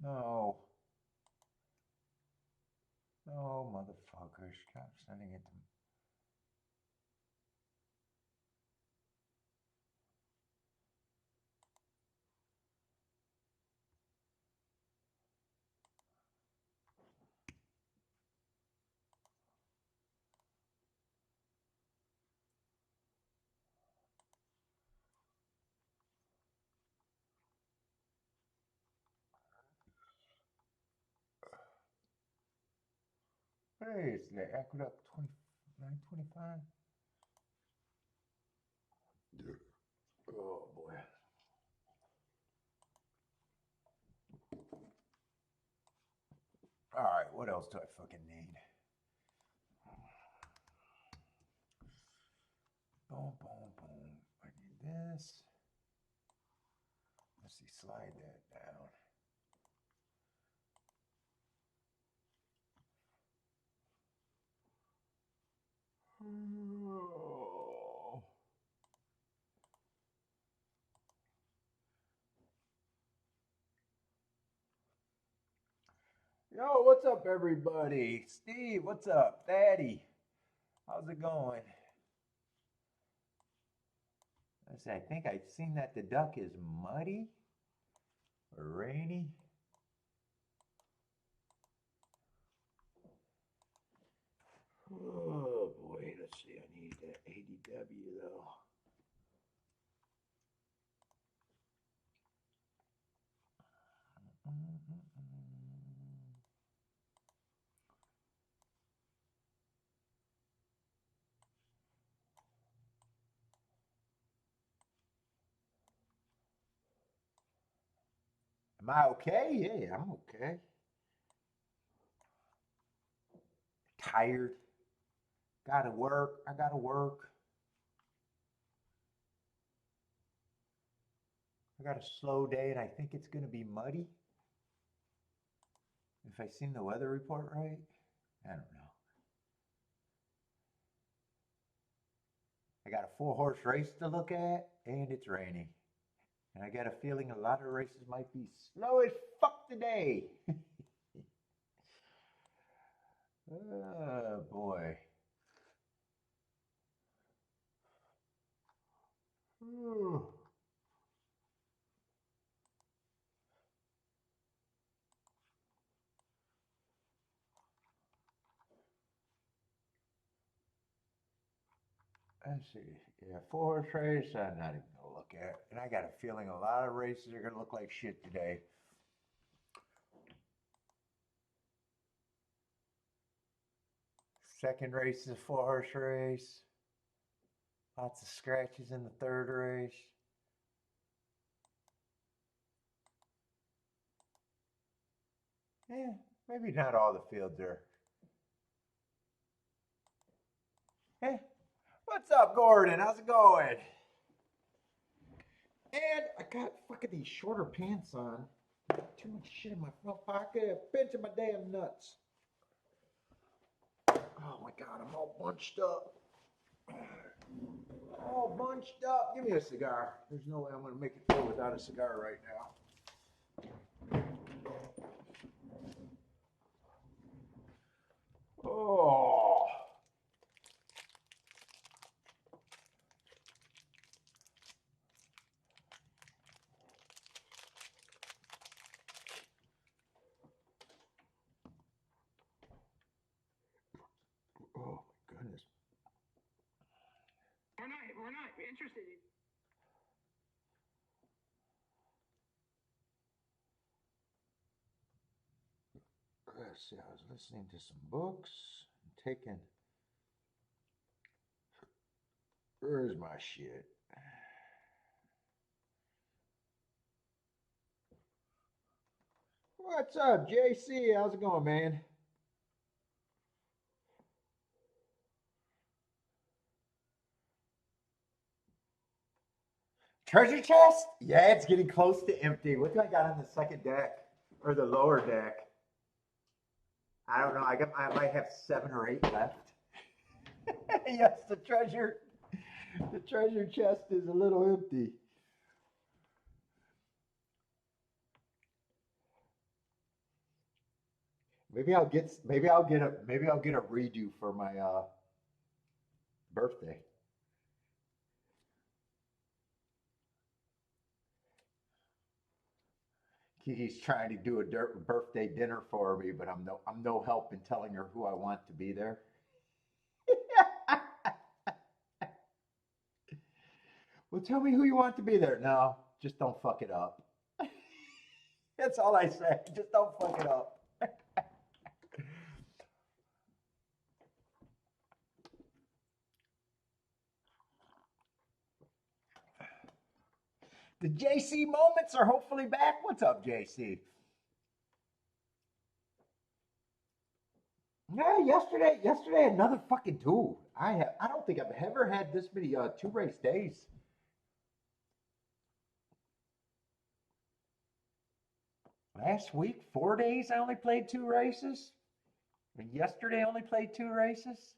No. No, motherfuckers. Stop sending it to me. Hey, it's the Aqueduct 2925. Oh boy. All right, what else do I fucking need? Boom, boom, boom. I need this. Let's see, slide that down. Oh. Yo, what's up, everybody? Steve, what's up? Daddy, how's it going? I think I've seen that the duck is muddy or rainy. Oh boy, let's see. I need that ADW though. Am I okay? Yeah, I'm okay. Tired. Gotta work. I gotta work. I got a slow day and I think it's gonna be muddy. If I seen the weather report right, I don't know. I got a 4-horse race to look at and it's raining. And I got a feeling a lot of races might be slow as fuck today. Oh boy. Ooh. Let's see. Yeah, 4-horse race, I'm not even gonna look at. And I got a feeling a lot of races are gonna look like shit today. Second race is a 4-horse race. Lots of scratches in the third race. Yeah, maybe not all the fields are. Hey, what's up, Gordon? How's it going? And I got fucking these shorter pants on. Too much shit in my front pocket. Pinching my damn nuts. Oh my god, I'm all bunched up. All bunched up. Give me a cigar. There's no way I'm gonna make it through without a cigar right now. Oh. Oh my goodness. We're not interested in. Let's see, I was listening to some books, taking. Where's my shit? What's up, JC? How's it going, man? Treasure chest? Yeah, it's getting close to empty. What do I got on the second deck or the lower deck? I don't know. I might have 7 or 8 left. Yes, the treasure chest is a little empty. maybe I'll get a redo for my birthday. Kiki's trying to do a birthday dinner for me, but I'm no help in telling her who I want to be there. Well, tell me who you want to be there. No, just don't fuck it up. That's all I say. Just don't fuck it up. The JC moments are hopefully back. What's up, JC? Yeah, yesterday another fucking two. I don't think I've ever had this many two race days. Last week, 4 days, I only played two races. And yesterday, I only played two races.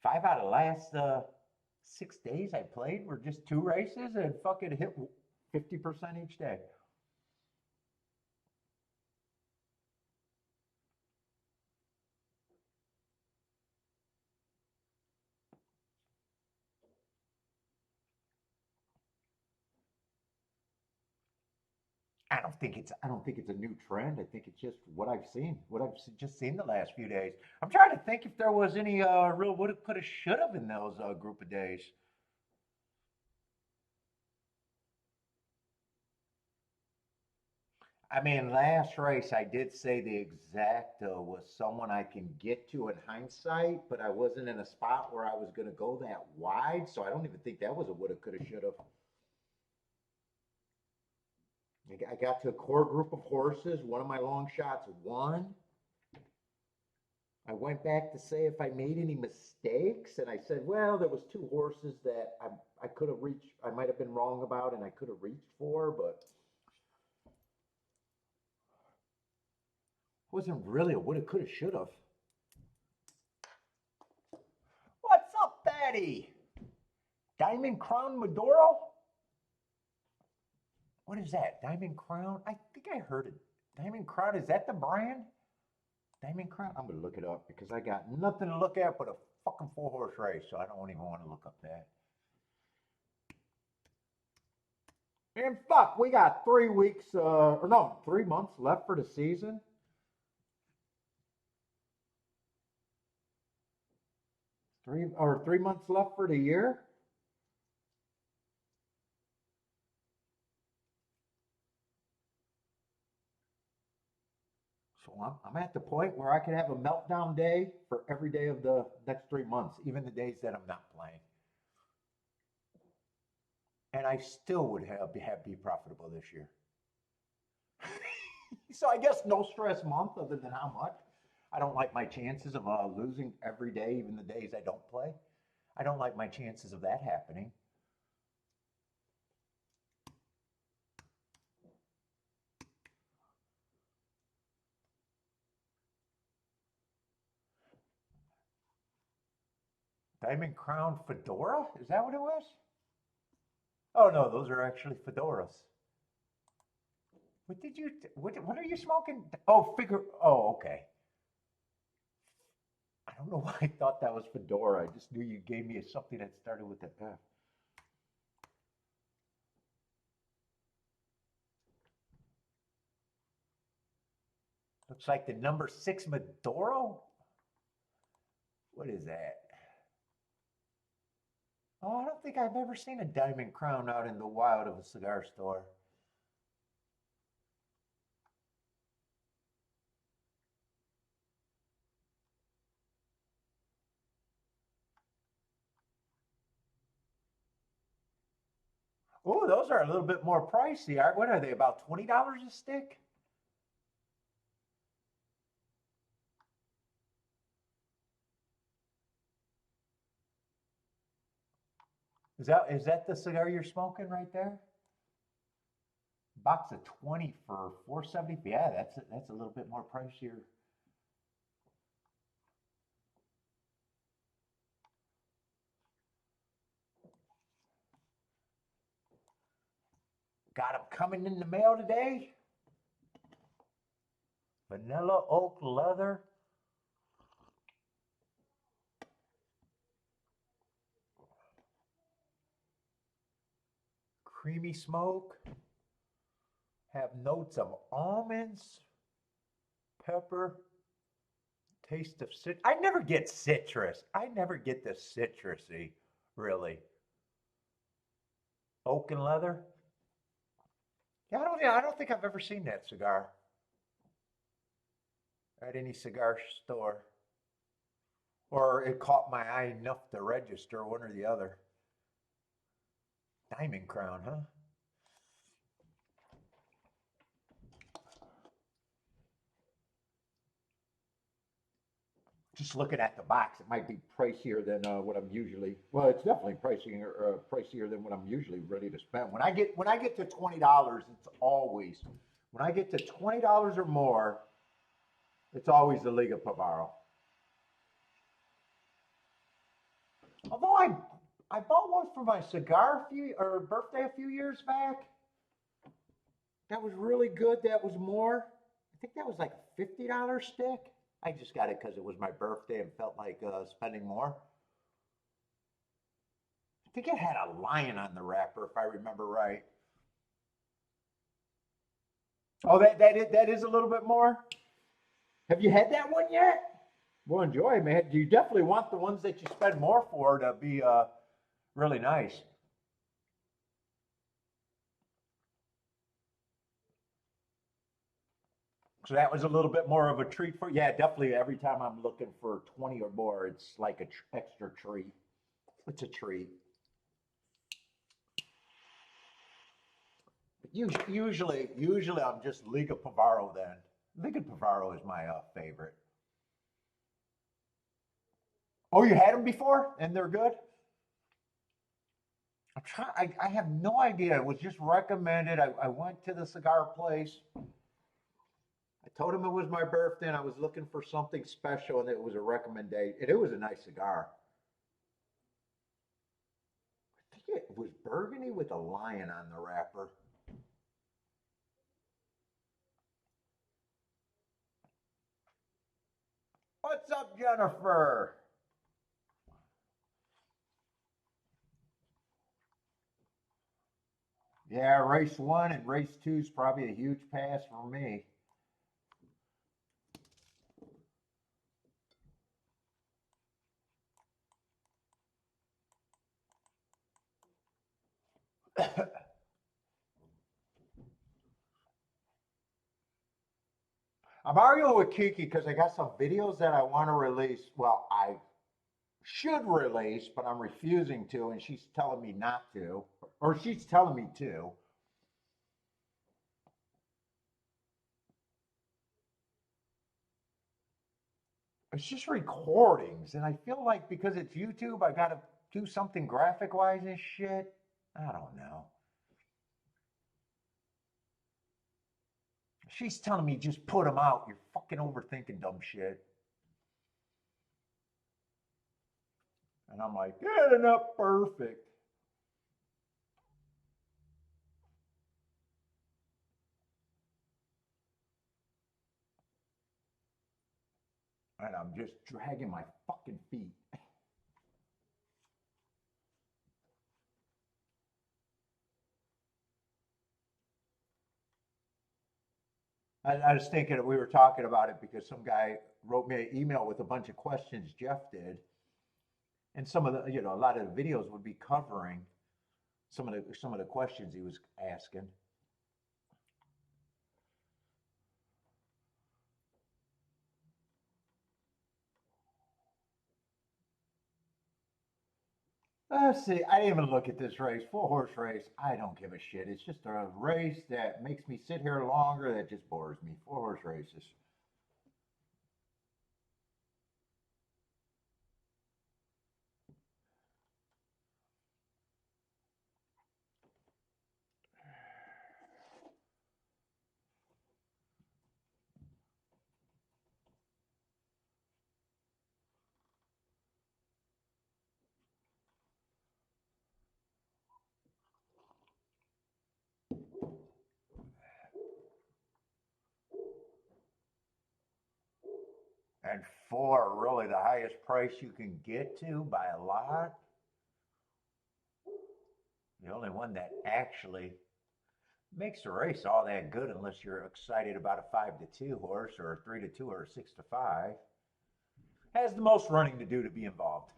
Five out of the last 6 days I played were just two races and fucking hit 50% each day. I don't think it's a new trend. I think it's just what I've seen, what I've just seen the last few days. I'm trying to think if there was any real woulda, coulda, shoulda in those group of days. I mean, last race I did say the exact was someone I can get to in hindsight, but I wasn't in a spot where I was going to go that wide, so I don't even think that was a woulda, coulda, shoulda. I got to a core group of horses. One of my long shots won. I went back to say if I made any mistakes, and I said, well, there was two horses that I could have reached. I might have been wrong about, and I could have reached for, but it wasn't really a woulda, coulda, shoulda. What's up, Fatty? Diamond Crown Maduro? What is that? Diamond Crown? I think I heard it. Diamond Crown, is that the brand? Diamond Crown? I'm gonna look it up because I got nothing to look at but a fucking 4 horse race, so I don't even want to look up that. And fuck, we got 3 weeks, or no, 3 months left for the season. 3 months left for the year. So I'm at the point where I can have a meltdown day for every day of the next 3 months, even the days that I'm not playing. And I still would be profitable this year. So I guess no stress month other than how much. I don't like my chances of losing every day, even the days I don't play. I don't like my chances of that happening. Diamond Crown Fedora? Is that what it was? Oh no, those are actually fedoras. What are you smoking? Oh, figure. Oh, okay. I don't know why I thought that was fedora. I just knew you gave me something that started with an F. Looks like the number 6 Maduro. What is that? Oh, I don't think I've ever seen a Diamond Crown out in the wild of a cigar store. Oh, those are a little bit more pricey. What are they, about $20 a stick? Is that the cigar you're smoking right there? Box of 20 for 470. Yeah, that's a little bit more pricier. Got them coming in the mail today. Vanilla oak leather. Creamy smoke. Have notes of almonds, pepper, taste of citrus. I never get citrus. I never get the citrusy, really. Oak and leather. Yeah, I don't think I've ever seen that cigar at any cigar store. Or it caught my eye enough to register, one or the other. Diamond Crown, huh? Just looking at the box, it might be pricier than what I'm usually. Well, it's definitely pricier than what I'm usually ready to spend. When I get to $20, it's always when I get to $20 or more, it's always the Liga Pavaro. Although I bought one for my cigar birthday a few years back. That was really good. That was more. I think that was like a $50 stick. I just got it because it was my birthday and felt like spending more. I think it had a lion on the wrapper, if I remember right. Oh, that is a little bit more. Have you had that one yet? Well, enjoy, man. You definitely want the ones that you spend more for to be really nice. So that was a little bit more of a treat for. Yeah, definitely. Every time I'm looking for 20 or more, it's like an extra treat. It's a treat. Usually I'm just Liga Pavaro then. Liga Pavaro is my favorite. Oh, you had them before and they're good? I have no idea. It was just recommended. I went to the cigar place. I told him it was my birthday and I was looking for something special and it was a recommendation. And it was a nice cigar. I think it was burgundy with a lion on the wrapper. What's up, Jennifer? Yeah, race one and race two is probably a huge pass for me. I'm arguing with Kiki because I got some videos that I want to release. Well, I should release, but I'm refusing to, and she's telling me not to, or she's telling me to. It's just recordings, and I feel like because it's YouTube, I got to do something graphic wise and shit. I don't know. She's telling me just put them out. You're fucking overthinking dumb shit. And I'm like, good enough, perfect. And I'm just dragging my fucking feet. I was thinking that we were talking about it because some guy wrote me an email with a bunch of questions Jeff did, and some of the, a lot of the videos would be covering some of the questions he was asking. Let's see. I didn't even look at this race. 4-horse race. I don't give a shit. It's just a race that makes me sit here longer. That just bores me. 4-horse races. And 4, really the highest price you can get to by a lot. The only one that actually makes the race all that good, unless you're excited about a 5-2 horse or a 3-2 or a 6-5, has the most running to do to be involved.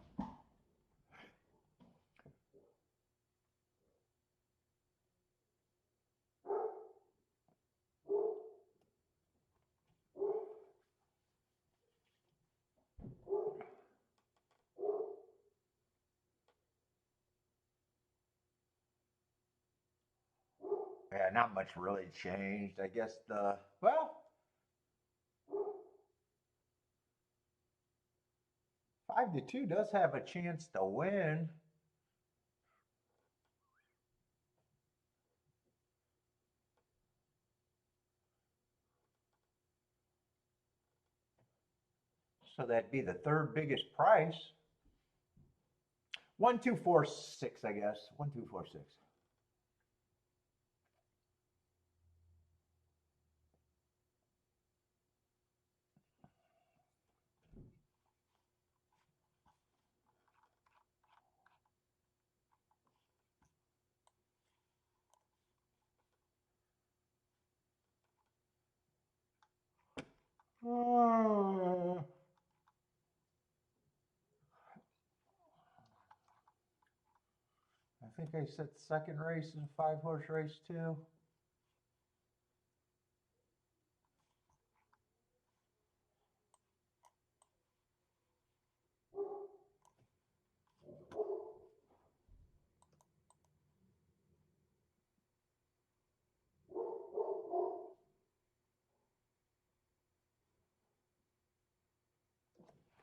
Yeah, not much really changed. I guess well, 5-2 does have a chance to win. So that'd be the third biggest price. 1-2-4-6, I guess. 1-2-4-6. I think I said second race is a 5-horse race too.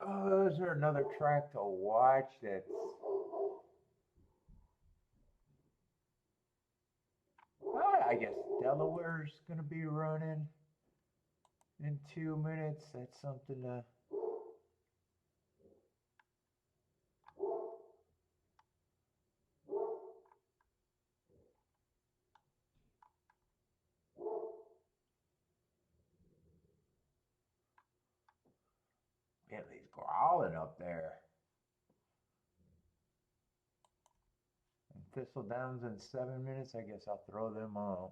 Oh, is there another track to watch that's... Well, I guess Delaware's going to be running in 2 minutes. That's something to... Yeah, he's growling up there. And Thistledowns in 7 minutes. I guess I'll throw them out.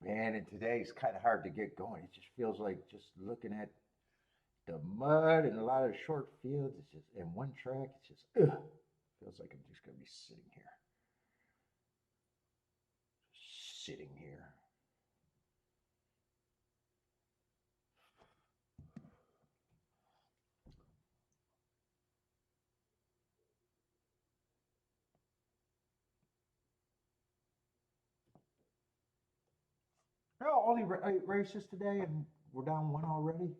Man, and today's kind of hard to get going. It just feels like just looking at the mud and a lot of short fields. It's just, and one track, it's just, ugh. Feels like I'm just going to be sitting here. Sitting here. No, only 8 races today, and we're down 1 already.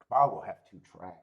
Tomorrow we'll have 2 tracks.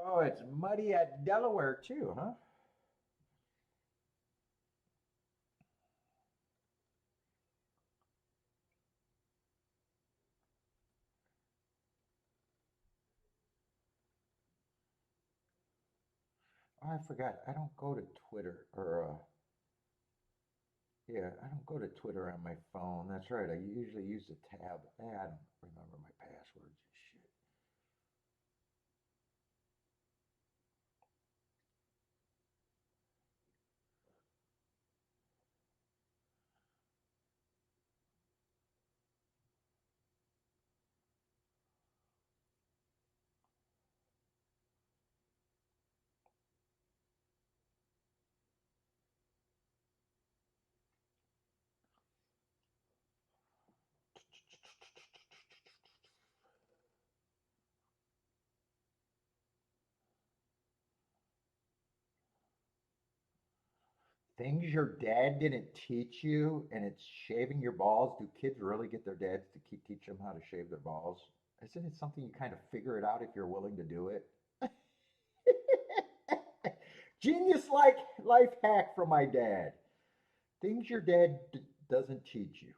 Oh, it's muddy at Delaware too, huh? Oh, I forgot. I don't go to Twitter or yeah, I don't go to Twitter on my phone. That's right. I usually use the tab. I don't remember my passwords and shit. Things your dad didn't teach you, and it's shaving your balls. Do kids really get their dads to teach them how to shave their balls? Isn't it something you kind of figure it out if you're willing to do it? Genius like life hack from my dad. Things your dad doesn't teach you.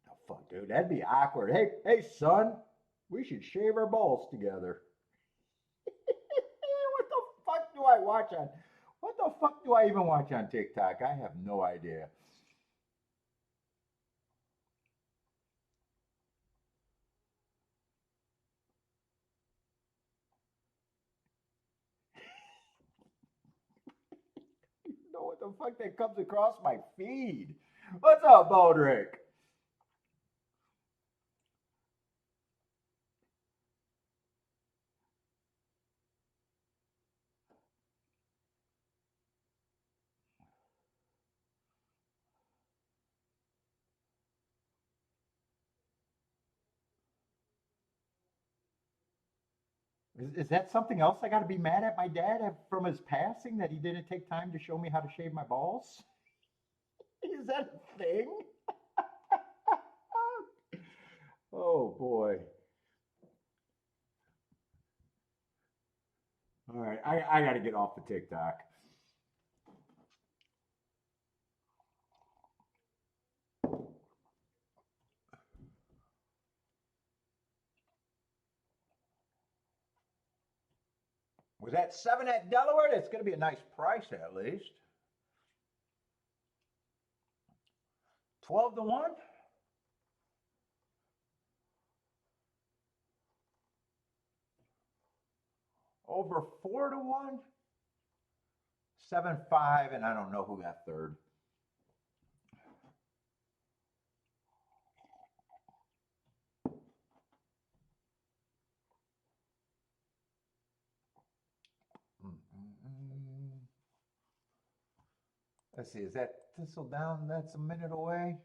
What the fuck, dude? That'd be awkward. Hey, son, we should shave our balls together. What the fuck do I watch on? What the fuck do I even watch on TikTok? I have no idea. You know what the fuck that comes across my feed? What's up, Baldrick? Is that something else I got to be mad at my dad from his passing that he didn't take time to show me how to shave my balls? Is that a thing? Oh boy. All right, I got to get off the TikTok. Was that 7 at Delaware? That's going to be a nice price at least. 12 to 1? Over 4 to 1? 7-5, and I don't know who got third. Let's see, is that Thistledown? That's a minute away.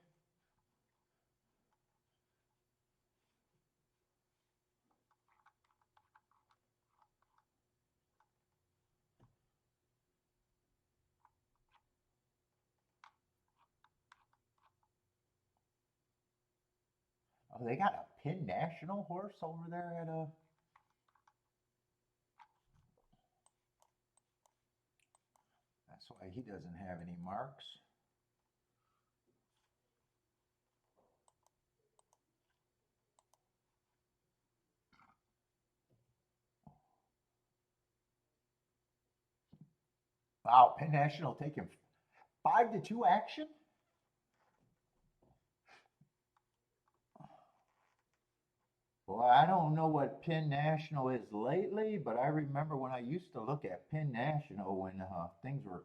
Oh, they got a Penn National horse over there at a. That's why he doesn't have any marks. Wow, Penn National taking 5-2 action. Well, I don't know what Penn National is lately, but I remember when I used to look at Penn National when things were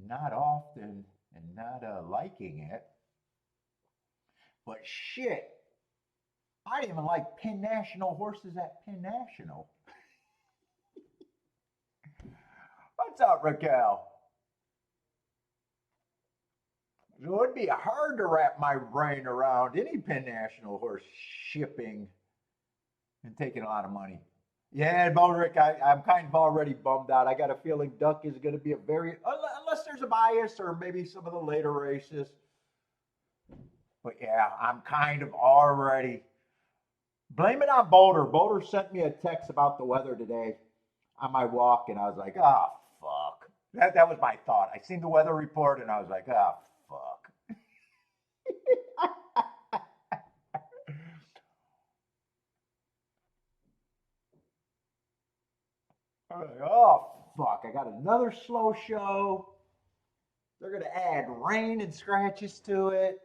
not often and not liking it. But shit, I didn't even like Penn National horses at Penn National. What's up, Raquel? It would be hard to wrap my brain around any Penn National horse shipping and taking a lot of money. Yeah, Baldrick, I'm kind of already bummed out. I got a feeling Duck is going to be a very, unless there's a bias or maybe some of the later races. But yeah, I'm kind of already Blame it on Boulder. Boulder sent me a text about the weather today on my walk, and I was like, oh, fuck. That was my thought. I seen the weather report, and I was like, oh, fuck. I was like, oh, fuck. I got another slow show. They're going to add rain and scratches to it.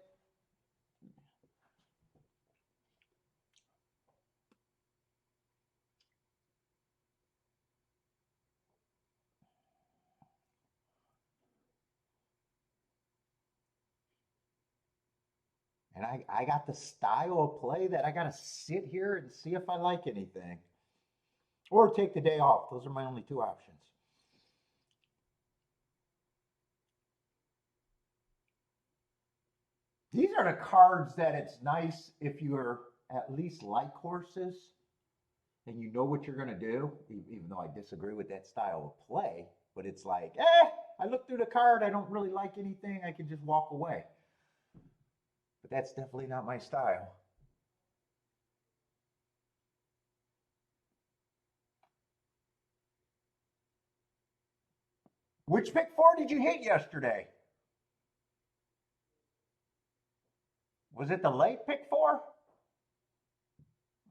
And I got the style of play that I got to sit here and see if I like anything. Or take the day off. Those are my only two options. These are the cards that it's nice if you're at least like horses and you know what you're going to do, even though I disagree with that style of play. But it's like, I look through the card, I don't really like anything, I can just walk away. But that's definitely not my style. Which pick four did you hit yesterday? Was it the late pick four?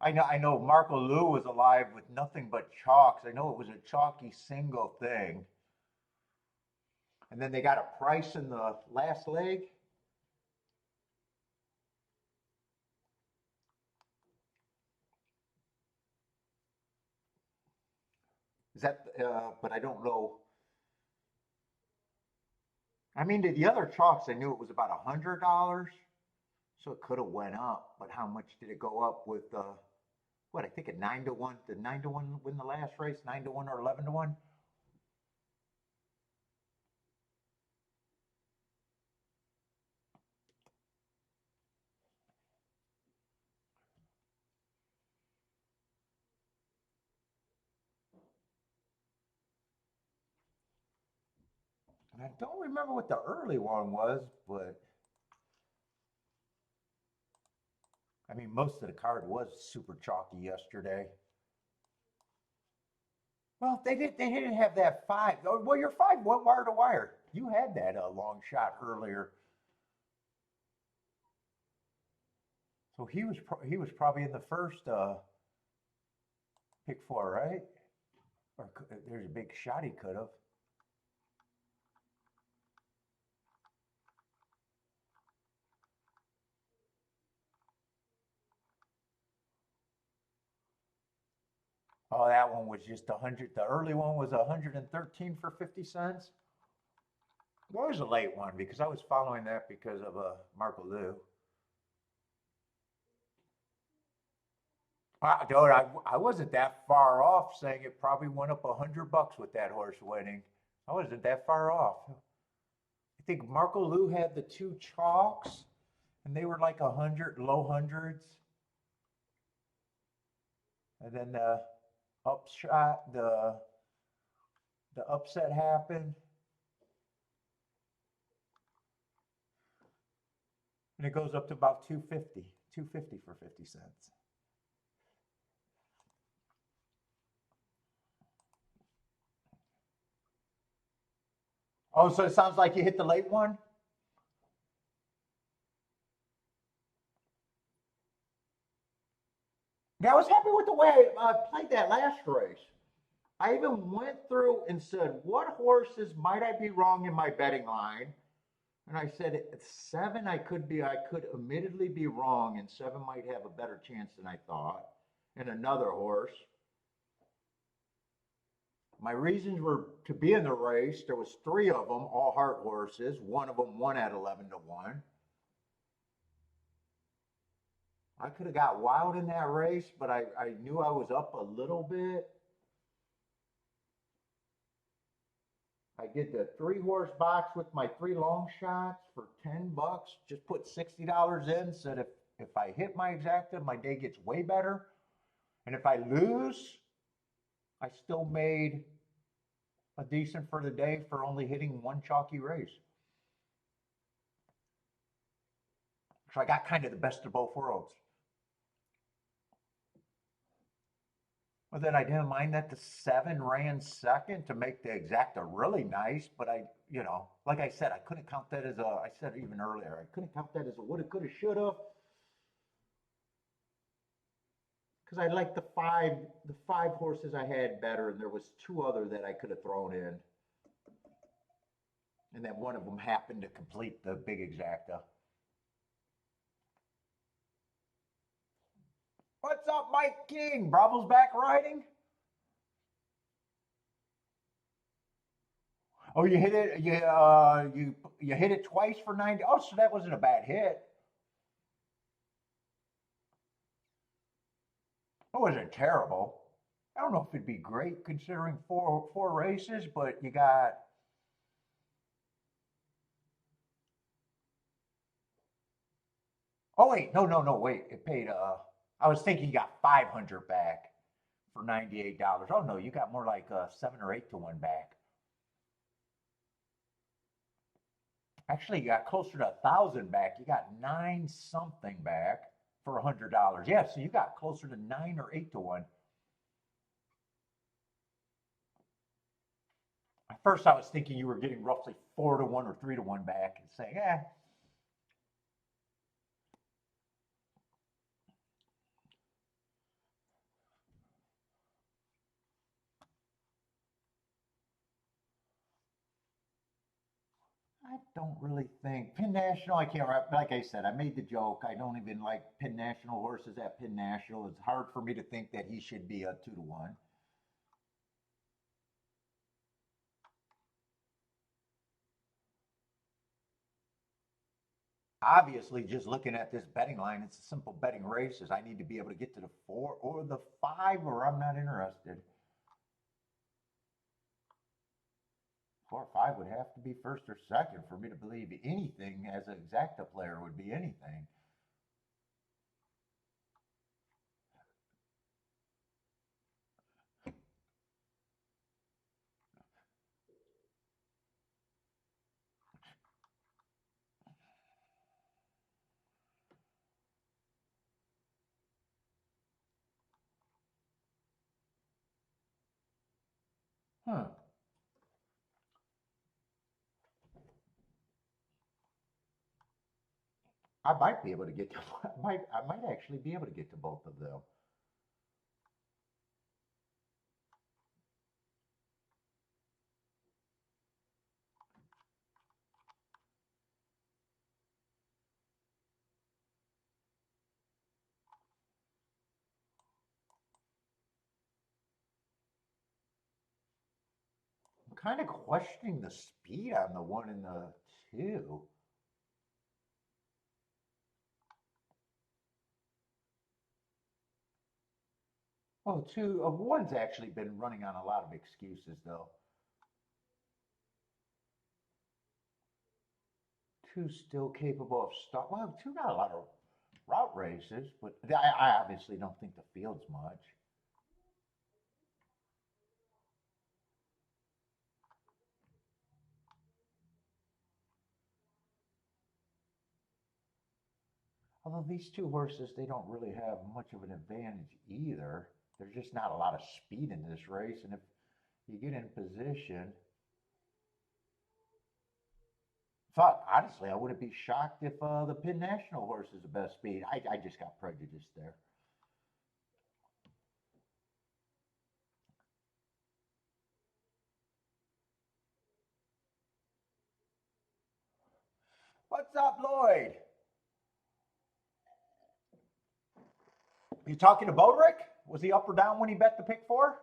I know Marco Lou was alive with nothing but chalks. I know it was a chalky single thing. And then they got a price in the last leg. Is that, but I don't know. I mean, the other chalks, I knew it was about $100. So it could have went up, but how much did it go up with, what, I think at 9-1, did 9-1 win the last race, 9-1 or 11-1? And I don't remember what the early one was, but I mean, most of the card was super chalky yesterday. Well, they didn't have that five. Oh, well, your five went wire to wire. You had that long shot earlier, so he was probably in the first pick four, right? Or there's a big shot he could have. Oh, that one was just 100. The early one was 113 for 50 cents. What was the late one? Because I was following that because of Marco Lou. Dude, I wasn't that far off saying it probably went up $100 with that horse winning. I wasn't that far off. I think Marco Lou had the two chalks, and they were like 100, low hundreds. And then the upshot, the upset happened. And it goes up to about 250 for 50 cents. Oh, so it sounds like you hit the late one? Yeah, I was happy with the way I played that last race. I even went through and said, what horses might I be wrong in my betting line? And I said, at seven, I could admittedly be wrong, and seven might have a better chance than I thought. And another horse. My reasons were to be in the race. There was three of them, all heart horses. One of them won at 11-1. I could have got wild in that race, but I knew I was up a little bit. I did the 3-horse box with my 3 long shots for $10. Just put $60 in. Said if I hit my exacta, my day gets way better. And if I lose, I still made a decent for the day for only hitting one chalky race. So I got kind of the best of both worlds. Well, then I didn't mind that the 7 ran second to make the exacta really nice, but like I said, I couldn't count that as I said even earlier, I couldn't count that as a woulda, coulda, shoulda, because I liked the five horses I had better, and there was two other that I could have thrown in, and then one of them happened to complete the big exacta. What's up, Mike King? Bravo's back riding? Oh, you hit it. You hit it twice for 90. Oh, so that wasn't a bad hit. It wasn't terrible. I don't know if it'd be great considering four races, but you got. Oh wait, no, wait. It paid. I was thinking you got 500 back for $98. Oh no, you got more like 7 or 8 to 1 back. Actually, you got closer to 1,000 back. You got 9 something back for $100. Yeah, so you got closer to 9 or 8 to 1. At first, I was thinking you were getting roughly 4 to 1 or 3 to 1 back, and saying, I don't really think Pin National. I can't. Like I said, I made the joke. I don't even like Pin National horses at Pin National. It's hard for me to think that he should be a 2 to 1. Obviously, just looking at this betting line, it's a simple betting races. I need to be able to get to the 4 or the 5, or I'm not interested. 4 or 5 would have to be first or second for me to believe anything as an exacta player would be anything. Huh. I might be able to get to. I might actually be able to get to both of them. I'm kind of questioning the speed on the 1 and the 2. Well, one's actually been running on a lot of excuses though. Two's still capable of start. Well, two got a lot of route races, but I obviously don't think the field's much. Although these two horses, they don't really have much of an advantage either. There's just not a lot of speed in this race, and if you get in position, fuck, honestly, I wouldn't be shocked if the Pin National horse is the best speed. I just got prejudiced there. What's up, Lloyd? You talking to Bodrick? Was he up or down when he bet the pick 4?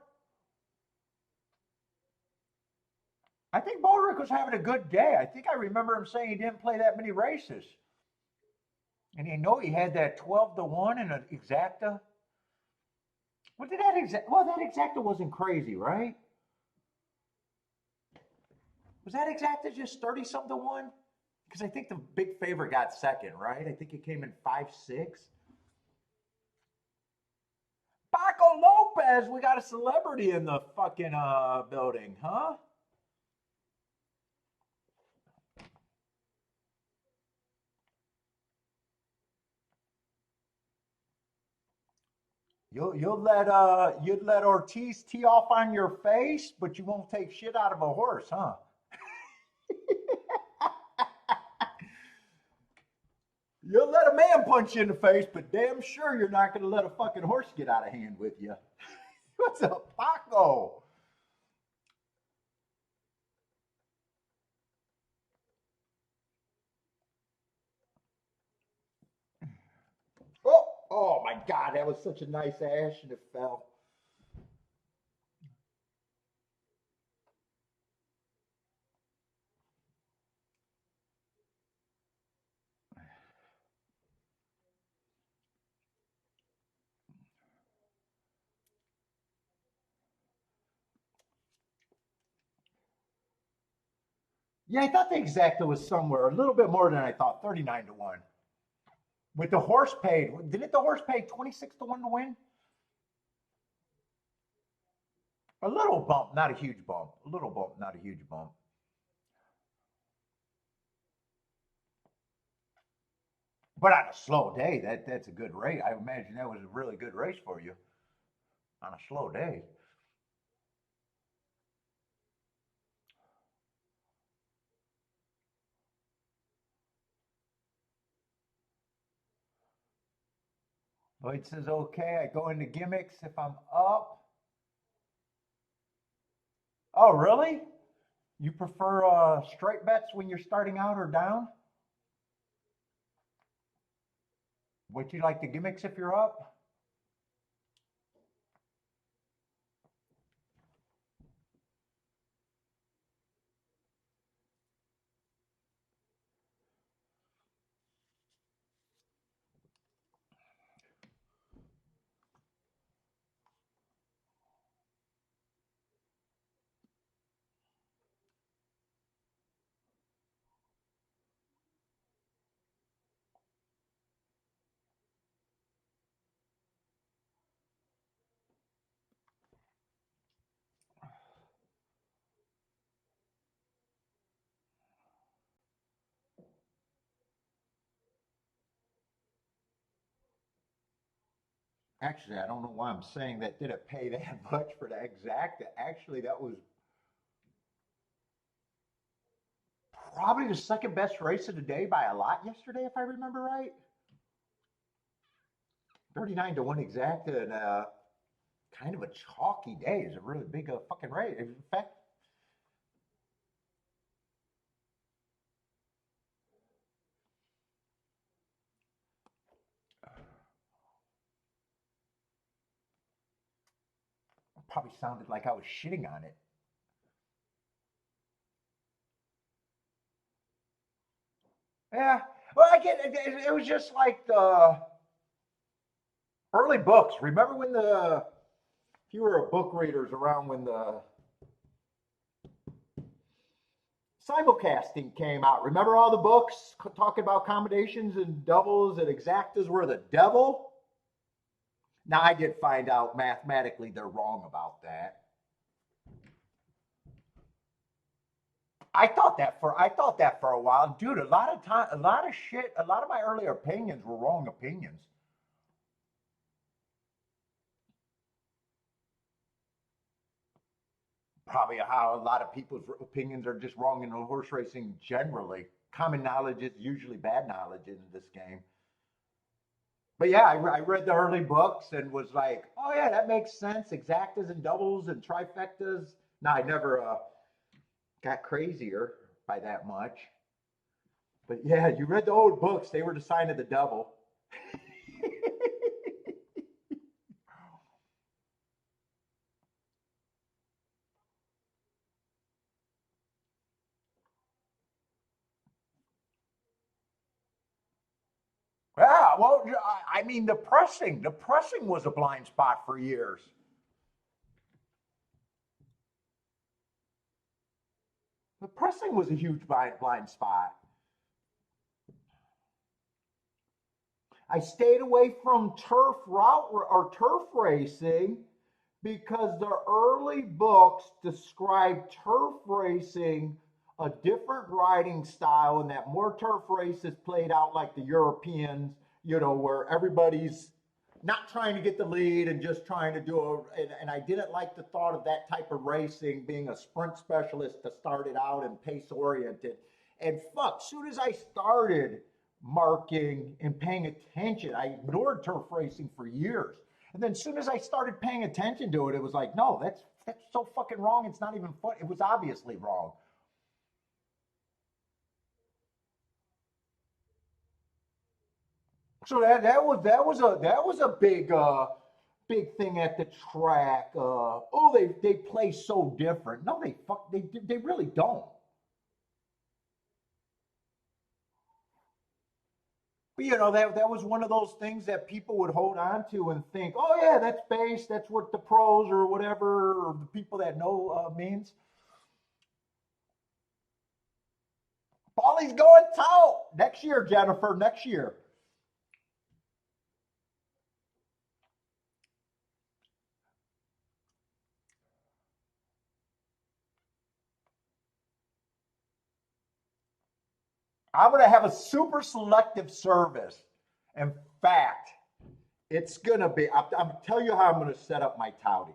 I think Bodrick was having a good day. I think I remember him saying he didn't play that many races. And you know he had that 12 to 1 and an exacta. What did that exact? Well, that exacta wasn't crazy, right? Was that exacta just 30 something to 1? Because I think the big favorite got second, right? I think it came in 5-6. Paco Lopez, we got a celebrity in the fucking building, huh? You'd let Ortiz tee off on your face, but you won't take shit out of a horse, huh? You'll let a man punch you in the face, but damn sure you're not going to let a fucking horse get out of hand with you. What's up, Paco? Oh my God, that was such a nice ash and it fell. Yeah, I thought the exacta was somewhere a little bit more than I thought, 39 to 1. With the horse paid, didn't the horse pay 26 to 1 to win? A little bump, not a huge bump. A little bump, not a huge bump. But on a slow day, that's a good race. I imagine that was a really good race for you on a slow day. Lloyd says, okay, I go into gimmicks if I'm up. Oh, really? You prefer straight bets when you're starting out or down? Would you like the gimmicks if you're up? Actually, I don't know why I'm saying that. Did it pay that much for the exact? Actually, that was probably the second best race of the day by a lot yesterday, if I remember right. 39 to 1 exact and kind of a chalky day. It's a really big fucking race. In fact, probably sounded like I was shitting on it. Yeah. Well, I get it. It was just like the early books. Remember when if you were a book readers around when the simulcasting came out. Remember all the books talking about combinations and doubles and exactas were the devil? Now I did find out mathematically they're wrong about that. I thought that for a while, dude. A lot of time, a lot of shit, a lot of my earlier opinions were wrong opinions. Probably how a lot of people's opinions are just wrong in horse racing generally. Common knowledge is usually bad knowledge in this game. But yeah, I read the early books and was like, oh yeah, that makes sense. Exactas and doubles and trifectas. Now I never got crazier by that much. But yeah, you read the old books; they were the sign of the devil. Yeah, well, I mean, the pressing was a blind spot for years. The pressing was a huge blind spot. I stayed away from turf route or turf racing because the early books describe turf racing a different riding style and that more turf races played out like the Europeans, where everybody's not trying to get the lead and just trying to do and I didn't like the thought of that type of racing, being a sprint specialist to start it out and pace oriented. And fuck, soon as I started marking and paying attention, I ignored turf racing for years. And then as soon as I started paying attention to it, it was like, no, that's so fucking wrong. It's not even fun. It was obviously wrong. So that was a big thing at the track. Oh, they play so different. No, they really don't. But that was one of those things that people would hold on to and think, oh yeah, that's base. That's what the pros or whatever, or the people that know means. Paulie's going tout next year, Jennifer. Next year. I'm going to have a super selective service. In fact, it's going to be, I'm telling you how I'm going to set up my touting.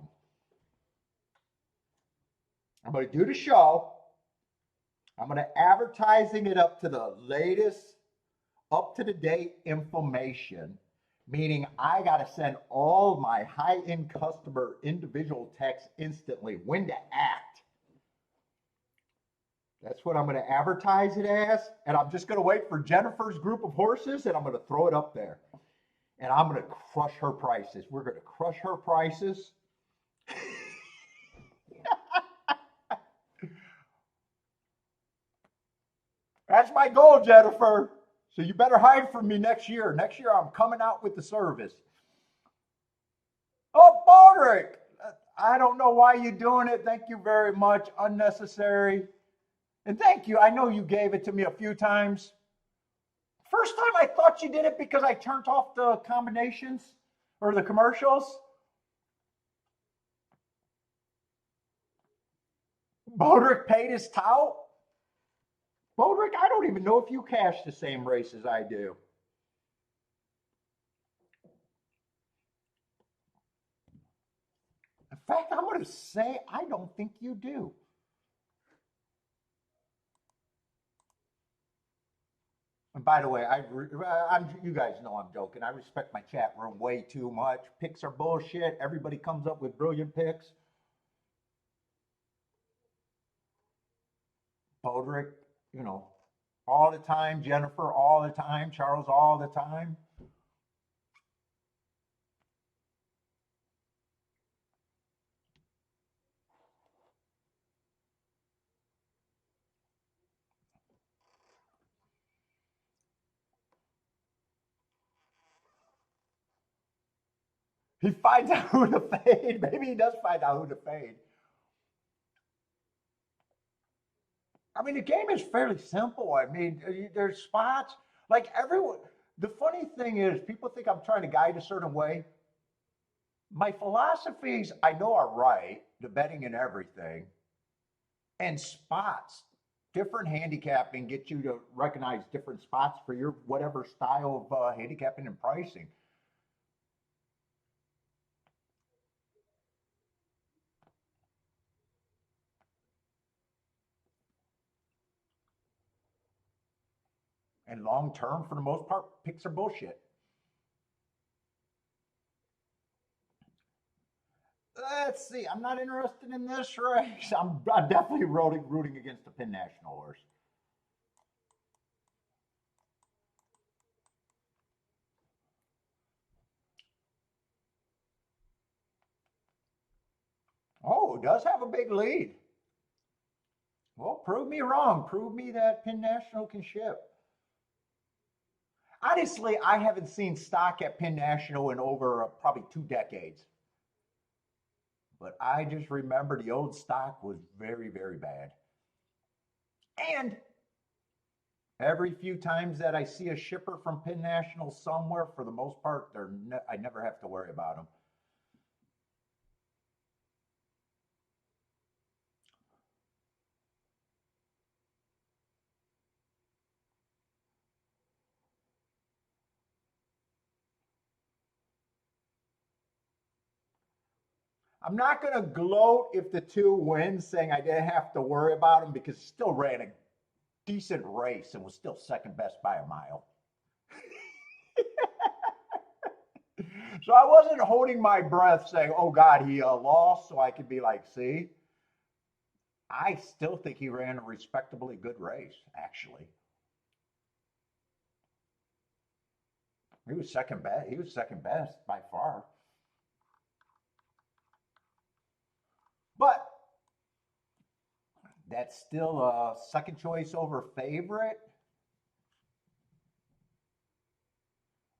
I'm going to do the show. I'm going to advertising it up to the latest, up to the date information, meaning I got to send all my high end customer individual texts instantly when to act. That's what I'm going to advertise it as. And I'm just going to wait for Jennifer's group of horses and I'm going to throw it up there. And I'm going to crush her prices. We're going to crush her prices. That's my goal, Jennifer. So you better hide from me next year. Next year, I'm coming out with the service. Oh, Baldrick, I don't know why you're doing it. Thank you very much. Unnecessary. And thank you. I know you gave it to me a few times. First time I thought you did it because I turned off the combinations or the commercials. Baldrick paid his tout. Baldrick, I don't even know if you cash the same race as I do. In fact, I'm going to say I don't think you do. And by the way, you guys know I'm joking. I respect my chat room way too much. Picks are bullshit. Everybody comes up with brilliant picks. Baldrick, all the time. Jennifer, all the time. Charles, all the time. He finds out who to fade. Maybe he does find out who to fade. I mean, the game is fairly simple. I mean, there's spots like everyone. The funny thing is, people think I'm trying to guide a certain way. My philosophies, I know, are right, the betting and everything, and spots. Different handicapping gets you to recognize different spots for your whatever style of handicapping and pricing. And long term, for the most part, picks are bullshit. Let's see. I'm not interested in this race. I'm definitely rooting against the Penn National horse. Oh, it does have a big lead. Well, prove me wrong. Prove me that Penn National can ship. Honestly, I haven't seen stock at Penn National in over probably 2 decades. But I just remember the old stock was very, very bad. And every few times that I see a shipper from Penn National somewhere, for the most part, I never have to worry about them. I'm not going to gloat if the 2 wins, saying I didn't have to worry about him because he still ran a decent race and was still second best by a mile. So I wasn't holding my breath saying, oh God, he lost, so I could be like, see? I still think he ran a respectably good race, actually. He was second best. He was second best by far. But that's still a second choice over favorite.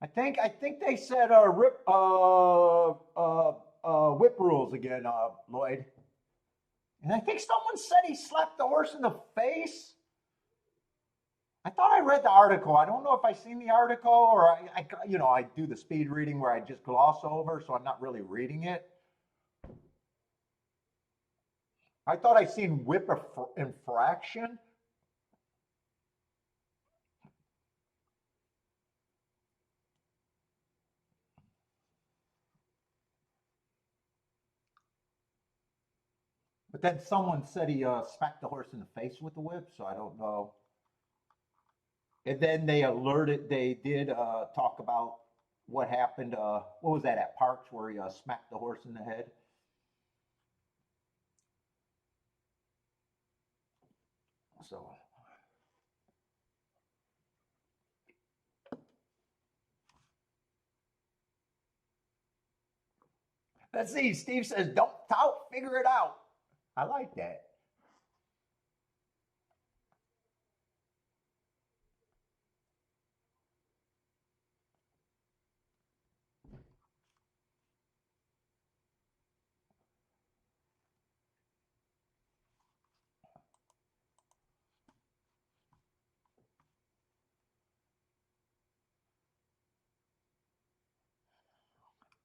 I think they said whip rules again, Lloyd. And I think someone said he slapped the horse in the face. I thought I read the article. I don't know if I seen the article or I do the speed reading where I just gloss over, so I'm not really reading it. I thought I seen whip infraction. But then someone said he smacked the horse in the face with the whip, so I don't know. And then they did talk about what happened. What was that at Parks where he smacked the horse in the head? So. Let's see. Steve says, don't tout, figure it out. I like that.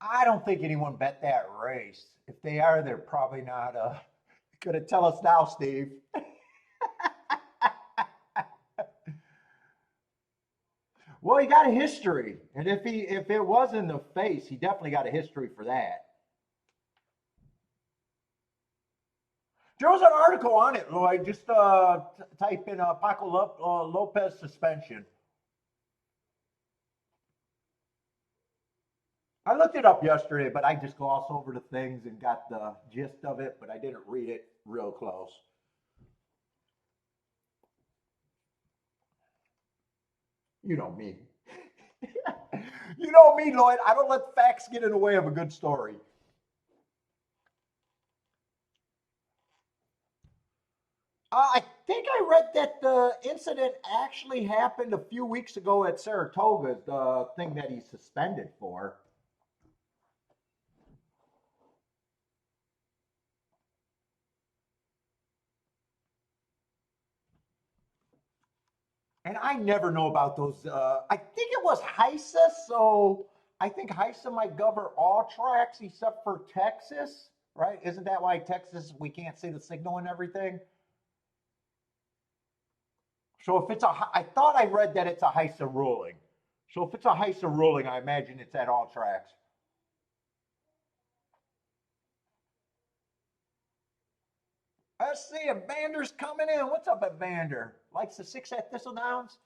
I don't think anyone bet that race. If they are, they're probably not going to tell us now, Steve. Well, he got a history, and if it was in the face, he definitely got a history for that. There was an article on it, Lloyd. Just type in Paco Lopez suspension. I looked it up yesterday, but I just glossed over the things and got the gist of it, but I didn't read it real close. You know me. You know me, Lloyd. I don't let facts get in the way of a good story. I think I read that the incident actually happened a few weeks ago at Saratoga, the thing that he's suspended for. And I never know about those. I think it was HISA, so I think HISA might cover all tracks except for Texas, right? Isn't that why Texas, we can't see the signal and everything? So if it's I thought I read that it's a HISA ruling. So if it's a HISA ruling, I imagine it's at all tracks. Let's see, Evander's coming in. What's up, Evander? Likes the 6 at Thistledowns?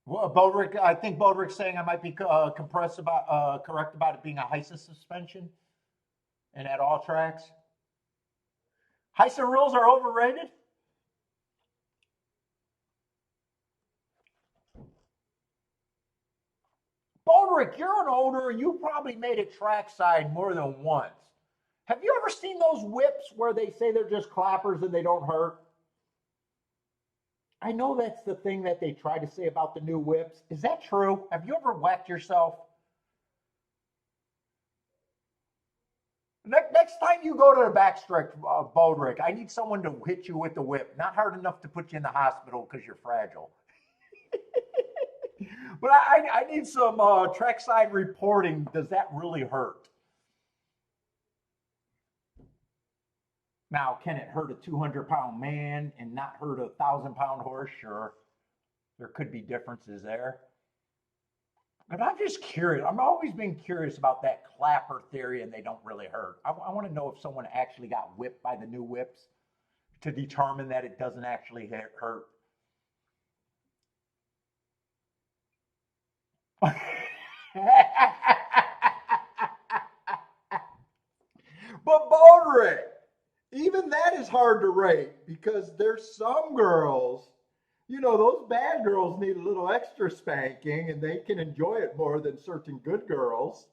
Well, Bodrick, I think Bodrick's saying I might be correct about it being a HISA suspension and at all tracks. HISA rules are overrated? Bodrick, you're an owner and you probably made it trackside more than once. Have you ever seen those whips where they say they're just clappers and they don't hurt? I know that's the thing that they try to say about the new whips. Is that true? Have you ever whacked yourself? Next time you go to the backstretch, Bodrick, I need someone to hit you with the whip. Not hard enough to put you in the hospital because you're fragile. But I need some trackside reporting. Does that really hurt? Now, can it hurt a 200-pound man and not hurt a 1,000-pound horse? Sure. There could be differences there. But I'm just curious. I'm always been curious about that clapper theory and they don't really hurt. I want to know if someone actually got whipped by the new whips to determine that it doesn't actually hurt. But Bodrick, even that is hard to rate because there's some girls, you know, those bad girls need a little extra spanking and they can enjoy it more than certain good girls.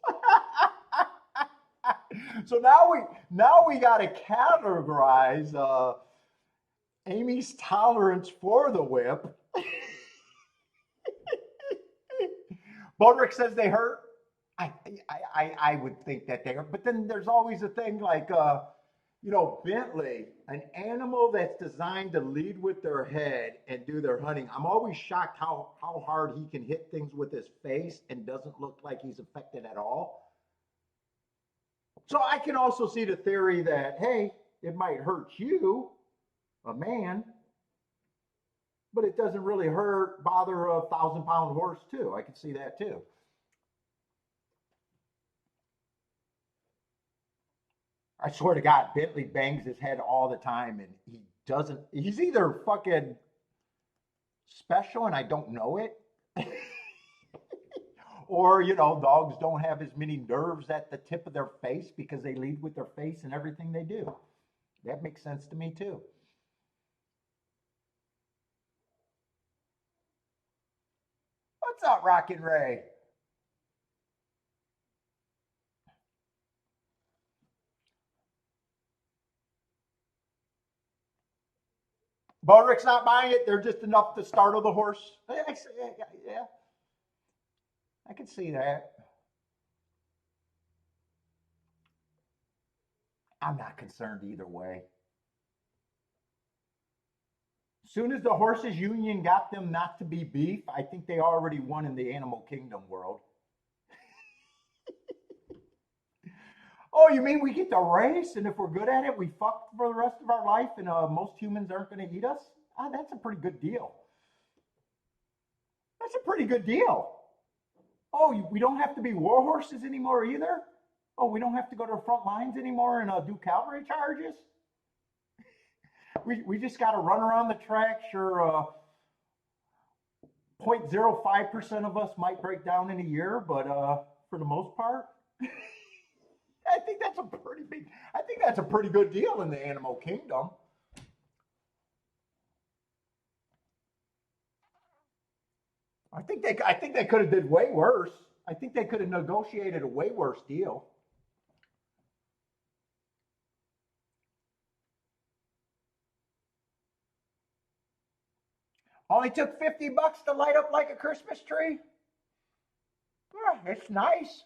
So now we got to categorize Amy's tolerance for the whip. Bodrick says they hurt. I would think that they hurt, but then there's always a thing like you know, Bentley, an animal that's designed to lead with their head and do their hunting. I'm always shocked how hard he can hit things with his face and doesn't look like he's affected at all. So I can also see the theory that, hey, it might hurt you, a man, but it doesn't really bother a 1,000-pound horse too. I can see that too. I swear to God, Bentley bangs his head all the time and he's either fucking special and I don't know it, or, you know, dogs don't have as many nerves at the tip of their face because they lead with their face in everything they do. That makes sense to me too. What's up, Rockin' Ray? Bodrick's not buying it. They're just enough to startle the horse. Yeah, I can see that. I'm not concerned either way. As soon as the horses union got them not to be beef, I think they already won in the animal kingdom world. Oh, you mean we get to race, and if we're good at it, we fuck for the rest of our life, and most humans aren't going to eat us? Ah, that's a pretty good deal. That's a pretty good deal. Oh, we don't have to be war horses anymore either? Oh, we don't have to go to the front lines anymore and do cavalry charges? We just got to run around the track. Sure, 0.05% of us might break down in a year, but for the most part, I think that's a pretty good deal in the animal kingdom. I think they could have did way worse. I think they could have negotiated a way worse deal. Only took $50 to light up like a Christmas tree. Yeah, it's nice.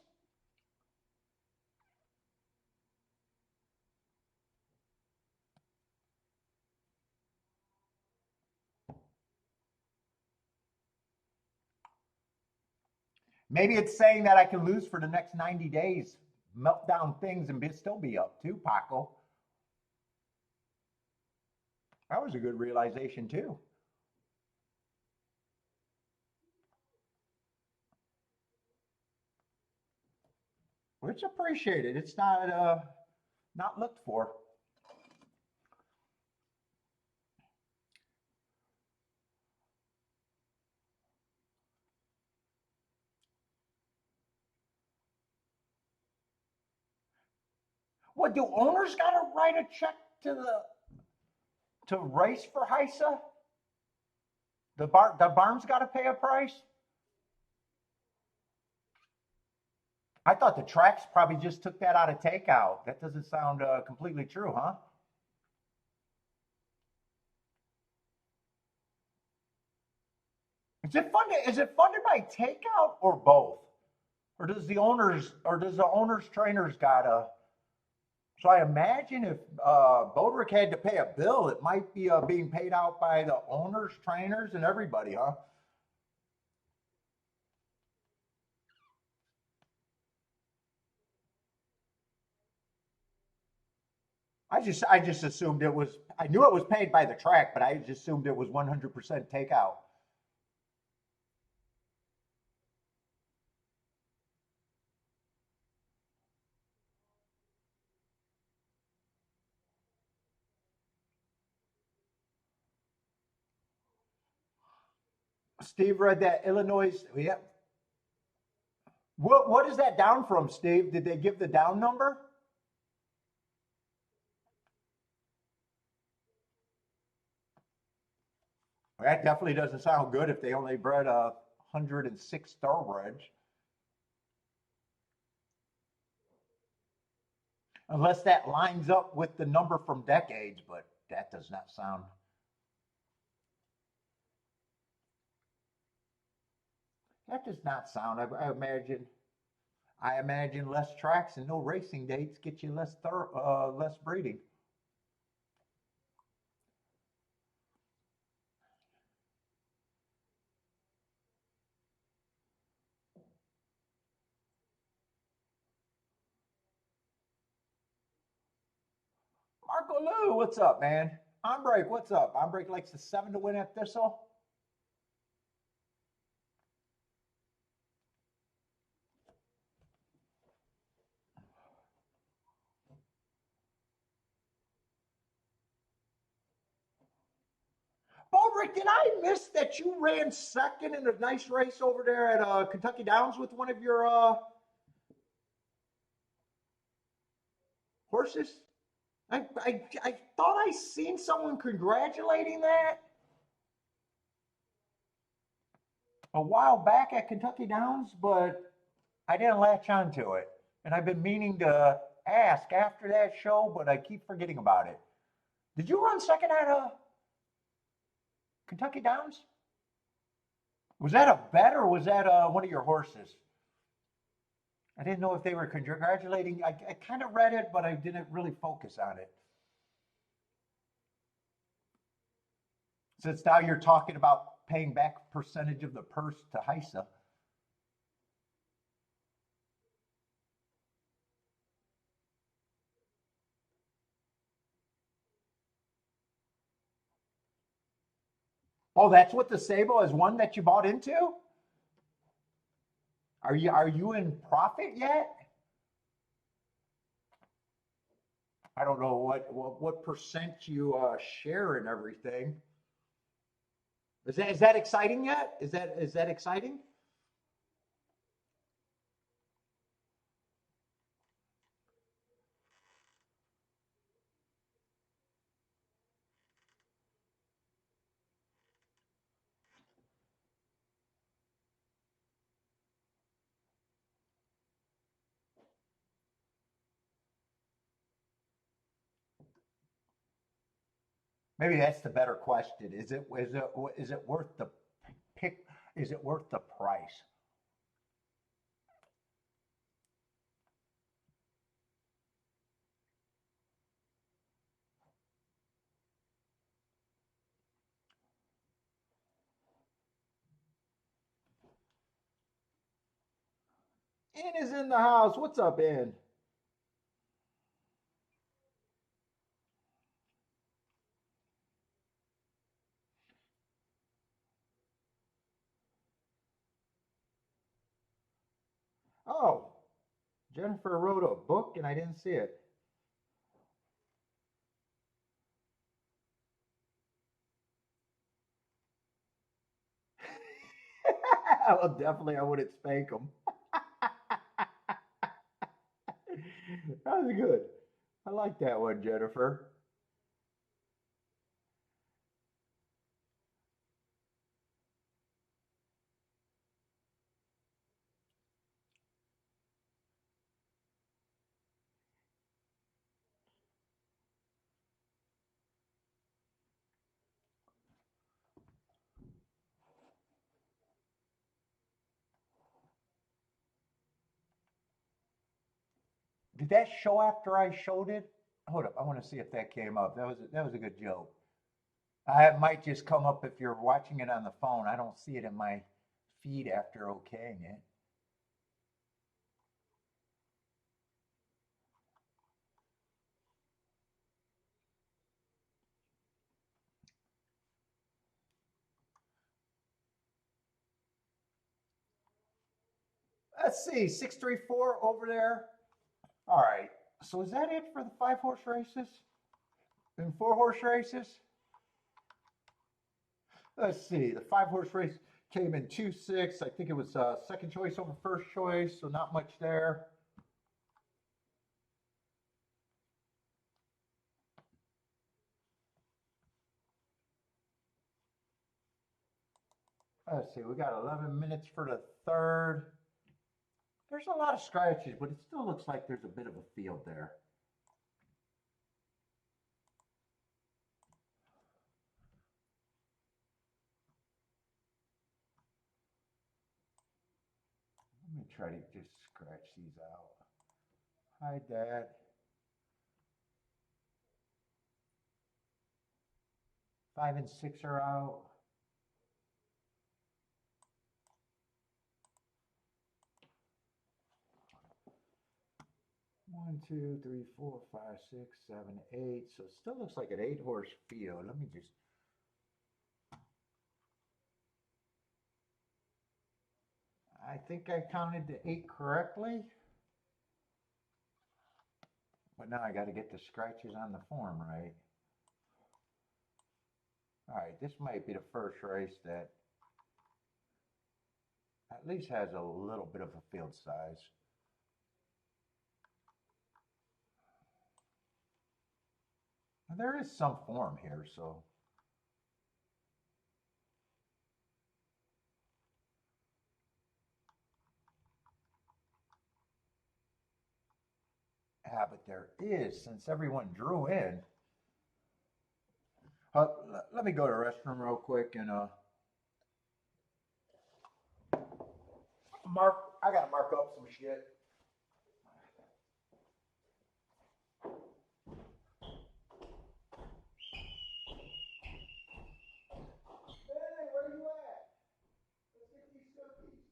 Maybe it's saying that I can lose for the next 90 days, melt down things, and still be up too, Paco. That was a good realization too. It's appreciated. It's not looked for. What, do owners got to write a check to race for HISA? The barn's got to pay a price? I thought the tracks probably just took that out of takeout. That doesn't sound completely true, huh? Is it funded by takeout or both? Or does the owners trainers gotta? So I imagine if Bodrick had to pay a bill, it might be being paid out by the owners, trainers, and everybody, huh? I just assumed it was. I knew it was paid by the track, but I just assumed it was 100% takeout. Steve read that Illinois. Yeah. What is that down from, Steve? Did they give the down number? That definitely doesn't sound good if they only bred a 106 thoroughbreds. Unless that lines up with the number from decades, but that does not sound. That does not sound. I imagine less tracks and no racing dates get you less breeding. Marco Lou, what's up, man? Ombrake, what's up? Ombrake likes the 7 to win at Thistle. Baldrick, did I miss that you ran second in a nice race over there at Kentucky Downs with one of your horses? I thought I seen someone congratulating that a while back at Kentucky Downs, but I didn't latch onto it. And I've been meaning to ask after that show, but I keep forgetting about it. Did you run second at Kentucky Downs? Was that a bet or was that one of your horses? I didn't know if they were congratulating. I kind of read it, but I didn't really focus on it. Since now you're talking about paying back percentage of the purse to HISA. Oh, that's what the Sable is, one that you bought into? Are you in profit yet? I don't know what percent you share and everything. Is that exciting yet? Is that exciting? Maybe that's the better question. Is it worth the pick? Is it worth the price? In is in the house. What's up, In? Oh, Jennifer wrote a book and I didn't see it. Well, definitely I wouldn't spank them. That was good. I like that one, Jennifer. Did that show after I showed it? Hold up, I want to see if that came up. That was a good joke. It might just come up if you're watching it on the phone. I don't see it in my feed after okaying it. Let's see, 634 over there. All right. So is that it for the 5-horse races and 4-horse races? Let's see. The 5-horse race came in 2-6. I think it was second choice over first choice, so not much there. Let's see. We got 11 minutes for the third. There's a lot of scratches, but it still looks like there's a bit of a field there. Let me try to just scratch these out. Hi, Dad. Five and six are out. One, two, three, four, five, six, seven, eight. So it still looks like an 8-horse field. Let me just. I think I counted the 8 correctly. But now I got to get the scratches on the form right. All right, this might be the first race that at least has a little bit of a field size. And there is some form here, so. Yeah, but there is, since everyone drew in. Let me go to the restroom real quick and I gotta mark up some shit. Hey, where you at? Let's get these cookies.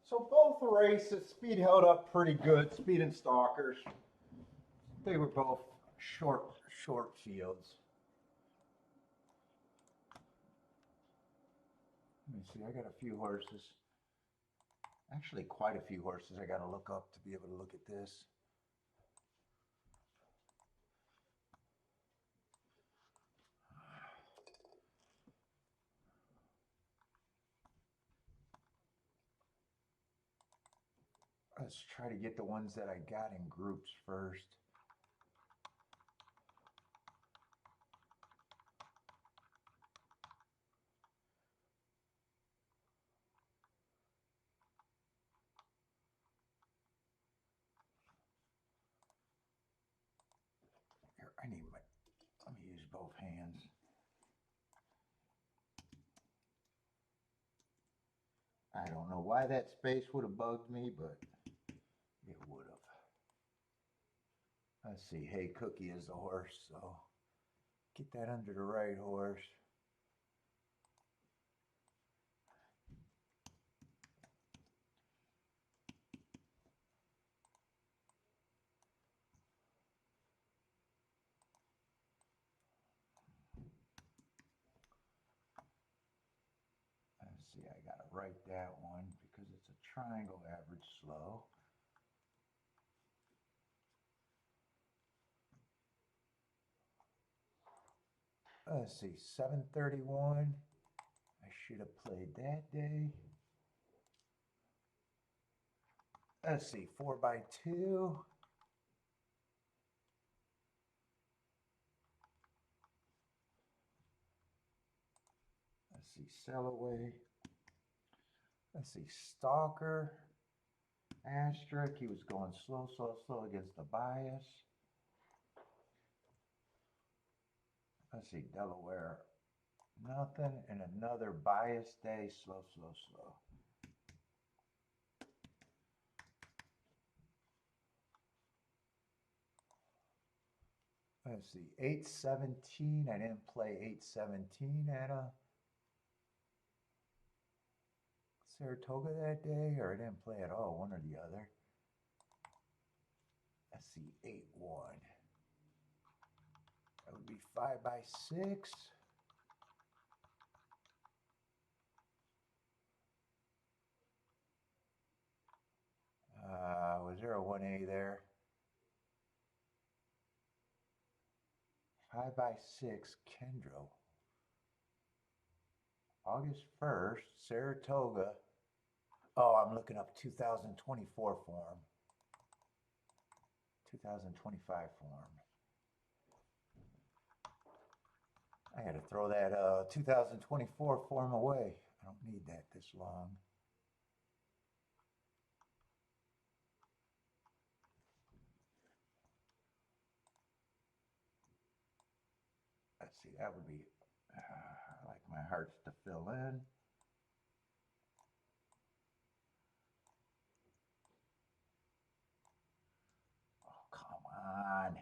So both races, speed held up pretty good. Speed and Stalkers. They were both short fields. Let me see, I got a few horses. Actually, quite a few horses I got to look up to be able to look at this. Let's try to get the ones that I got in groups first. Here, let me use both hands. I don't know why that space would have bugged me, but it would have. Let's see. Hey, Cookie is the horse, so get that under the right horse. Let's see, I gotta write that one because it's a triangle average slow. Let's see, 731. I should have played that day. Let's see, 4x2. Let's see, sail away. Let's see, Stalker. Asterisk, he was going slow, slow, slow against the bias. Let's see, Delaware. Nothing, and another bias day, slow, slow, slow. Let's see, 817. I didn't play 817 at a Saratoga that day, or I didn't play at all, one or the other. Let's see, 8-1. That would be 5x6. Was there a 1A there? 5x6, Kendro. August 1st, Saratoga. Oh, I'm looking up 2024 form. 2025 form. I had to throw that 2024 form away. I don't need that this long. Let's see, that would be like my hearts to fill in. Oh, come on.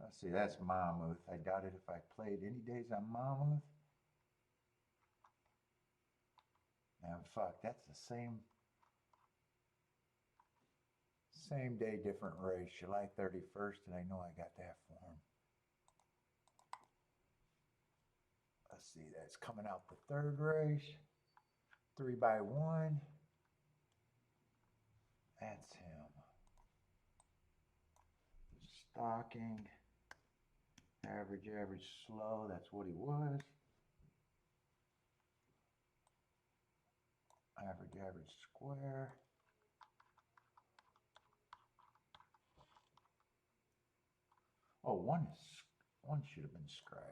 Let's see, that's Mammoth. I doubt it if I played any days on Mammoth. And fuck, that's the same day, different race, July 31st, and I know I got that form. Let's see, that's coming out the third race. 3x1. That's him. Stalking. Average, average, slow. That's what he was. Average, average, square. Oh, one should have been scratched.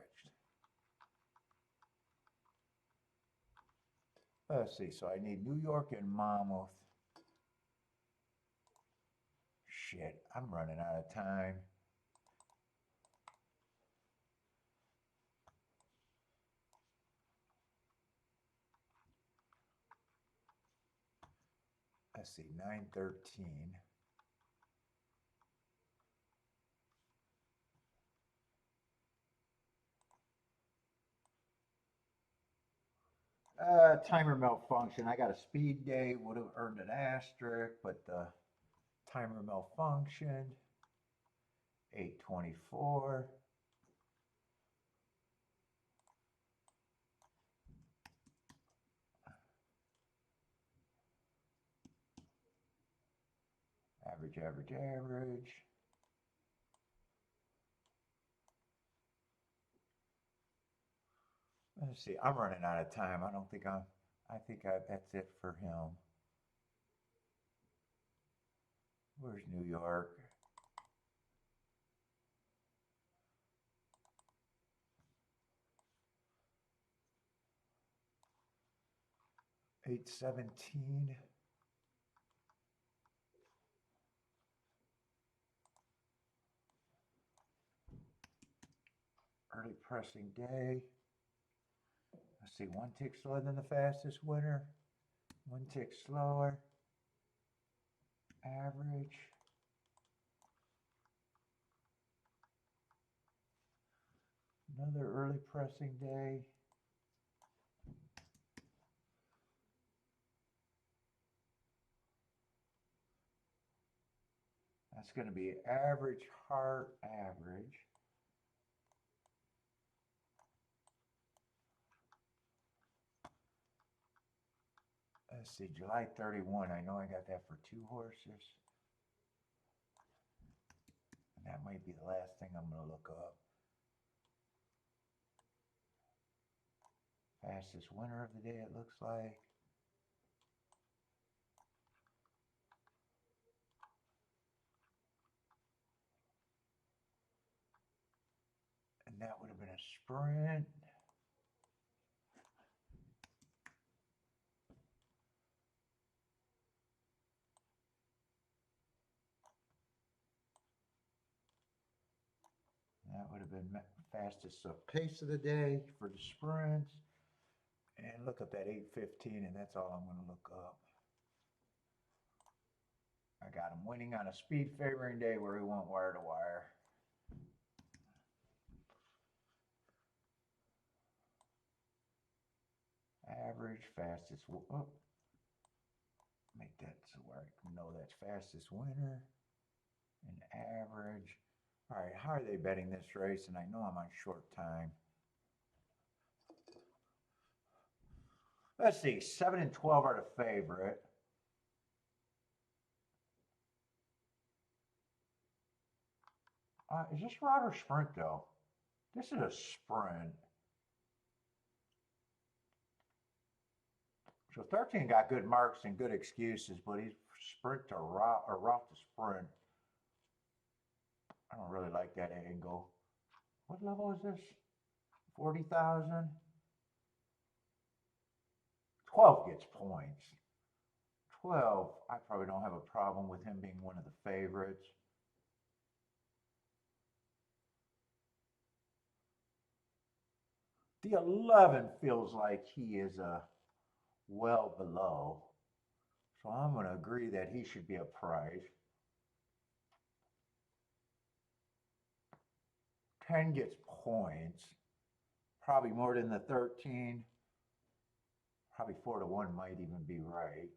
Let's see, so I need New York and Monmouth. Shit, I'm running out of time. Let's see, 913. Timer malfunction. I got a speed day, would have earned an asterisk, but the timer malfunctioned. 824. Average, average, average. Let's see, I'm running out of time. I don't think that's it for him. Where's New York? 8:17. Early pressing day. Let's see, one tick slower than the fastest winner. One tick slower. Average. Another early pressing day. That's going to be average heart average. Let's see, July 31. I know I got that for 2 horses. And that might be the last thing I'm going to look up. Fastest winner of the day, it looks like. And that would have been a sprint. That would have been fastest pace of the day for the sprints. And look up that 8:15, and that's all I'm going to look up. I got him winning on a speed favoring day where he went wire to wire. Average, fastest, oh, make that so where I can know that's fastest winner and average. All right, how are they betting this race? And I know I'm on short time. Let's see, 7 and 12 are the favorite. Is this rod or sprint though? This is a sprint. So 13 got good marks and good excuses, but he's sprint to route or route to sprint. I don't really like that angle. What level is this? 40,000. 12 gets points. 12, I probably don't have a problem with him being one of the favorites. The 11 feels like he is well below. So I'm going to agree that he should be a prize. 10 gets points. Probably more than the 13. Probably 4-1 might even be right.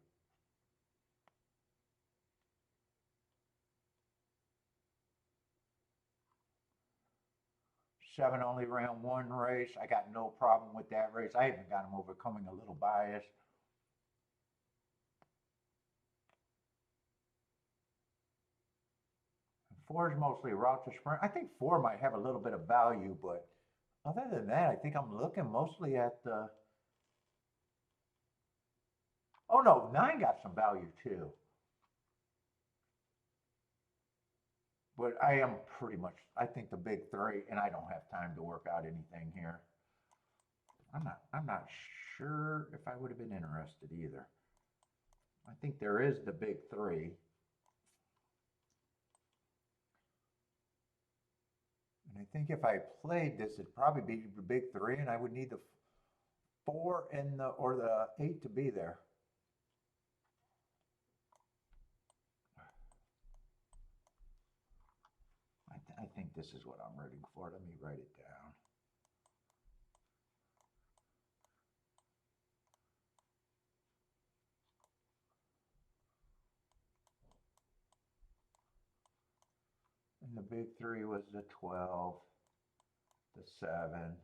Seven only ran one race. I got no problem with that race. I even got him overcoming a little bias. And 4 is mostly a route to sprint. I think 4 might have a little bit of value, but other than that, I think I'm looking mostly at the. Oh no, 9 got some value too. But I am pretty much, I think the big 3, and I don't have time to work out anything here. I'm not sure if I would have been interested either. I think there is the big 3. And I think if I played this, it'd probably be the big 3, and I would need the 4 and the or the 8 to be there. I think this is what I'm rooting for. Let me write it down. And the big 3 was the 12, the 7.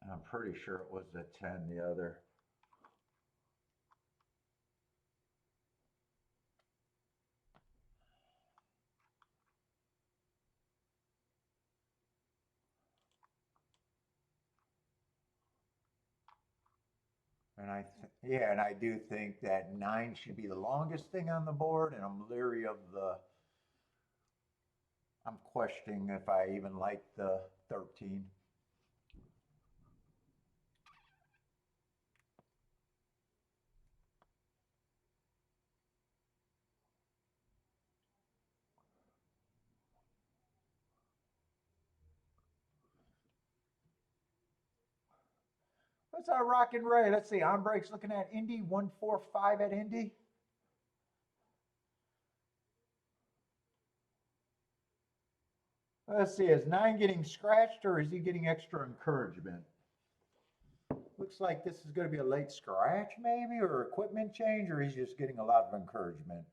And I'm pretty sure it was the 10, the other. And and I do think that 9 should be the longest thing on the board, and I'm leery of the I'm questioning if I even like the 13. What's our Rockin' Ray? Let's see. On breaks looking at Indy 145 at Indy. Let's see. Is 9 getting scratched or is he getting extra encouragement? Looks like this is going to be a late scratch, maybe, or equipment change, or he's just getting a lot of encouragement.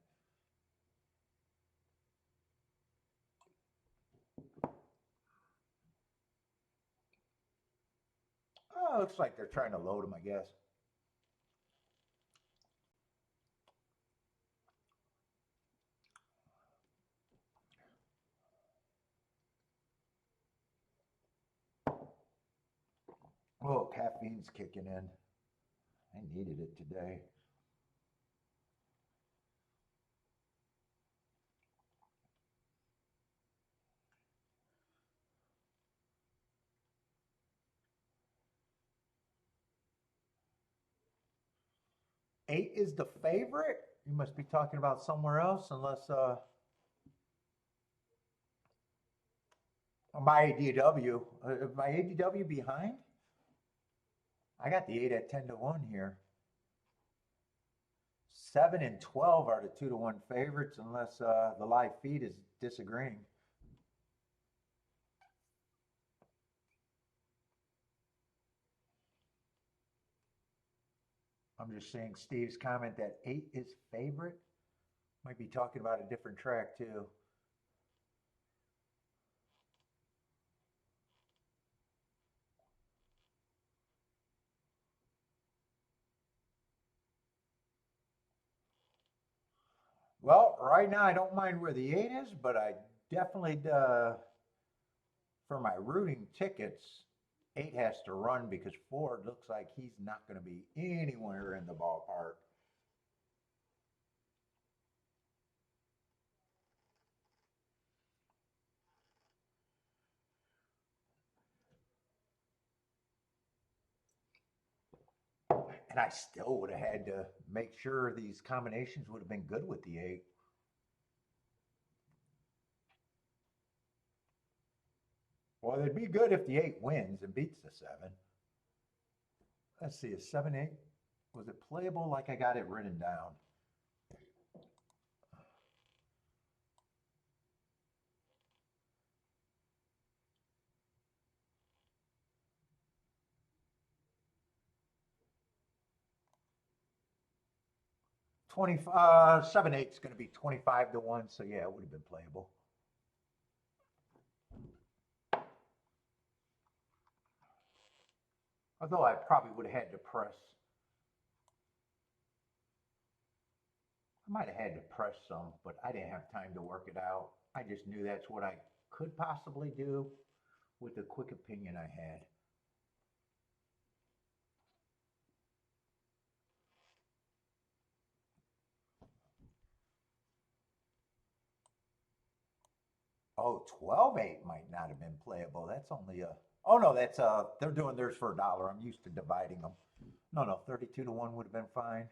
Oh, looks like they're trying to load him, I guess. Oh, caffeine's kicking in. I needed it today. Eight is the favorite? You must be talking about somewhere else, unless my ADW. My ADW behind? I got the 8 at 10 to 1 here. 7 and 12 are the 2 to 1 favorites, unless the live feed is disagreeing. I'm just seeing Steve's comment that 8 is favorite. Might be talking about a different track too. Well, right now I don't mind where the 8 is, but I definitely, for my rooting tickets, 8 has to run because 4 looks like he's not going to be anywhere in the ballpark. And I still would have had to make sure these combinations would have been good with the 8. Well, it'd be good if the 8 wins and beats the 7. Let's see, a 7 8. Was it playable like I got it written down? Seven eight is going to be 25 to 1, so yeah, it would have been playable. Although I probably would have had to press. I might have had to press some, but I didn't have time to work it out. I just knew that's what I could possibly do with the quick opinion I had. Oh, 12-8 might not have been playable. That's only a, oh no, that's they're doing theirs for $1. I'm used to dividing them. No, 32 to 1 would have been fine.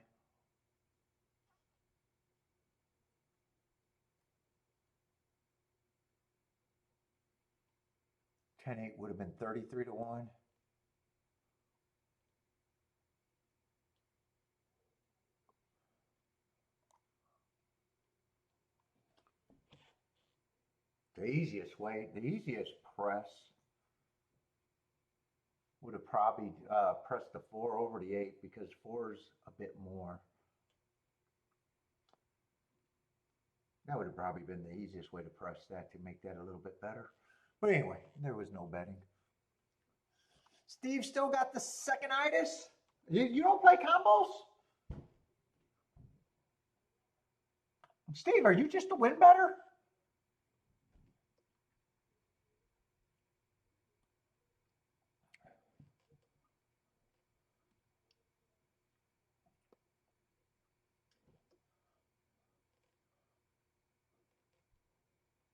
10-8 would have been 33 to 1. The easiest press would have probably pressed the 4 over the 8 because 4 is a bit more. That would have probably been the easiest way to press that to make that a little bit better. But anyway, there was no betting. Steve still got the second-itis? You don't play combos? Steve, are you just a win better?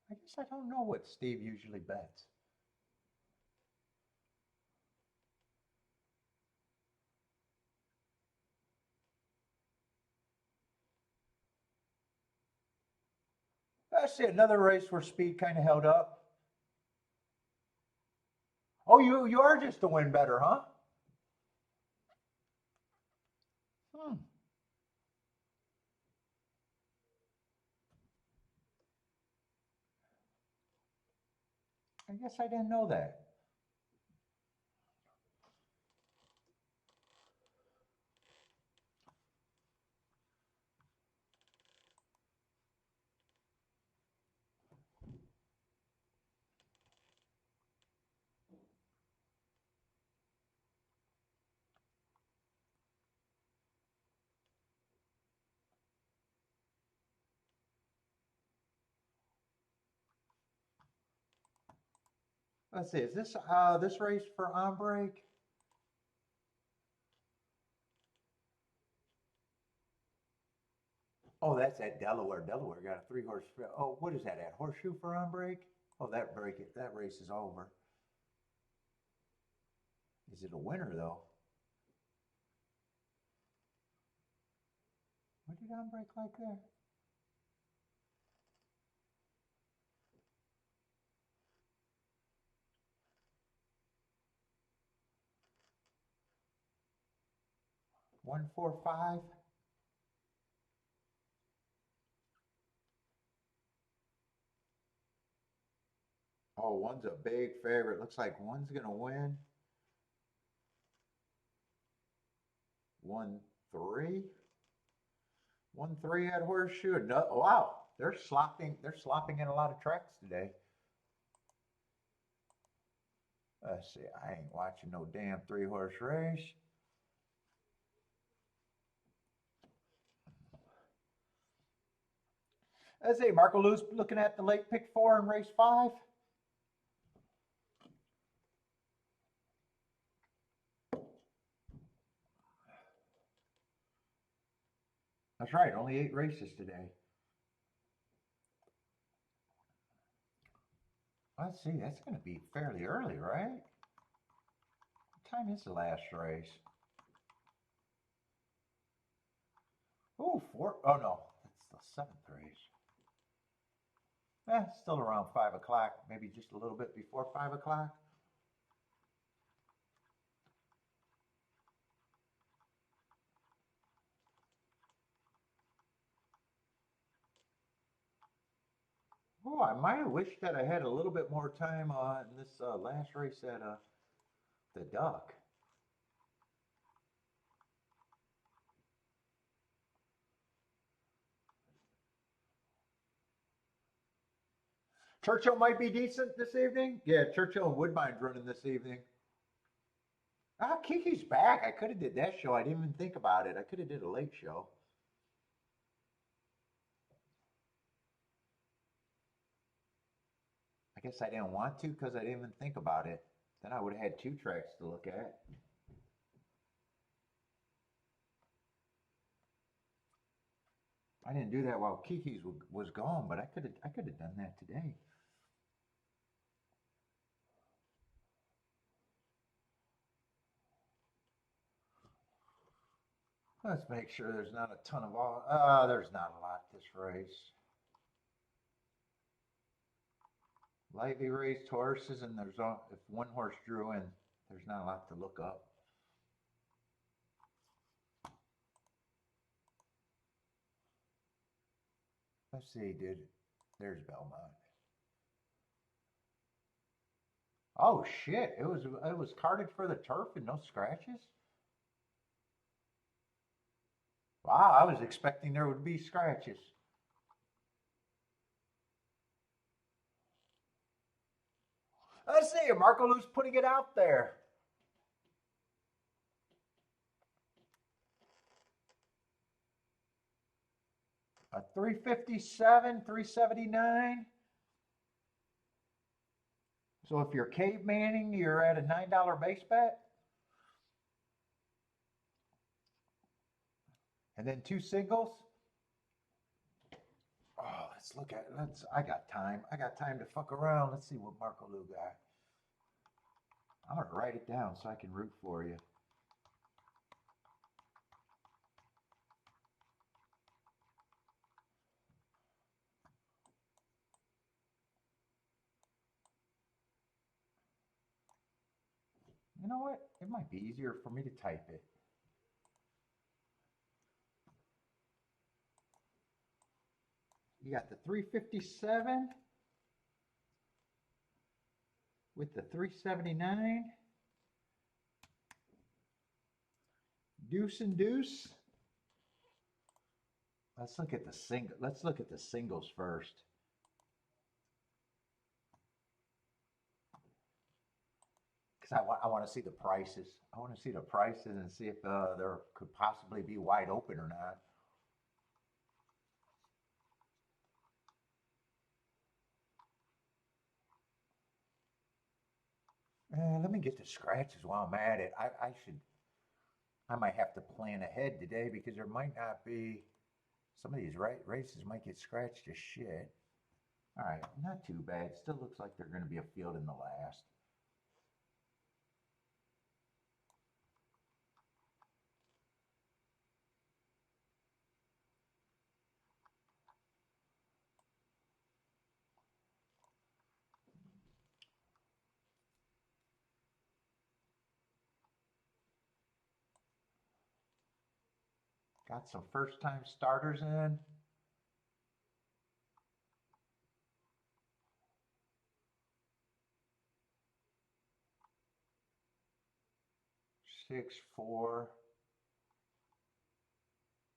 I guess guess I don't know what Steve usually bets. I see another race where speed kind of held up. Oh, you are just a win better, huh? Hmm. I guess I didn't know that. Let's see, is this race for on break? Oh, that's at Delaware. Delaware got a 3-horse. Oh, what is that at? Horseshoe for on break? Oh, that race is over. Is it a winner though? What did on break like there? One, 4, 5. Oh, one's a big favorite. Looks like one's gonna win. 1, 3. 1, 3 at Horseshoe. No, wow, they're slopping. They're slopping in a lot of tracks today. Let's see. I ain't watching no damn 3-horse race. Let's see. Marco Lewis looking at the late pick 4 in race 5. That's right. Only 8 races today. Let's see. That's going to be fairly early, right? What time is the last race? Oh, 4. Oh, no. That's the 7th race. Still around 5 o'clock. Maybe just a little bit before 5 o'clock. Oh, I might have wished that I had a little bit more time on this last race at the Duck. Churchill might be decent this evening. Yeah, Churchill and Woodbine's running this evening. Ah, Kiki's back. I could have did that show. I didn't even think about it. I could have did a late show. I guess I didn't want to because I didn't even think about it. Then I would have had 2 tracks to look at. I didn't do that while Kiki's was gone, but I could have done that today. Let's make sure there's not a ton of all. There's not a lot this race. Lightly raced horses, and if one horse drew in, there's not a lot to look up. Let's see, dude. There's Belmont. Oh shit! It was carded for the turf and no scratches. Wow, I was expecting there would be scratches. Let's see, Marco Lou's putting it out there. A 357, 379. So if you're cavemanning, you're at a $9 base bet. And then 2 singles. Oh, let's Let's look at, I got time. I got time to fuck around. Let's see what Marco Lou got. I'm going to write it down so I can root for you. You know what? It might be easier for me to type it. You got the 357 with the 379. Deuce and deuce. Let's look at the singles first. Because I want to see the prices. I want to see the prices and see if there could possibly be wide open or not. Let me get the scratches while I'm at it. I might have to plan ahead today because there might not be, some of these races might get scratched to shit. All right, not too bad. Still looks like they're going to be a field in the last. Got some first-time starters in. Six, 4,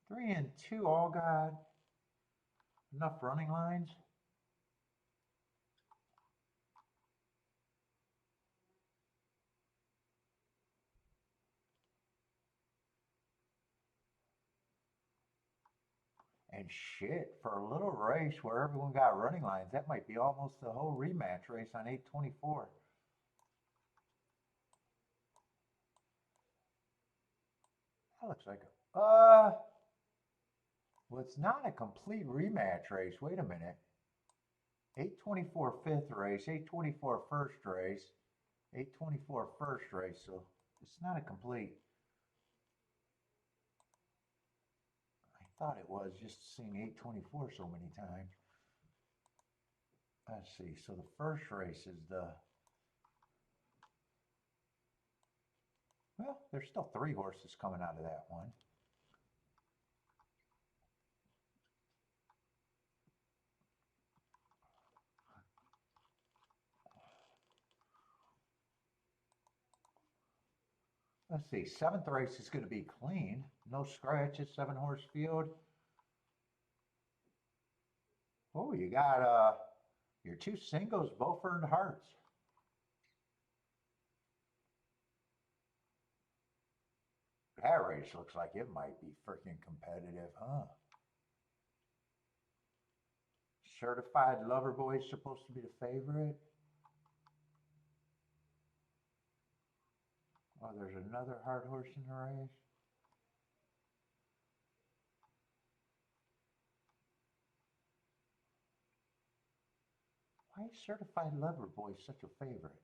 3, and 2 all got enough running lines. And shit, for a little race where everyone got running lines, that might be almost the whole rematch race on 824. That looks like well, it's not a complete rematch race. Wait a minute. 824 fifth race, 824 first race, 824 first race. So it's not a complete. I thought it was just seeing 824 so many times. Let's see. So the first race is well, there's still 3 horses coming out of that one. Let's see, 7th race is going to be clean. No scratches, 7-horse field. Oh, you got your 2 singles, both earned hearts. That race looks like it might be freaking competitive, huh? Certified Lover Boy is supposed to be the favorite. Oh, there's another hard horse in the race. Why is Certified Lover Boy such a favorite?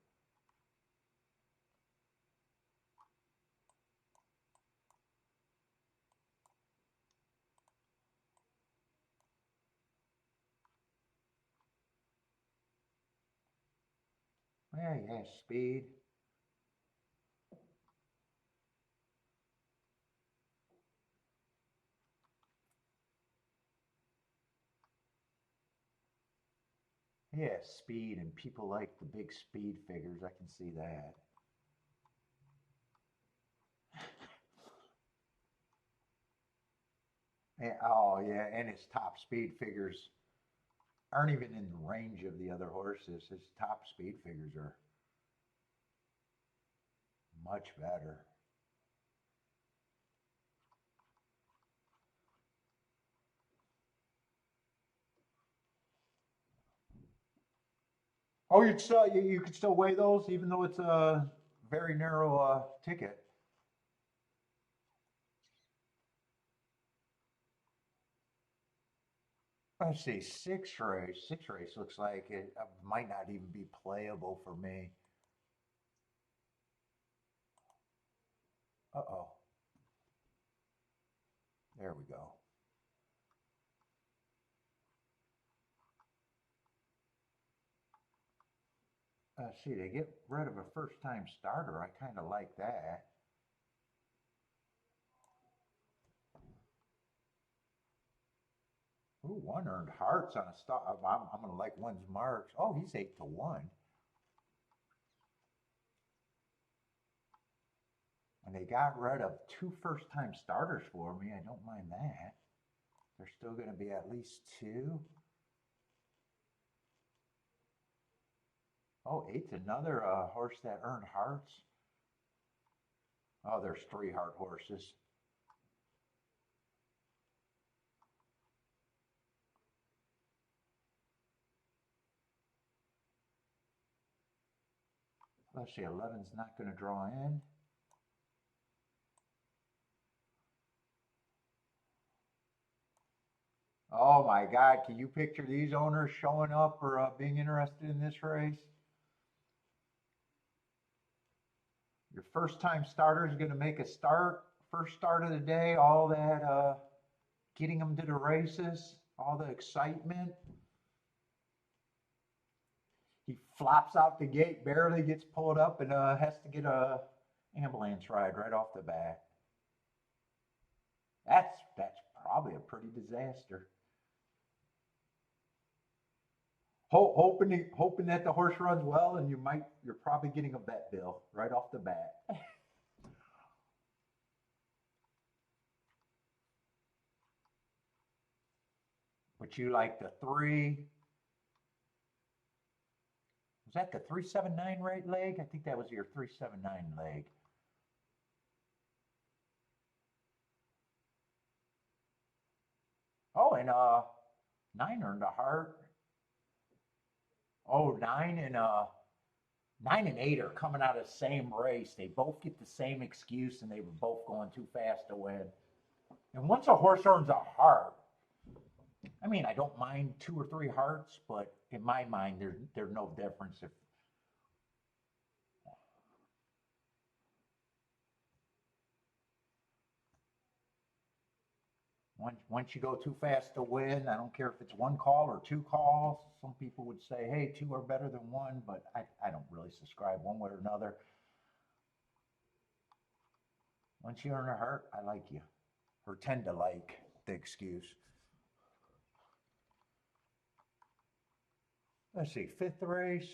Yeah, he has speed. Yeah, speed, and people like the big speed figures. I can see that. Oh, yeah, and his top speed figures aren't even in the range of the other horses. His top speed figures are much better. Oh, you could still weigh those even though it's a very narrow ticket. Let's see, six race. Six race looks like it might not even be playable for me. Uh-oh. There we go. See, they get rid of a first-time starter. I kind of like that. Ooh, one earned hearts on a start. I'm going to like one's marks. Oh, he's 8-1. And they got rid of two first-time starters for me. I don't mind that. There's still going to be at least two. Oh, eight's another horse that earned hearts. Oh, there's three heart horses. Let's see, 11's not going to draw in. Oh my God, can you picture these owners showing up or being interested in this race? Your first time starter is going to make a start, first start of the day, all that getting them to the races, all the excitement. He flops out the gate, barely gets pulled up, and has to get a ambulance ride right off the bat. That's probably a pretty disaster. Hoping that the horse runs well, and you're probably getting a bet bill right off the bat. But you like the three. Was that the 379 right leg? I think that was your 379 leg. Oh, and 9 earned a heart. Oh, 9 and 8 are coming out of the same race. They both get the same excuse, and they were both going too fast to win. And once a horse earns a heart, I mean, I don't mind 2 or 3 hearts, but in my mind, there's no difference if once you go too fast to win. I don't care if it's 1 call or 2 calls. Some people would say, hey, 2 are better than 1, but I don't really subscribe one way or another. Once you earn a heart, I like you, or tend to like the excuse. Let's see, 5th race.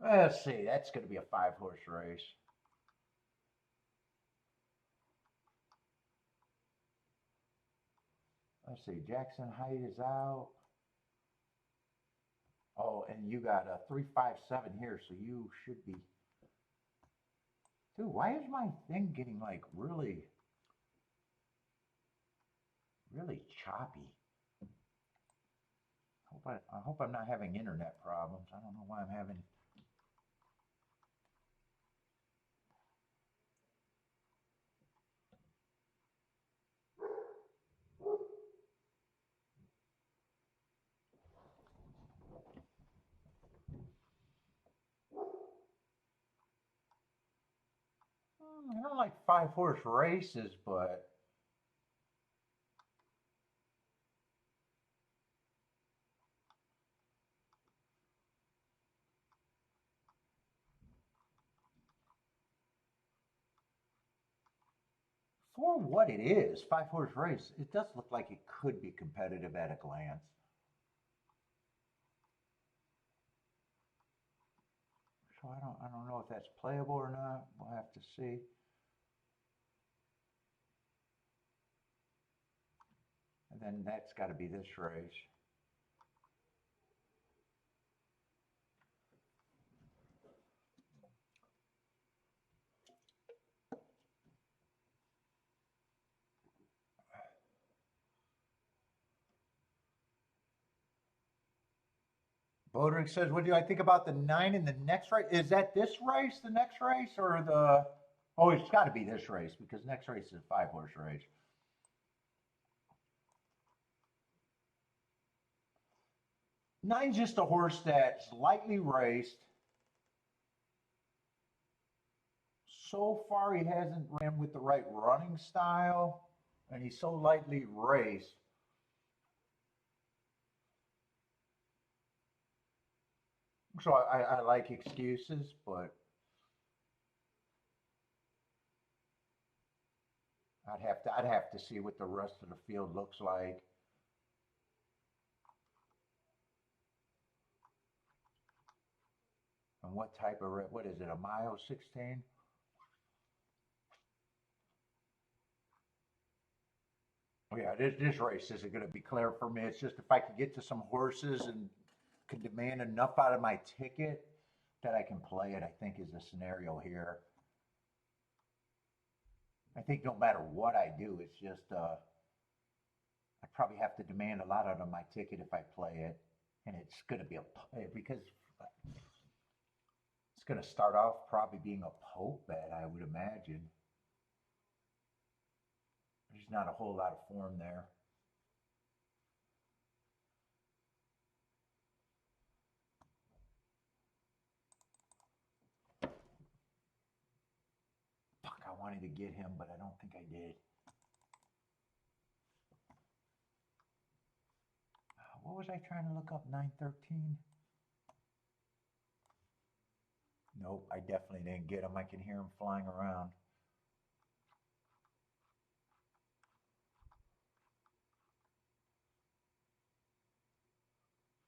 Let's see, that's going to be a 5-horse race. Let's see, Jackson Height is out. Oh, and you got a 357 here, so you should be. Dude, why is my thing getting like really choppy? I hope I'm not having internet problems. I don't know why I'm having. I don't like 5-horse races, but for what it is, 5-horse race, it does look like it could be competitive at a glance. So I don't know if that's playable or not. We'll have to see. And then that's got to be this race. Bodrick says, what do I think about the 9 in the next race? Is that this race, the next race, or the... Oh, it's got to be this race, because next race is a 5-horse race. Nine's just a horse that's lightly raced. So far, he hasn't ran with the right running style, and he's so lightly raced. So I like excuses, but I'd have to see what the rest of the field looks like. And what type of what is it? A mile 16? Oh yeah, this race isn't going to be clear for me. It's just if I could get to some horses and can demand enough out of my ticket that I can play it, I think is the scenario here. I think no matter what I do, it's just I probably have to demand a lot out of my ticket if I play it, and it's going to be because it's going to start off probably being a poke bet, I would imagine. There's not a whole lot of form there. Fuck, I wanted to get him, but I don't think I did. What was I trying to look up? 913? Nope, I definitely didn't get him. I can hear him flying around.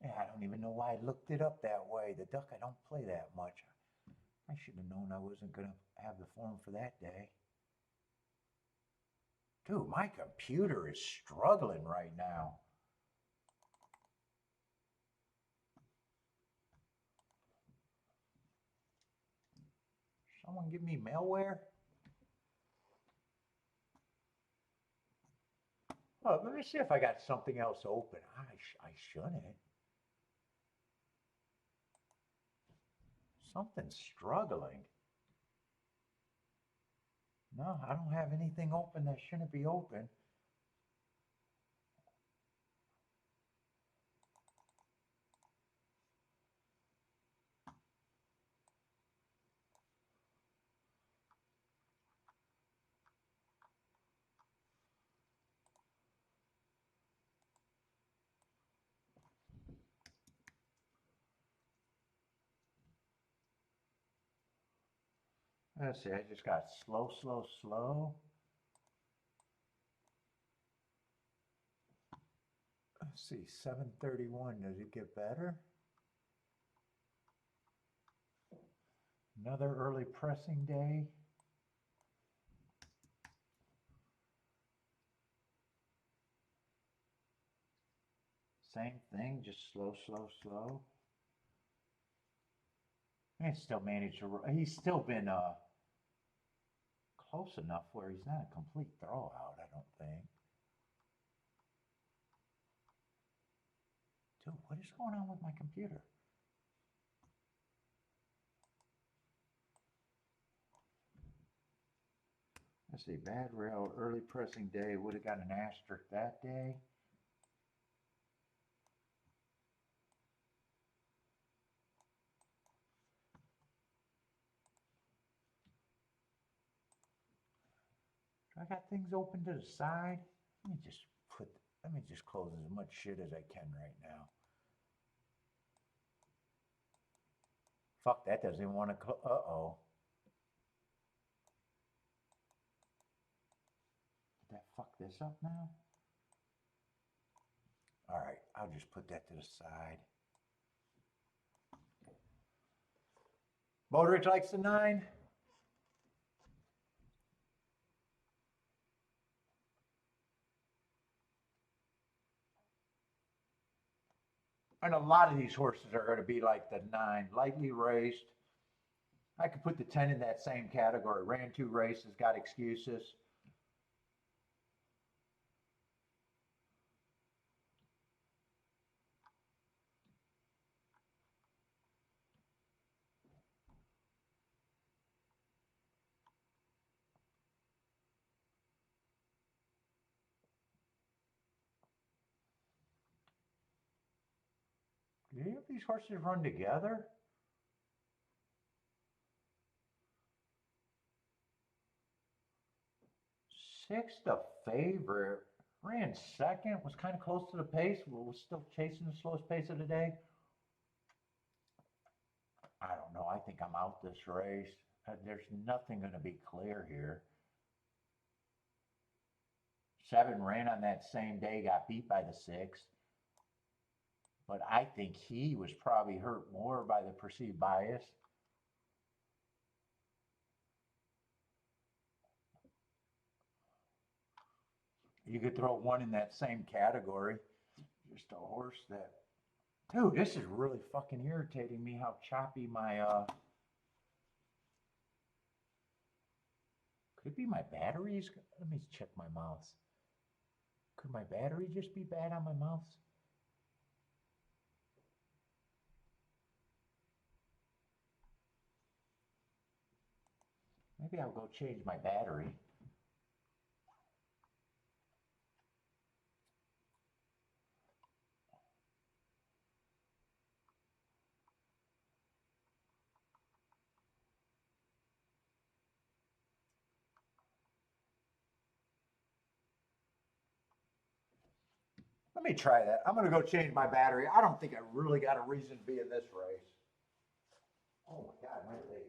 Yeah, I don't even know why I looked it up that way. The duck, I don't play that much. I should have known I wasn't going to have the form for that day. Dude, my computer is struggling right now. Someone give me malware? Oh, let me see if I got something else open. I shouldn't. Something's struggling. No, I don't have anything open that shouldn't be open. Let's see, I just got slow, slow, slow. Let's see, 731, does it get better? Another early pressing day. Same thing, just slow, slow, slow. And still managed to, he's still been close enough where he's not a complete throwout, I don't think. Dude, what is going on with my computer? Let's see, bad rail, early pressing day, would have got an asterisk that day. I got things open to the side. Let me just close as much shit as I can right now. Fuck, that doesn't even want to close. Uh-oh. Did that fuck this up now? All right, I'll just put that to the side. Motorich likes the 9. And a lot of these horses are going to be like the 9, lightly raced. I could put the 10 in that same category. Ran 2 races, got excuses. Do any of these horses run together? Sixth, a favorite. Ran second, was kind of close to the pace, but was still chasing the slowest pace of the day. I don't know. I think I'm out this race. There's nothing going to be clear here. 7 ran on that same day, got beat by the 6. But I think he was probably hurt more by the perceived bias. You could throw one in that same category. Just a horse that, dude, this is really fucking irritating me how choppy my, could it be my batteries? Let me check my mouse. Could my battery just be bad on my mouse? Maybe I'll go change my battery. Let me try that. I'm going to go change my battery. I don't think I really got a reason to be in this race. Oh my God, my leg.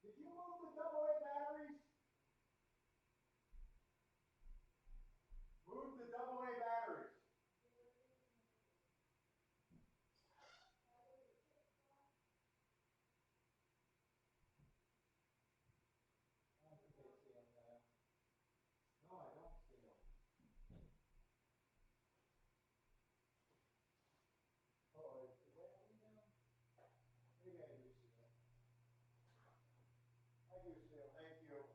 Did you move the AA batteries? Move the AA batteries. I don't think I see them now. No, I don't see them. Oh, is that one down? Maybe I do see them. I do see them. Thank you.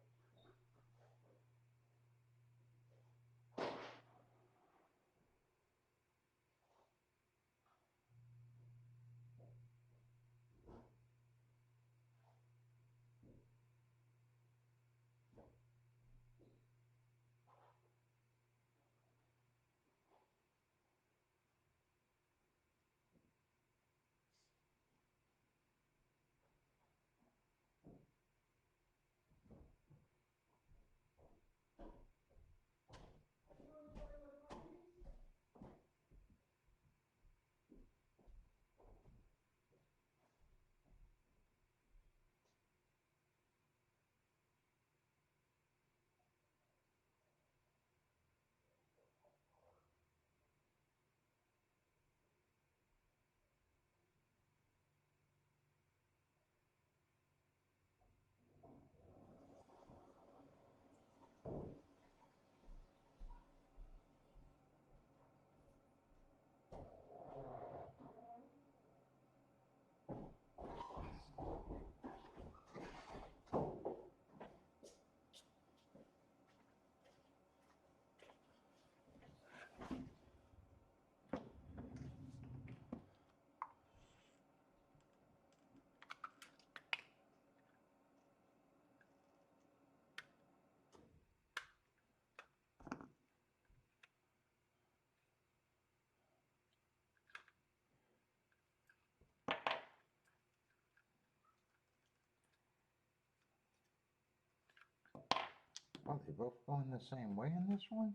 Are they both going the same way in this one?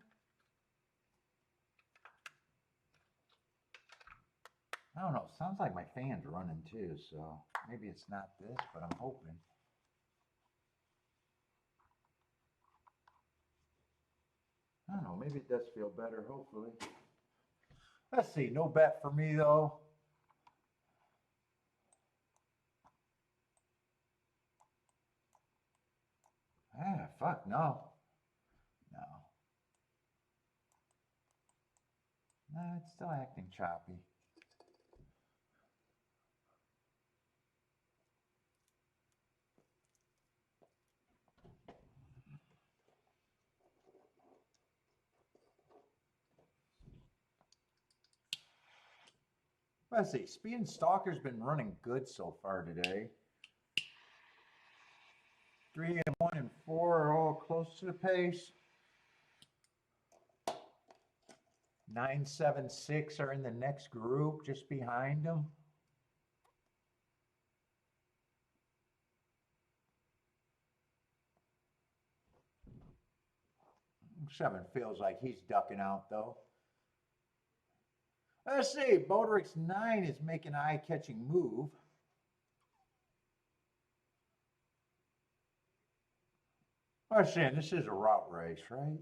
I don't know. Sounds like my fan's running too, so maybe it's not this, but I'm hoping. I don't know. Maybe it does feel better, hopefully. Let's see. No bet for me, though. Fuck, no. No. No, it's still acting choppy. Let's see, Speed and Stalker's been running good so far today. 3 and 1 and 4 are all close to the pace. 9, 7, 6 are in the next group just behind them. 7 feels like he's ducking out though. Let's see, Boderick's 9 is making an eye-catching move. I'm saying this is a route race, right?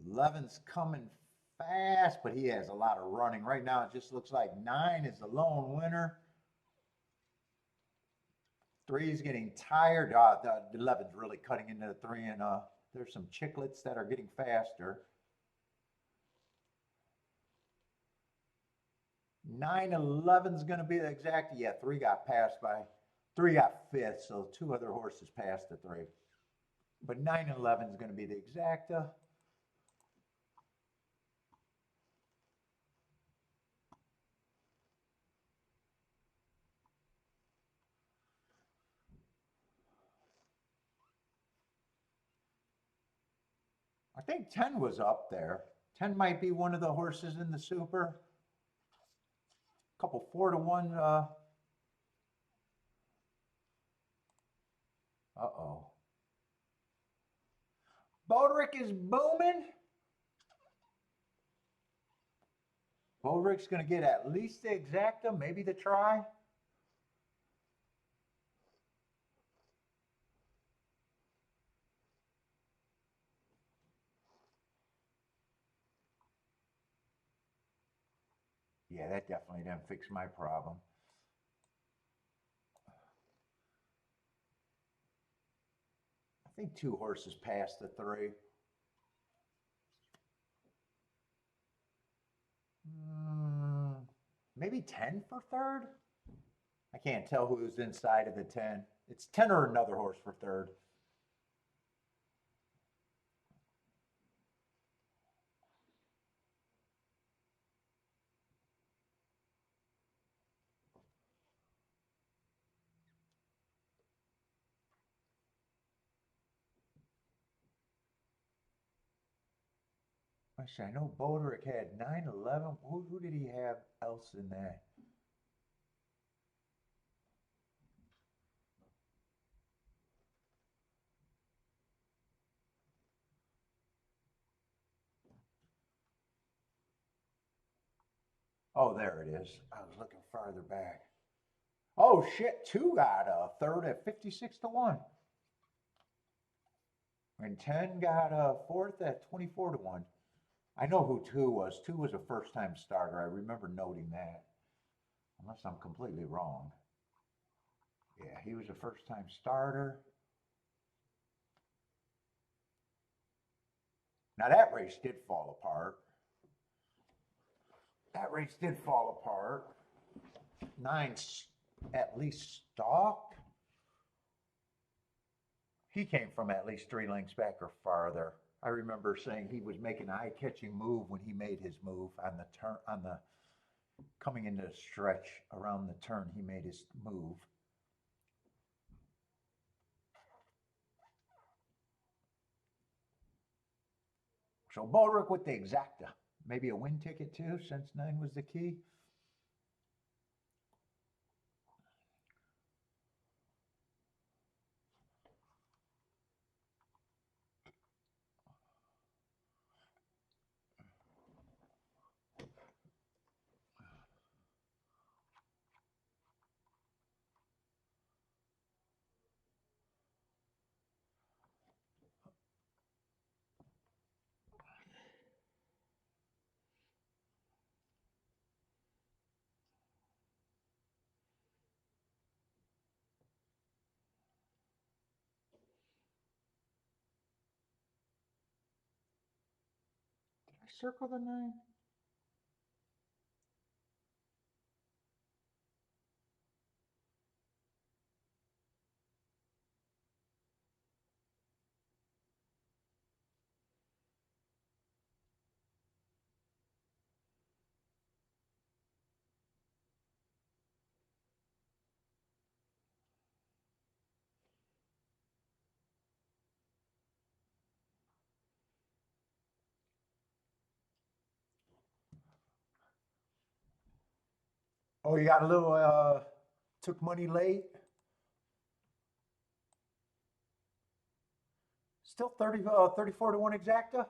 Eleven's coming fast, but he has a lot of running. Right now, it just looks like 9 is the lone winner. 3 is getting tired. The 11's really cutting into the 3, and there's some chiclets that are getting faster. 9, 11's going to be the exacta. Yeah, 3 got passed by, 3 got 5th, so 2 other horses passed the 3. But 9 and 11 is going to be the exacta. I think 10 was up there. 10 might be one of the horses in the Super. A couple 4 to 1. Uh-oh. Boderick is booming. Boderick's going to get at least the exacta, maybe the try. Yeah, that definitely didn't fix my problem. I think 2 horses passed the 3. Maybe 10 for 3rd? I can't tell who's inside of the 10. It's 10 or another horse for 3rd. I know Boderick had 9, 11. Who did he have else in that? Oh, there it is. I was looking farther back. Oh, shit. 2 got a 3rd at 56 to 1. And 10 got a 4th at 24 to 1. I know who 2 was. 2 was a first-time starter. I remember noting that. Unless I'm completely wrong. Yeah, he was a first-time starter. Now that race did fall apart. That race did fall apart. 9 at least stalked. He came from at least 3 lengths back or farther. I remember saying he was making an eye-catching move when he made his move on the turn, coming into the stretch around the turn. He made his move. So Boderick with the exacta. Maybe a win ticket too, since 9 was the key. circle the 9? Oh, you got a little, took money late? Still 34 to 1 exacta?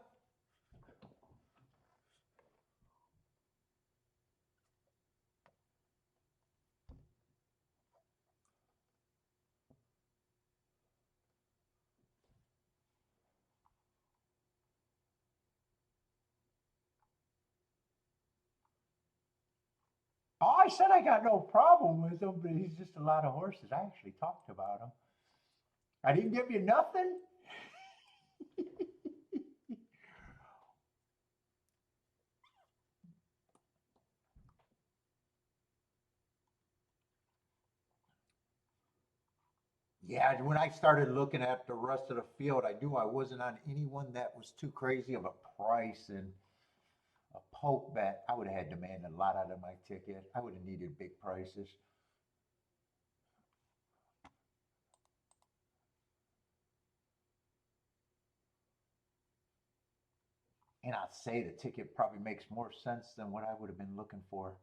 Oh, I said I got no problem with him, but he's just a lot of horses. I actually talked about him. I didn't give you nothing? Yeah, when I started looking at the rest of the field, I knew I wasn't on anyone that was too crazy of a price, and a poke bet, I would have had to demand a lot out of my ticket. I would have needed big prices. And I'd say the ticket probably makes more sense than what I would have been looking for.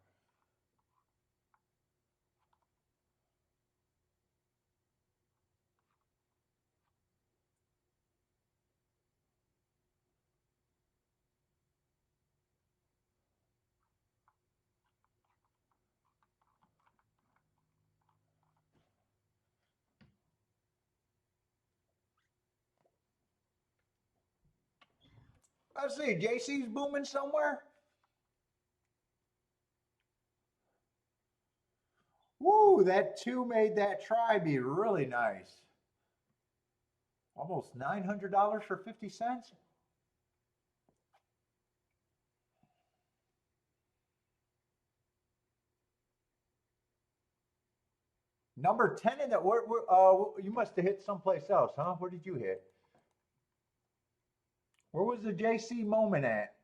Let's see, JC's booming somewhere. Woo, that 2 made that try be really nice. Almost $900 for 50 cents. Number 10 in that, you must have hit someplace else, huh? Where did you hit? Where was the JC moment at?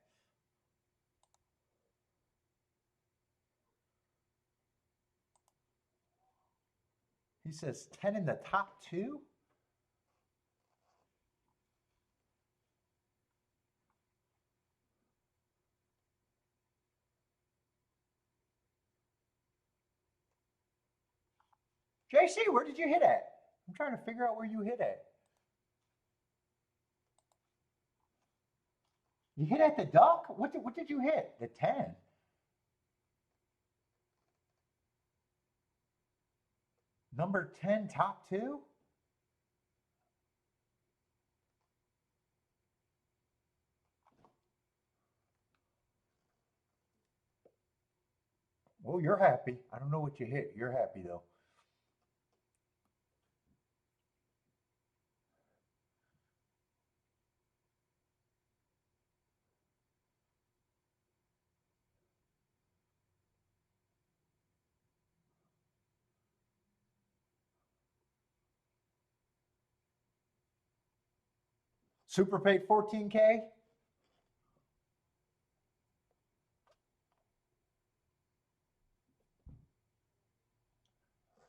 He says 10 in the top 2? JC, where did you hit at? I'm trying to figure out where you hit at. You hit at the duck? What did you hit? The 10. Number 10, top 2? Well, you're happy. I don't know what you hit. You're happy though. Super paid 14K?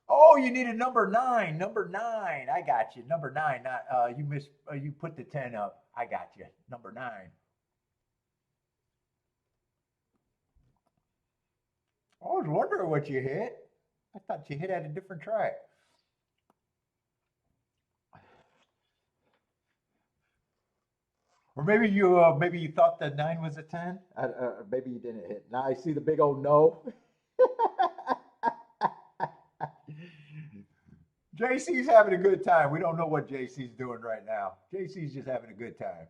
Oh, you needed number 9. Number 9. I got you. Number 9. Not you put the 10 up. I got you. Number 9. I was wondering what you hit. I thought you hit at a different track. Or maybe you thought the 9 was a 10. Maybe you didn't hit. Now I see the big old no. JC's having a good time. We don't know what JC's doing right now. JC's just having a good time.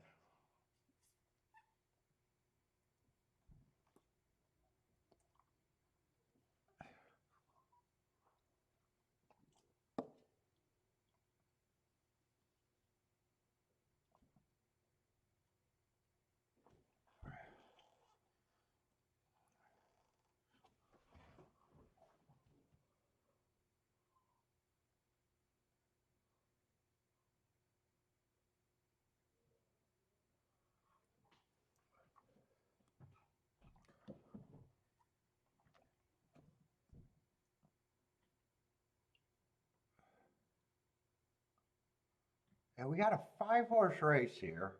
And we got a 5-horse race here.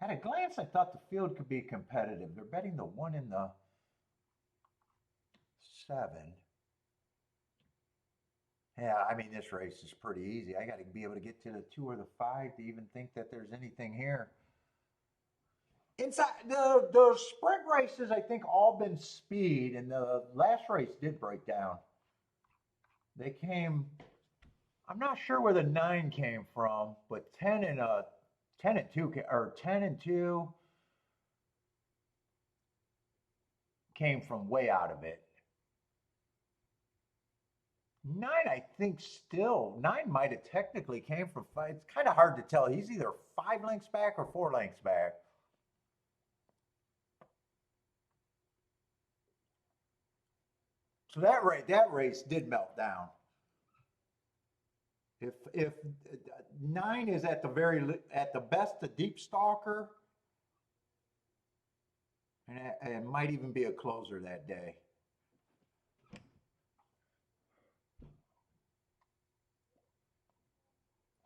At a glance, I thought the field could be competitive. They're betting the 1 and the 7. Yeah, I mean, this race is pretty easy. I got to be able to get to the 2 or the 5 to even think that there's anything here. Inside the sprint races, I think all been speed, and the last race did break down. They came. I'm not sure where the 9 came from, but 10 and 2 or 10 and 2 came from way out of it. 9, I think still 9 might have technically came from 5. It's kind of hard to tell. He's either 5 lengths back or 4 lengths back. So that race did melt down. If 9 is at the best a deep stalker, and it might even be a closer that day.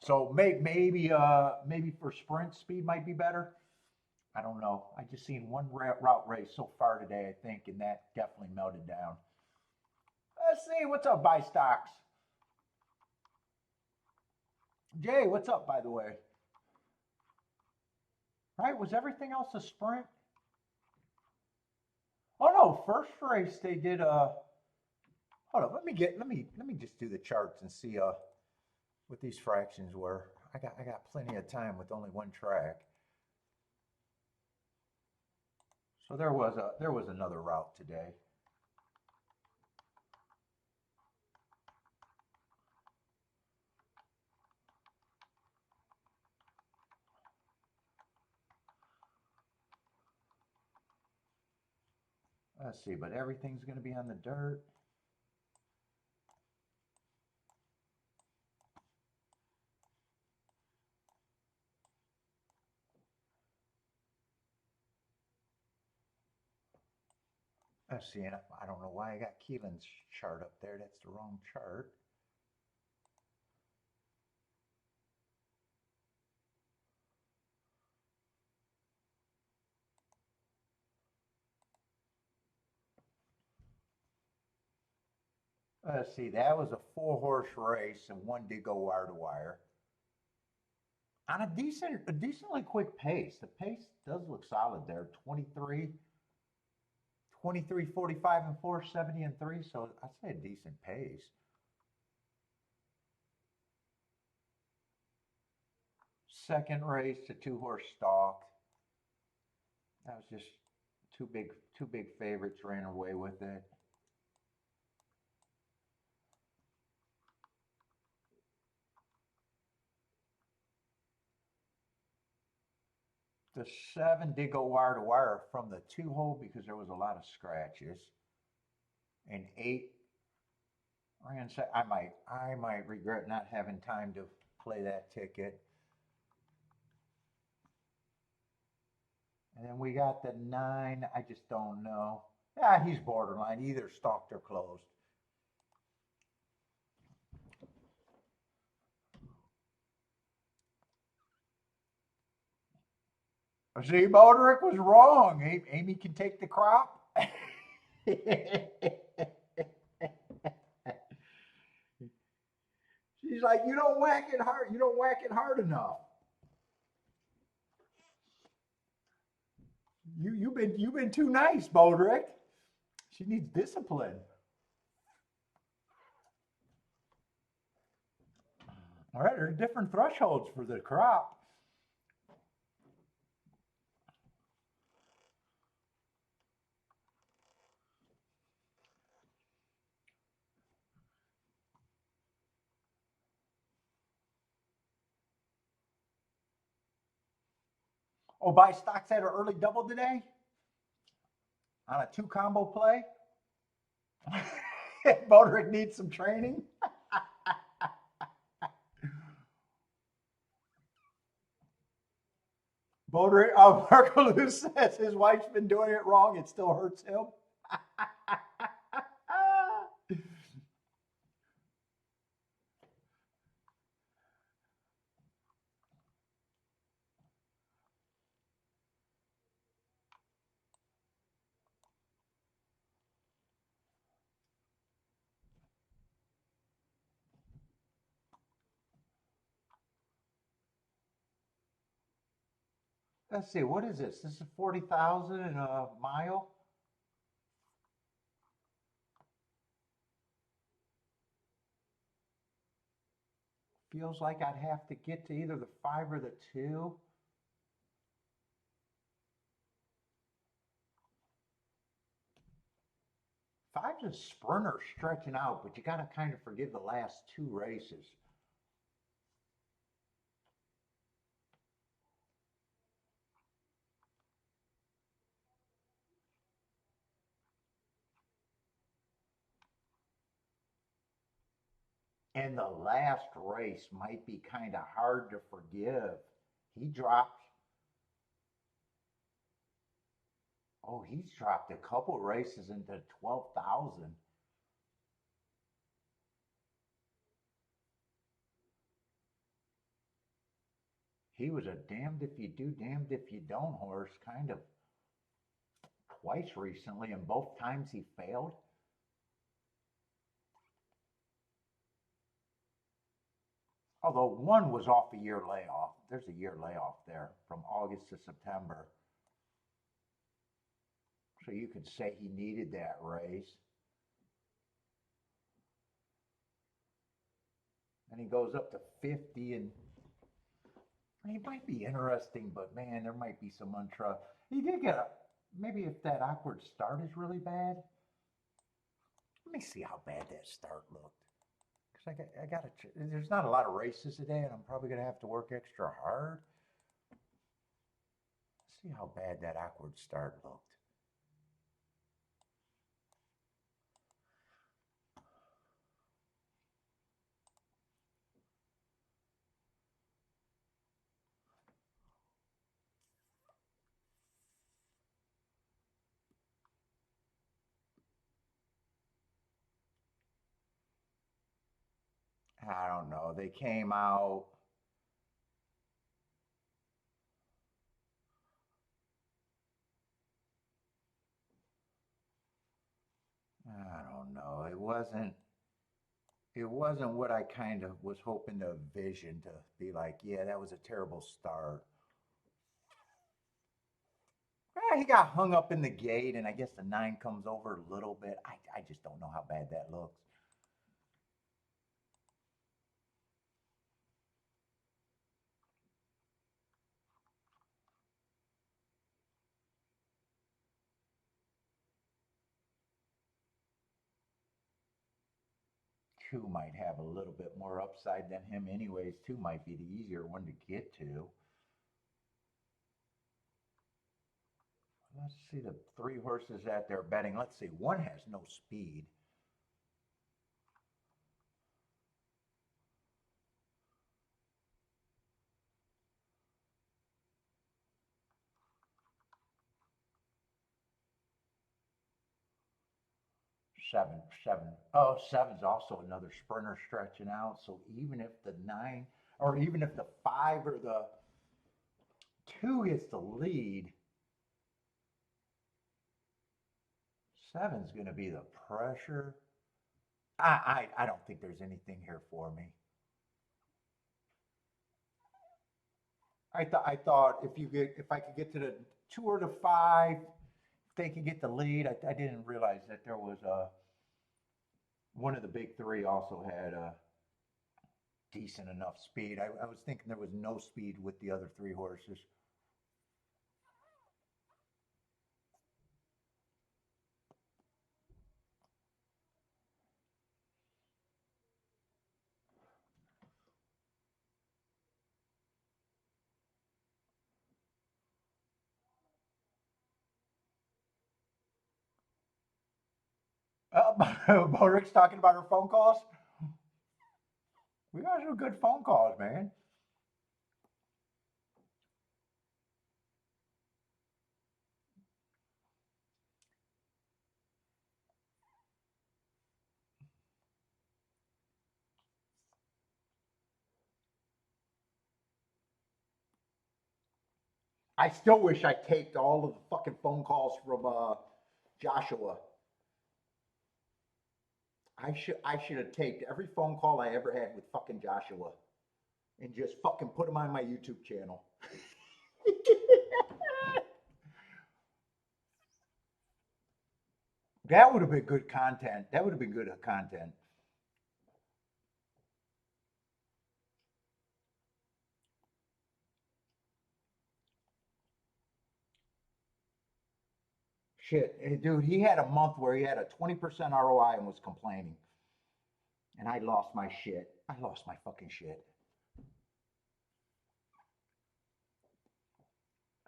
So maybe for sprint speed might be better. I don't know. I just seen one route race so far today, I think, and that definitely melted down. Let's see what's up, buy stocks. Jay, what's up, by the way? Right? Was everything else a sprint? Oh no, first race they did hold on, let me just do the charts and see what these fractions were. I got plenty of time with only one track. So there was another route today. Let's see, but everything's going to be on the dirt. Let's see, and I don't know why I got Keelan's chart up there. That's the wrong chart. Let's see, that was a 4-horse race, and one did go wire to wire. On a decently quick pace. The pace does look solid there. 23, 45, and 4, 70 and 3. So I'd say a decent pace. Second race, the 2-horse stalk. That was just two big favorites ran away with it. The 7 did go wire to wire from the 2-hole because there was a lot of scratches. And 8 ran. I might regret not having time to play that ticket. And then we got the 9. I just don't know. Yeah, he's borderline, either stalked or closed. See, Boderick was wrong. Amy can take the crop. She's like, you don't whack it hard. You don't whack it hard enough. You've been too nice, Boderick. She needs discipline. All right, there are different thresholds for the crop. Oh, buy stocks at an early double today on a 2 combo play. Boderick needs some training. Boderick, Marco Lou says his wife's been doing it wrong. It still hurts him. let's see, what is this? This is 40,000 in a mile. Feels like I'd have to get to either the 5 or the 2. Five's a sprinter stretching out, but you got to kind of forgive the last 2 races. And the last race might be kind of hard to forgive. He dropped, oh, he's dropped a couple races into 12,000. He was a damned if you do, damned if you don't horse, kind of twice recently, and both times he failed. Although one was off a year layoff. There's a year layoff there from August to September. So you could say he needed that race. And he goes up to 50, and he might be interesting, but man, there might be some untrust. He did get a, maybe if that awkward start is really bad. Let me see how bad that start looked. Because I got to, there's not a lot of races today, and I'm probably going to have to work extra hard. Let's see how bad that awkward start looked. I don't know. They came out. I don't know. It wasn't what I kind of was hoping to envision, to be like, yeah, that was a terrible start. He got hung up in the gate, and I guess the 9 comes over a little bit. I just don't know how bad that looks. Two might have a little bit more upside than him anyways. Two might be the easier one to get to. Let's see the 3 horses that they're betting. Let's see, one has no speed. Seven. Oh, seven's also another sprinter stretching out. So even if the 9, or even if the 5 or the 2 gets the lead, seven's going to be the pressure. I don't think there's anything here for me. I thought if I could get to the 2 or the 5, if they could get the lead. I didn't realize that there was a one of the big 3 also had a decent enough speed. I was thinking there was no speed with the other 3 horses. Bo Rick's talking about her phone calls. We got some good phone calls, man. I still wish I taped all of the fucking phone calls from Joshua. I should have taped every phone call I ever had with fucking Joshua and just fucking put them on my YouTube channel. That would have been good content. That would have been good content. Shit, dude, he had a month where he had a 20% ROI and was complaining. And I lost my shit. I lost my fucking shit.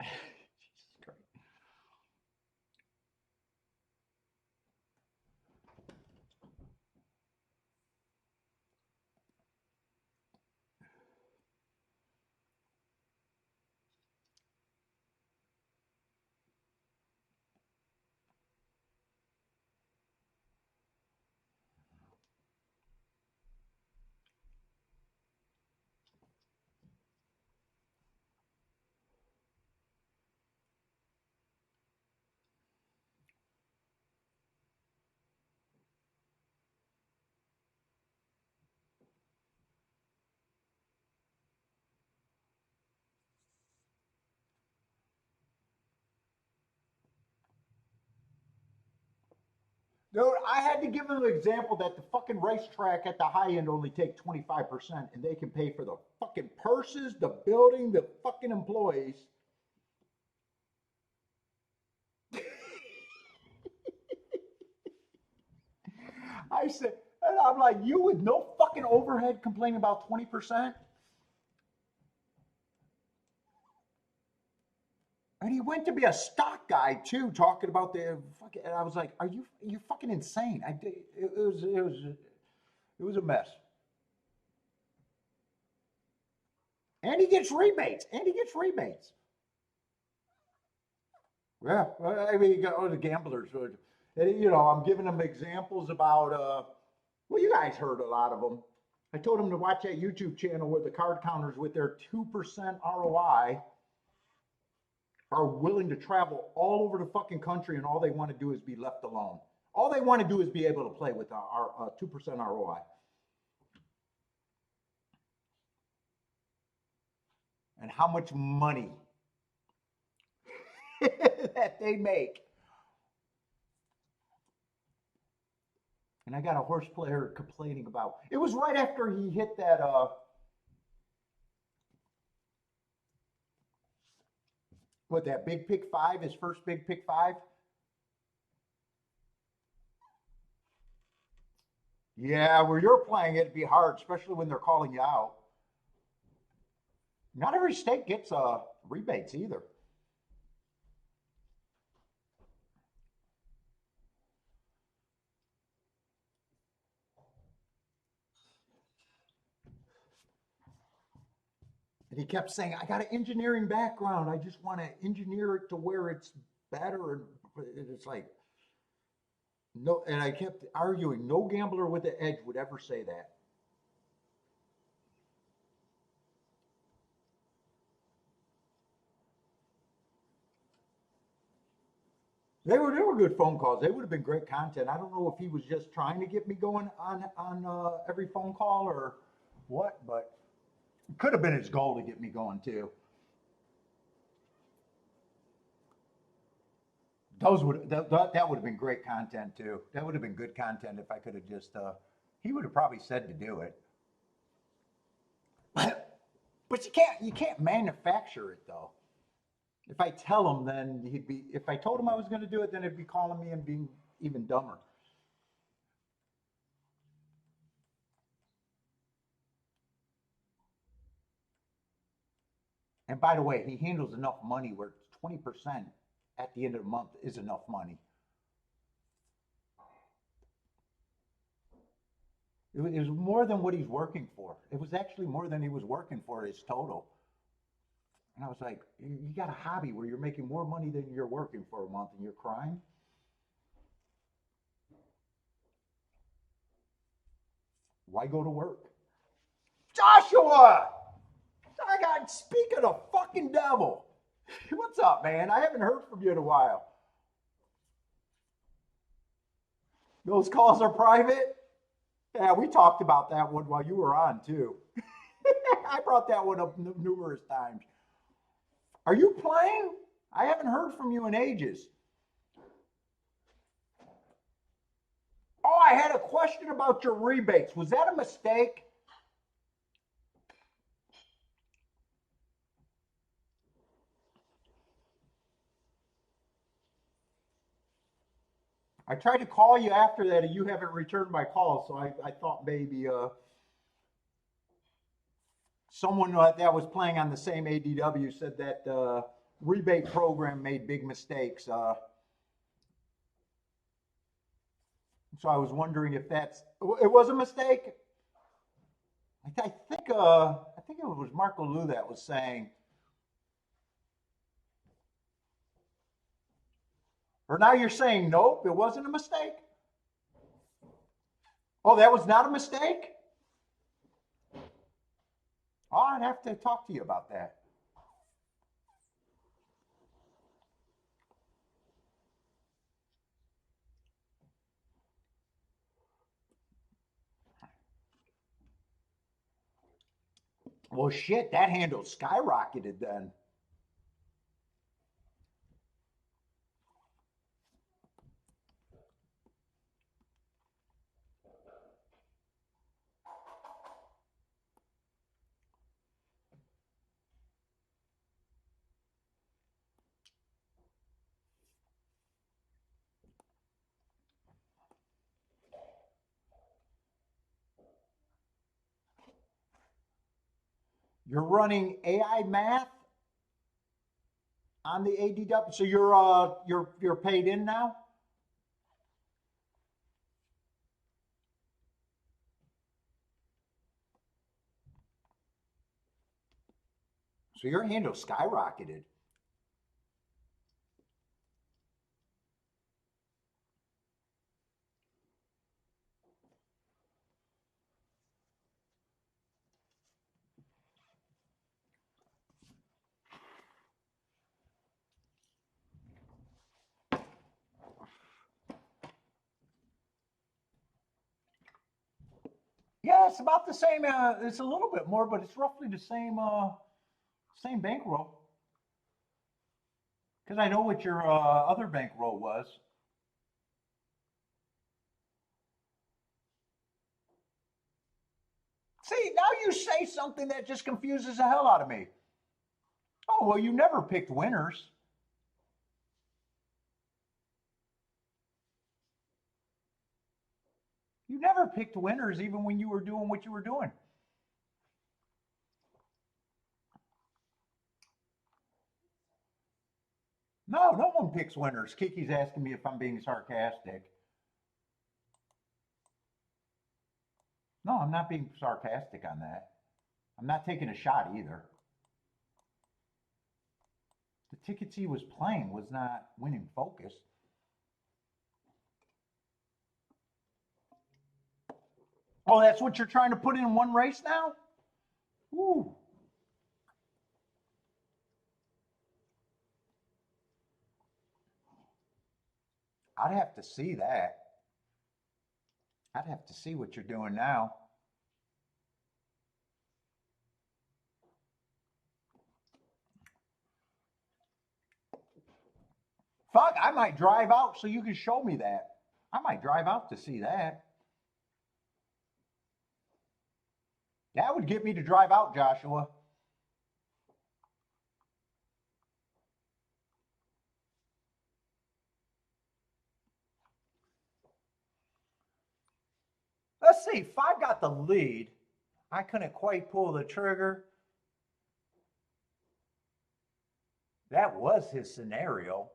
Jesus Christ. Dude, I had to give them an example that the fucking racetrack at the high end only take 25% and they can pay for the fucking purses, the building, the fucking employees. I said, and I'm like, you with no fucking overhead complaining about 20%? And he went to be a stock guy too, talking about the fucking. And I was like, "Are you fucking insane?" It was a mess. And he gets rebates. And he gets rebates. Yeah, well, I mean, you got all the gamblers. And, I'm giving them examples about. Well, you guys heard a lot of them. I told them to watch that YouTube channel where the card counters with their 2% ROI are willing to travel all over the fucking country, and all they want to do is be left alone. All they want to do is be able to play with our 2% ROI. And how much money that they make. And I got a horse player complaining about it was right after he hit that that big pick five, his first big pick five. Yeah, where you're playing it'd be hard, especially when they're calling you out. Not every state gets rebates either. And he kept saying, I got an engineering background. I just want to engineer it to where it's better. And it's like, no. And I kept arguing, no gambler with the edge would ever say that. They were good phone calls. They would have been great content. I don't know if he was just trying to get me going on every phone call or what, but it could have been his goal to get me going too. That would have been great content too. That would have been good content if I could have just. He would have probably said to do it, but you can't manufacture it though. If I tell him, then he'd be. If I told him I was going to do it, then he'd be calling me and being even dumber. And by the way, he handles enough money where 20% at the end of the month is enough money. It was more than what he's working for. It was actually more than he was working for his total. And I was like, you got a hobby where you're making more money than you're working for a month and you're crying? Why go to work? Joshua! I got speaking of fucking devil. What's up, man? I haven't heard from you in a while. Those calls are private? Yeah, we talked about that one while you were on too. I brought that one up numerous times. Are you playing? I haven't heard from you in ages. question about your rebates. Was that a mistake? I tried to call you after that and you haven't returned my call, so I thought maybe someone that was playing on the same ADW said that rebate program made big mistakes. So I was wondering if it was a mistake. I think it was Marco Lou that was saying, or now you're saying nope, it wasn't a mistake. Oh, that was not a mistake? Oh, I'd have to talk to you about that. Well, shit, that handle skyrocketed then. You're running AI math on the ADW, so you're paid in now. So your handle skyrocketed. Yeah, it's about the same. It's a little bit more, but it's roughly the same bankroll. Because I know what your other bankroll was. See, now you say something that just confuses the hell out of me. Oh, well, you never picked winners. You never picked winners, even when you were doing what you were doing. No, no one picks winners. Kiki's asking me if I'm being sarcastic. No, I'm not being sarcastic on that. I'm not taking a shot either. The tickets he was playing was not winning focus. Oh, that's what you're trying to put in one race now? Ooh. I'd have to see that. I'd have to see what you're doing now. Fuck, I might drive out so you can show me that. I might drive out to see that. That would get me to drive out, Joshua. Let's see, if I got the lead, I couldn't quite pull the trigger. That was his scenario.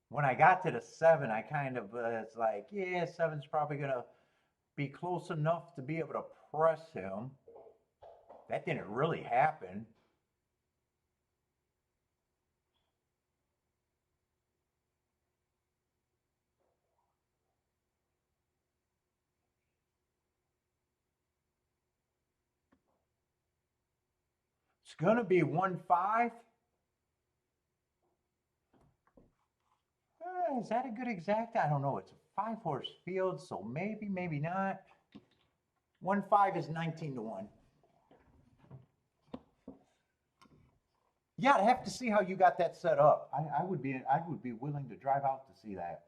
When I got to the 7, I kind of it's like, yeah, 7's probably going to be close enough to be able to press him. That didn't really happen. It's going to be 1-5. Is that a good exact? I don't know. It's a 5-horse field, so maybe, maybe not. 1-5 is 19-1. Yeah, I'd have to see how you got that set up. I would be willing to drive out to see that.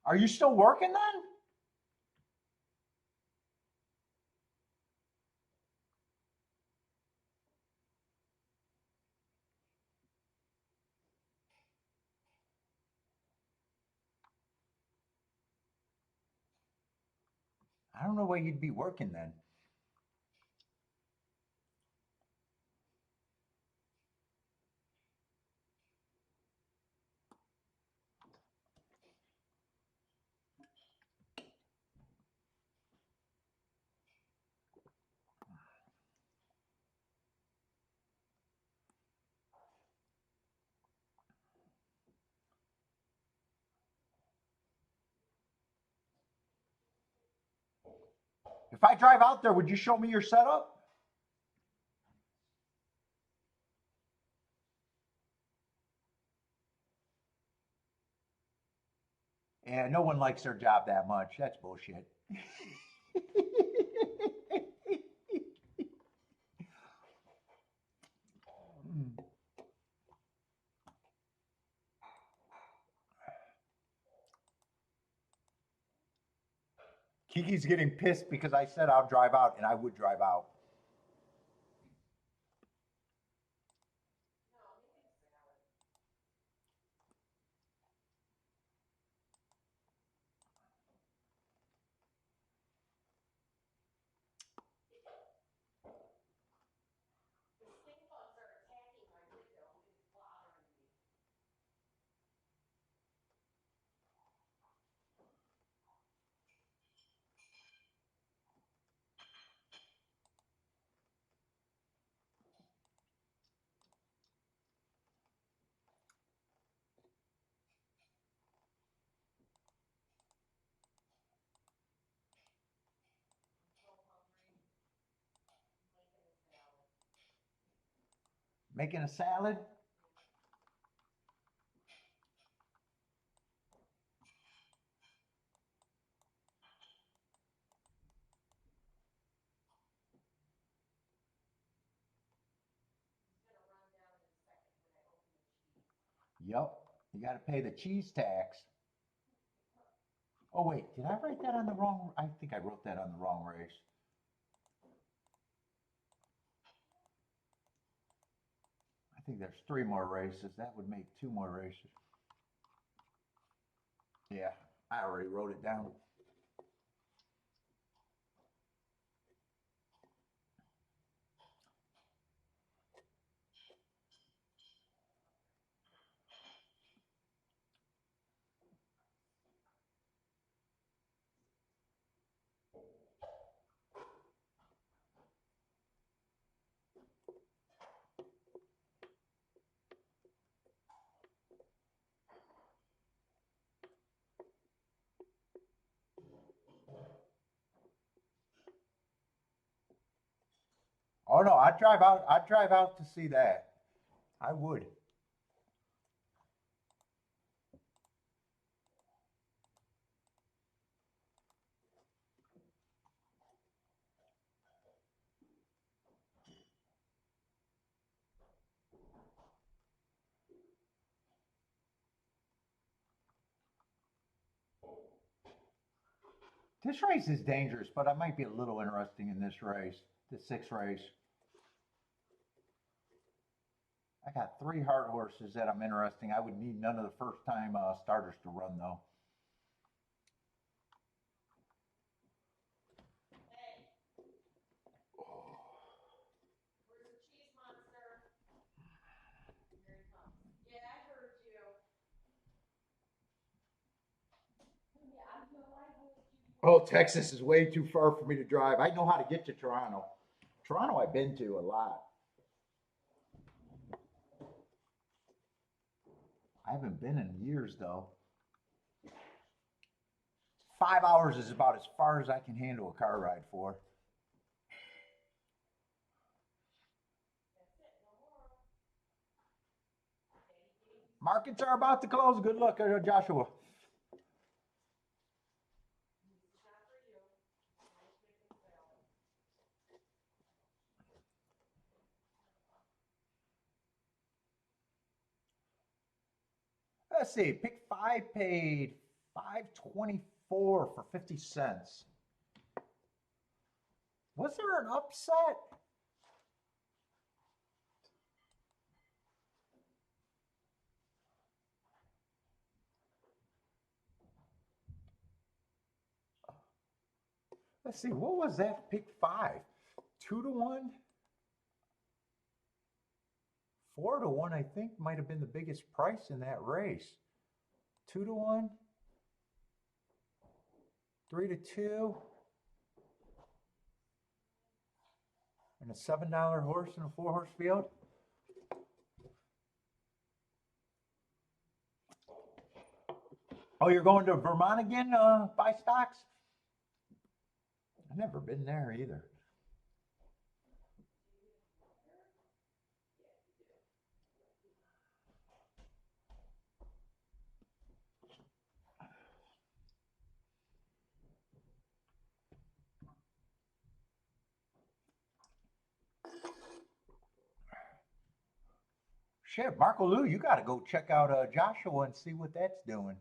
Are you still working then? I don't know where you'd be working then. If I drive out there, would you show me your setup? Yeah, no one likes their job that much. That's bullshit. Kiki's getting pissed because I said I'll drive out, and I would drive out. Making a salad? Yep. You got to pay the cheese tax. Oh, wait. Did I write that on the wrong? I think I wrote that on the wrong race. I think there's 3 more races. That would make 2 more races. Yeah, I already wrote it down. Oh no, I'd drive out. I'd drive out to see that. I would. This race is dangerous, but I might be a little interesting in this race, the 6th race. I got 3 hard horses that I'm interesting. I would need none of the first time starters to run though. Oh, Texas is way too far for me to drive. I know how to get to Toronto. Toronto, I've been to a lot. I haven't been in years though. 5 hours is about as far as I can handle a car ride for. Markets are about to close. Good luck, Joshua. Let's see. Pick 5 paid $5.24 for 50 cents. Was there an upset? Let's see, what was that pick 5? 2-1? 4-1, I think, might have been the biggest price in that race. 2-1, 3-2, and a $7 horse in a 4-horse field. Oh, you're going to Vermont again, buy stocks? I've never been there either. Shit, Marco Lou, you got to go check out Joshua and see what that's doing.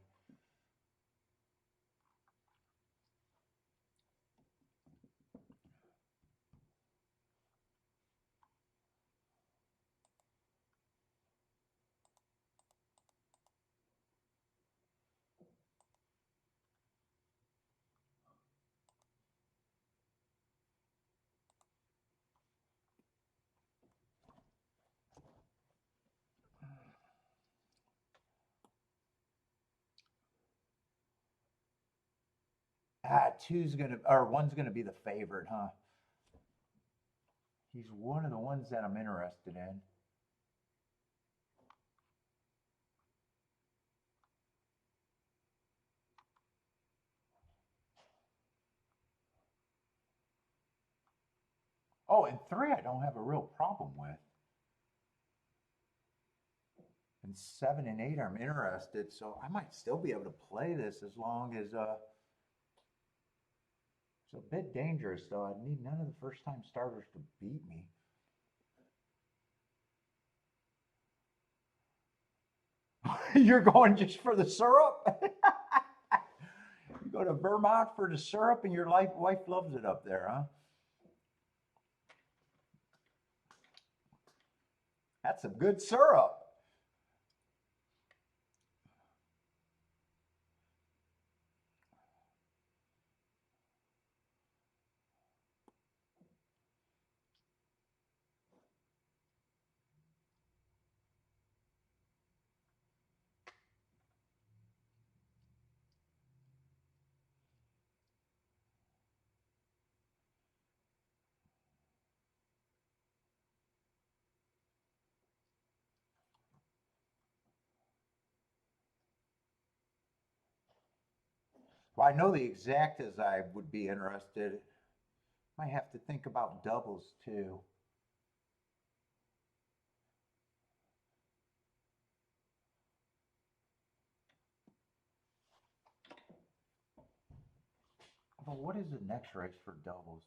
One's gonna be the favorite, huh? He's one of the ones that I'm interested in. Oh, and 3 I don't have a real problem with. And 7 and 8 I'm interested, so I might still be able to play this as long as it's a bit dangerous though. I need none of the first time starters to beat me. You're going just for the syrup? You go to Vermont for the syrup and your wife loves it up there, huh? That's some good syrup. Well, I know the exact as I would be interested. Might have to think about doubles too. But what is the next race for doubles?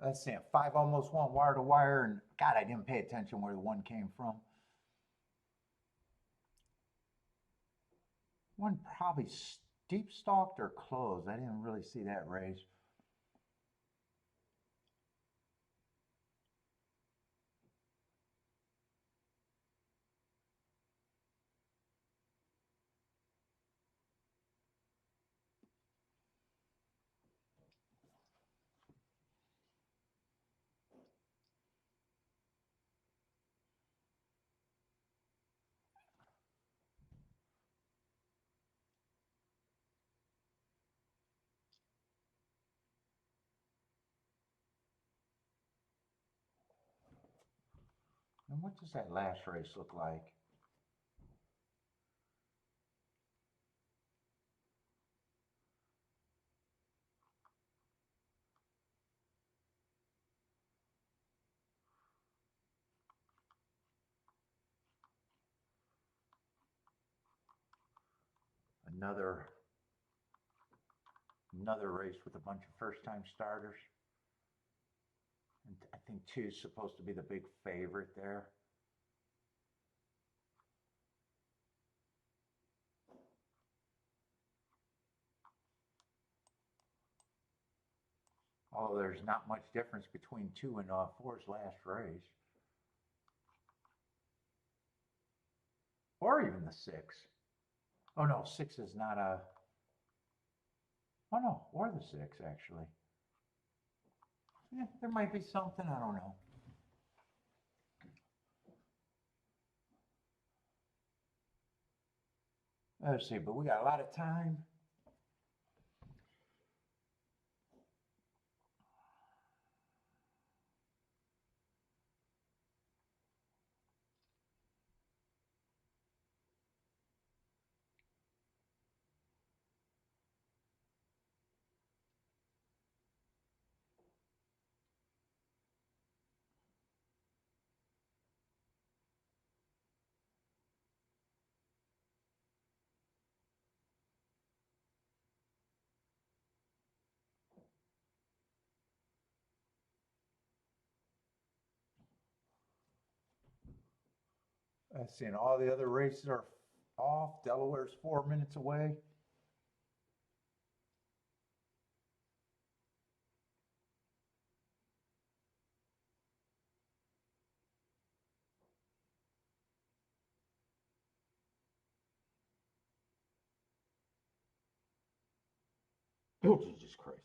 Let's see, 5 almost went wire to wire, and God, I didn't pay attention where the 1 came from. 1 probably steep stalked or closed. I didn't really see that race. And what does that last race look like? another race with a bunch of first-time starters. And I think 2 is supposed to be the big favorite there. Although there's not much difference between 2 and 4's last race. Or even the 6. Oh no, 6 is not a... Oh no, or the 6 actually. Yeah, there might be something, I don't know. Let's see, but we got a lot of time. Let's see, and all the other races are off. Delaware's 4 minutes away. Oh, Jesus Christ.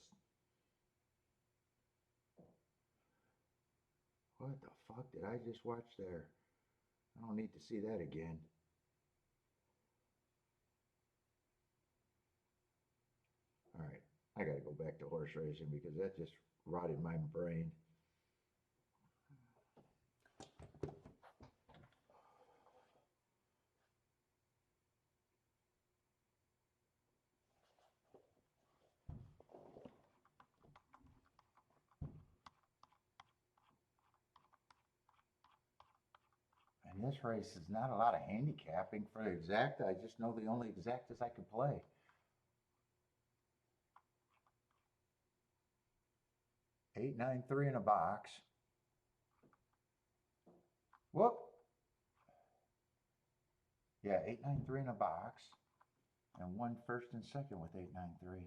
What the fuck did I just watch there? I don't need to see that again. All right, I gotta go back to horse racing because that just rotted my brain. And this race is not a lot of handicapping for the exact. I just know the only exactas I can play. Eight, 9, 3 in a box. Whoop. Yeah, 8, 9, 3 in a box. And 1 first and second with 8, 9, 3.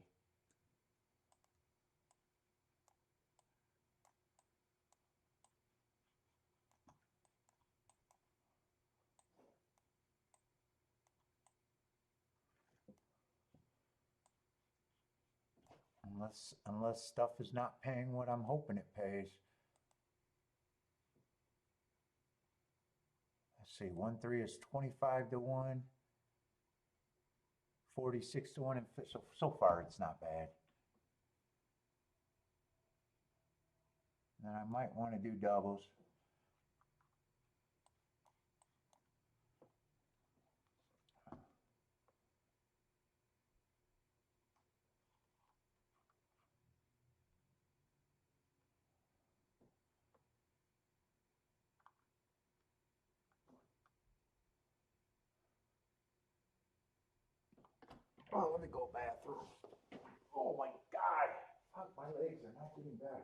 Unless stuff is not paying what I'm hoping it pays. Let's see, 1, 3 is 25 to 1. 46 to 1, and so far it's not bad. Then I might want to do doubles. Oh, let me go bathroom. Oh my God. Fuck, my legs are not getting better.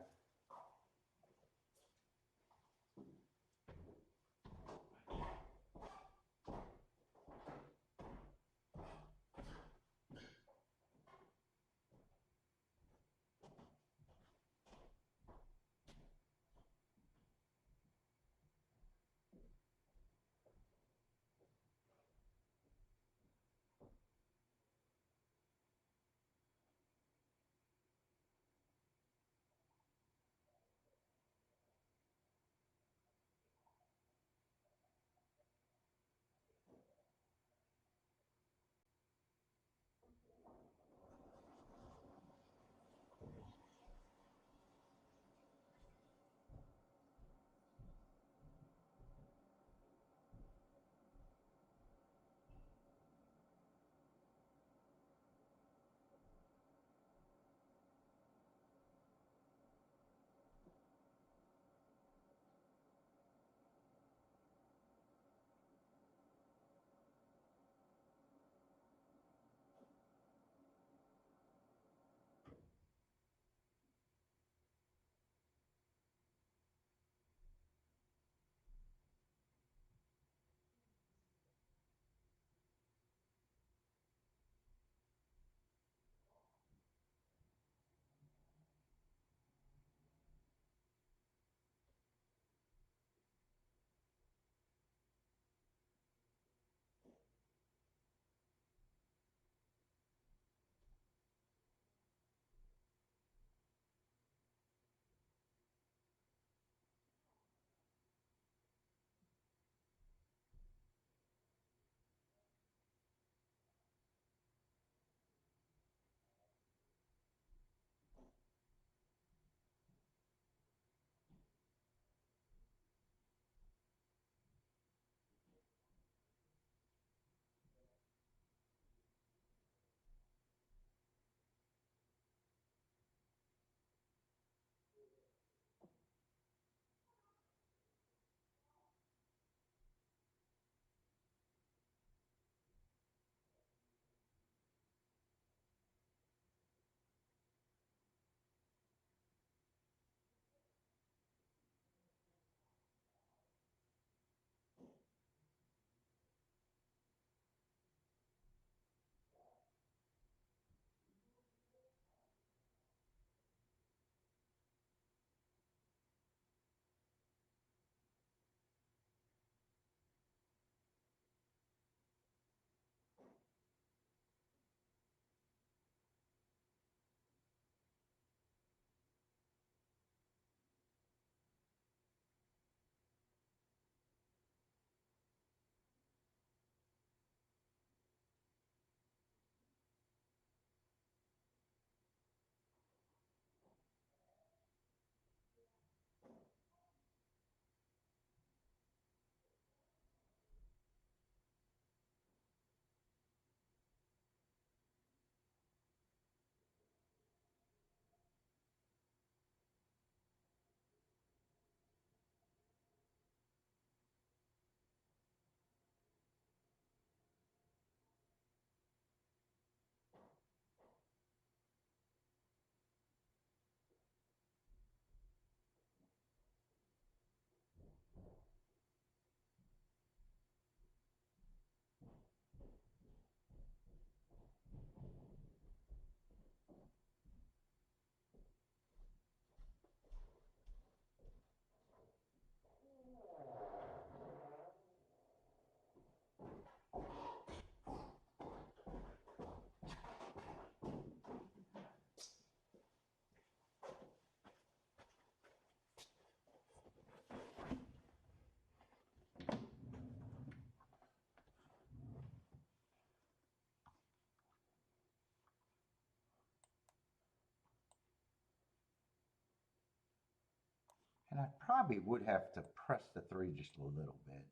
And I probably would have to press the 3 just a little bit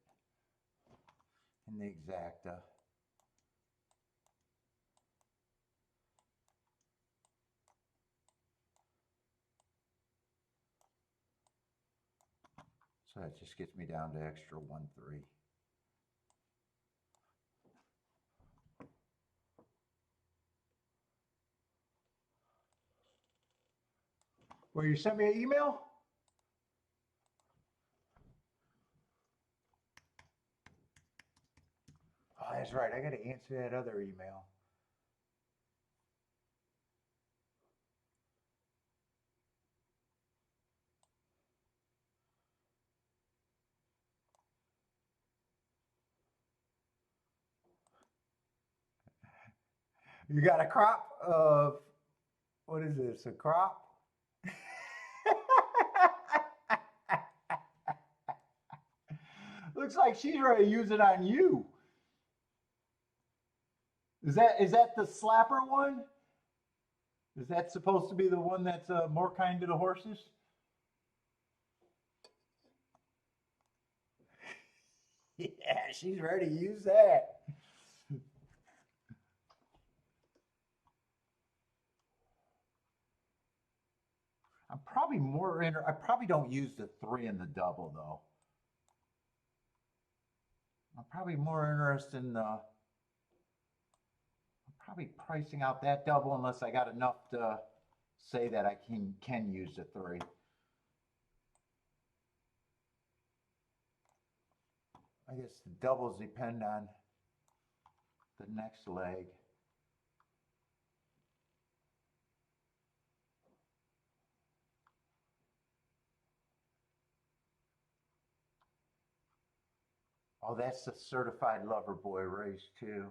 in the Exacta. So that just gets me down to extra 1-3. Well, you sent me an email? Oh, that's right. I got to answer that other email. You got a crop of, what is this, a crop? Looks like she's ready to use it on you. Is that the slapper one? Is that supposed to be the one that's more kind to the horses? Yeah, she's ready to use that. I'm probably more I probably don't use the 3 in the double though. I'm probably more interested in I'm probably pricing out that double unless I got enough to say that I can use the 3. I guess the doubles depend on the next leg. Oh, that's the certified lover boy race too.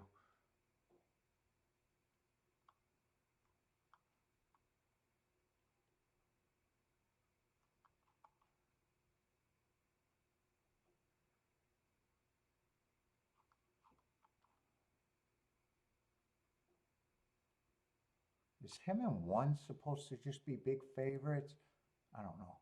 Is him and 1 supposed to just be big favorites? I don't know.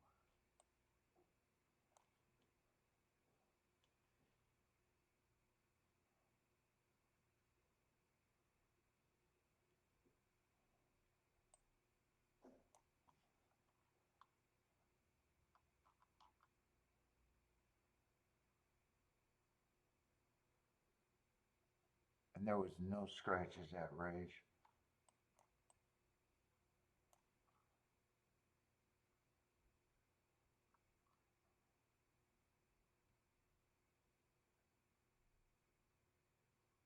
And there was no scratches at race.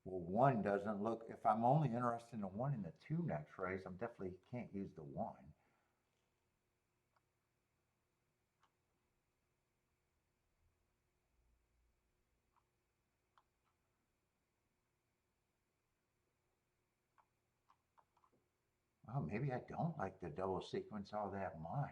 Well, 1 doesn't look, if I'm only interested in the 1 and the 2 next race, I'm definitely can't use the 1. Well, maybe I don't like the double sequence all that much.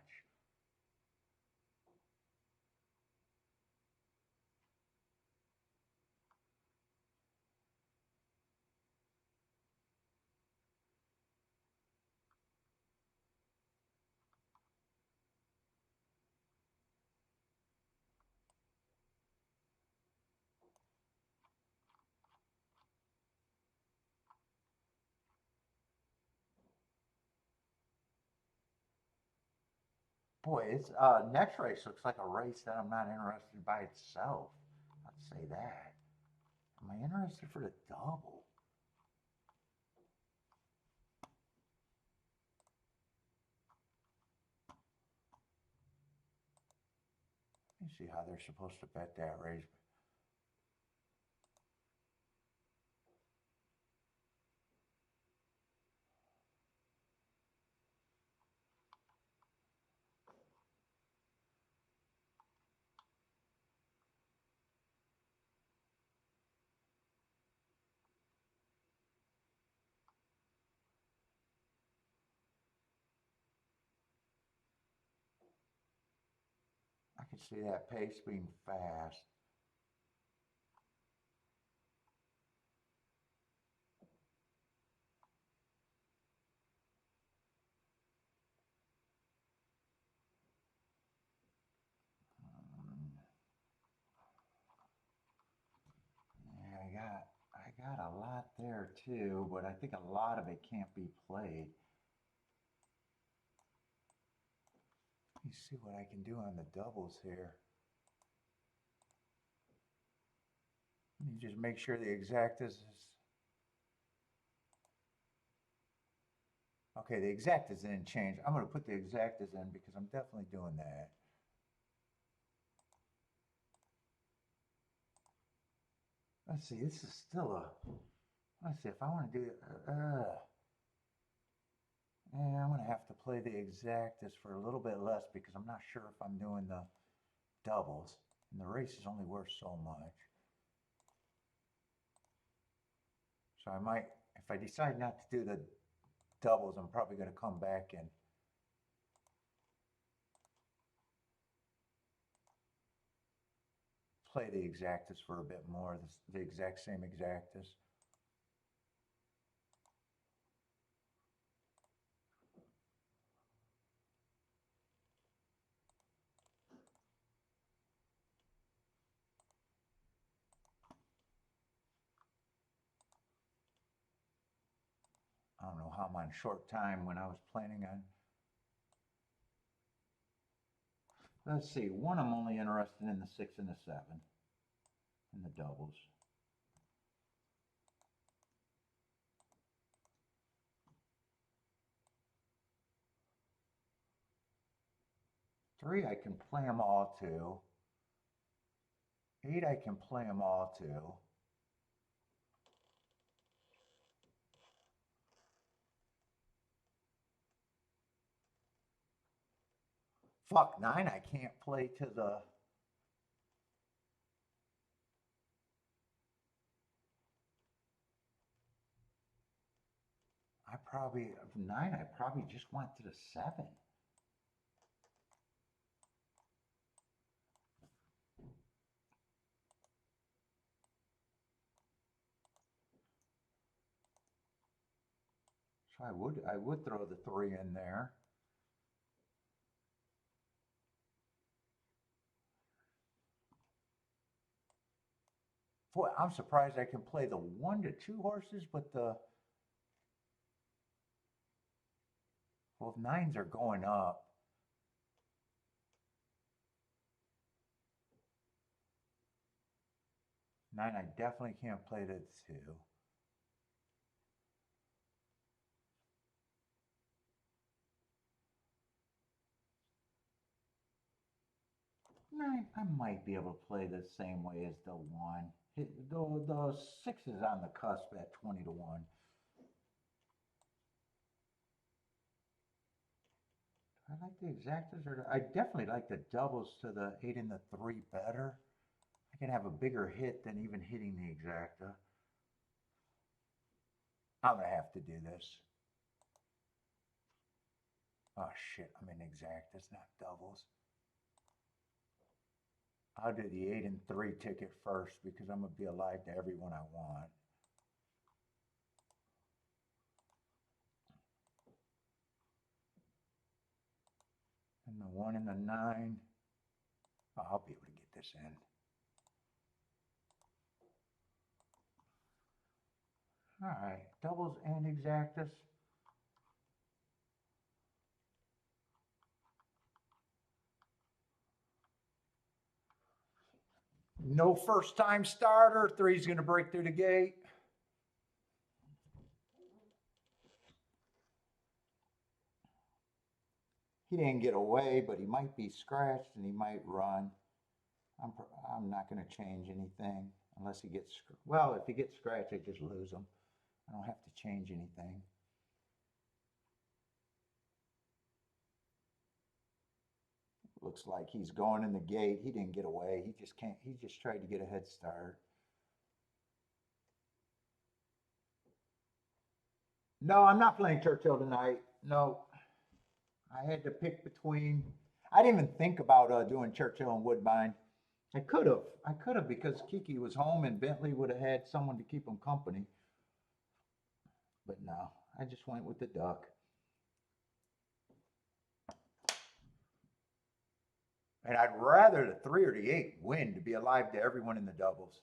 Boy, it's next race looks like a race that I'm not interested in by itself. I'd say that. Am I interested for the double? Let me see how they're supposed to bet that race. I can see that pace being fast. too, but I think a lot of it can't be played. Let me see what I can do on the doubles here. Let me just make sure the exactas is... Okay, the exactas didn't change. I'm going to put the exactas in because I'm definitely doing that. Let's see, this is still a... Let's see, if I want to do... I'm going to have to play the exactas for a little bit less because I'm not sure if I'm doing the doubles. And the race is only worth so much. So I might, if I decide not to do the doubles, I'm probably going to come back and play the exactas for a bit more, the exact same exactas. I don't know how I'm on short time when I was planning on. Let's see, one I'm only interested in the 6 and the 7 in the doubles. Three, I can play them all to. 8, I can play them all to. Fuck, 9, I can't play to the... I probably, of 9, I probably just went to the 7. So I would throw the 3 in there. Boy, I'm surprised I can play the 1 to 2 horses, but the... Well, if 9s are going up. 9, I definitely can't play the 2. 9, I might be able to play the same way as the 1. The 6 is on the cusp at 20 to 1. I like the exactas, or I definitely like the doubles to the 8 and the 3 better. I can have a bigger hit than even hitting the exacta. I'm gonna have to do this. Oh shit, I'm in exactas, not doubles. I'll do the 8 and 3 ticket first because I'm gonna be alive to everyone I want. And the 1 and the 9. Oh, I'll be able to get this in. All right, doubles and exactas. No first time starter. 3's going to break through the gate. He didn't get away, but he might be scratched and he might run. I'm not going to change anything unless he gets, well, if he gets scratched, I just lose him. I don't have to change anything. Looks like he's going in the gate. He didn't get away. He just can't, he just tried to get a head start. No, I'm not playing Churchill tonight. No. I had to pick between, I didn't even think about doing Churchill and Woodbine. I could have because Kiki was home and Bentley would have had someone to keep him company. But no, I just went with the duck. And I'd rather the 3 or the 8 win to be alive to everyone in the doubles.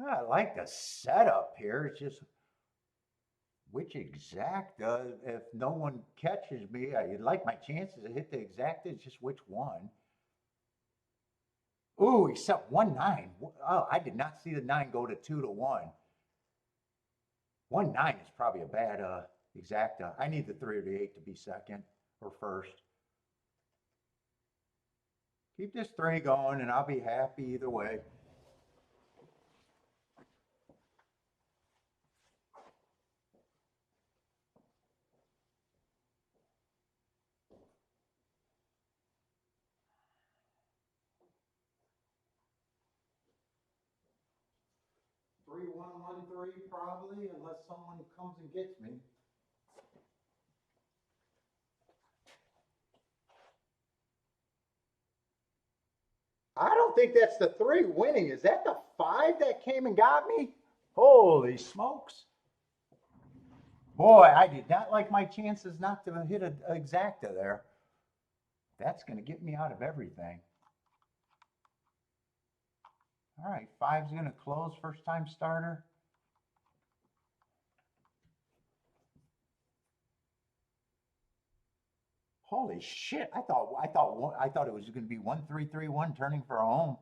I like the setup here. It's just which exacta, if no one catches me, I like my chances to hit the exacta, it's just which one. Ooh, except 1-9. Oh, I did not see the 9 go to 2-1. 1-9 is probably a bad exacta. I need the 3 or the 8 to be second or first. Keep this 3 going and I'll be happy either way. Three, 1-1-3 probably, unless someone comes and gets me. I don't think that's the 3 winning. Is that the 5 that came and got me? Holy smokes. Boy, I did not like my chances not to hit an exacta there. That's going to get me out of everything. All right, 5's going to close, first time starter. Holy shit! I thought it was going to be 1-3-3-1 turning for a home.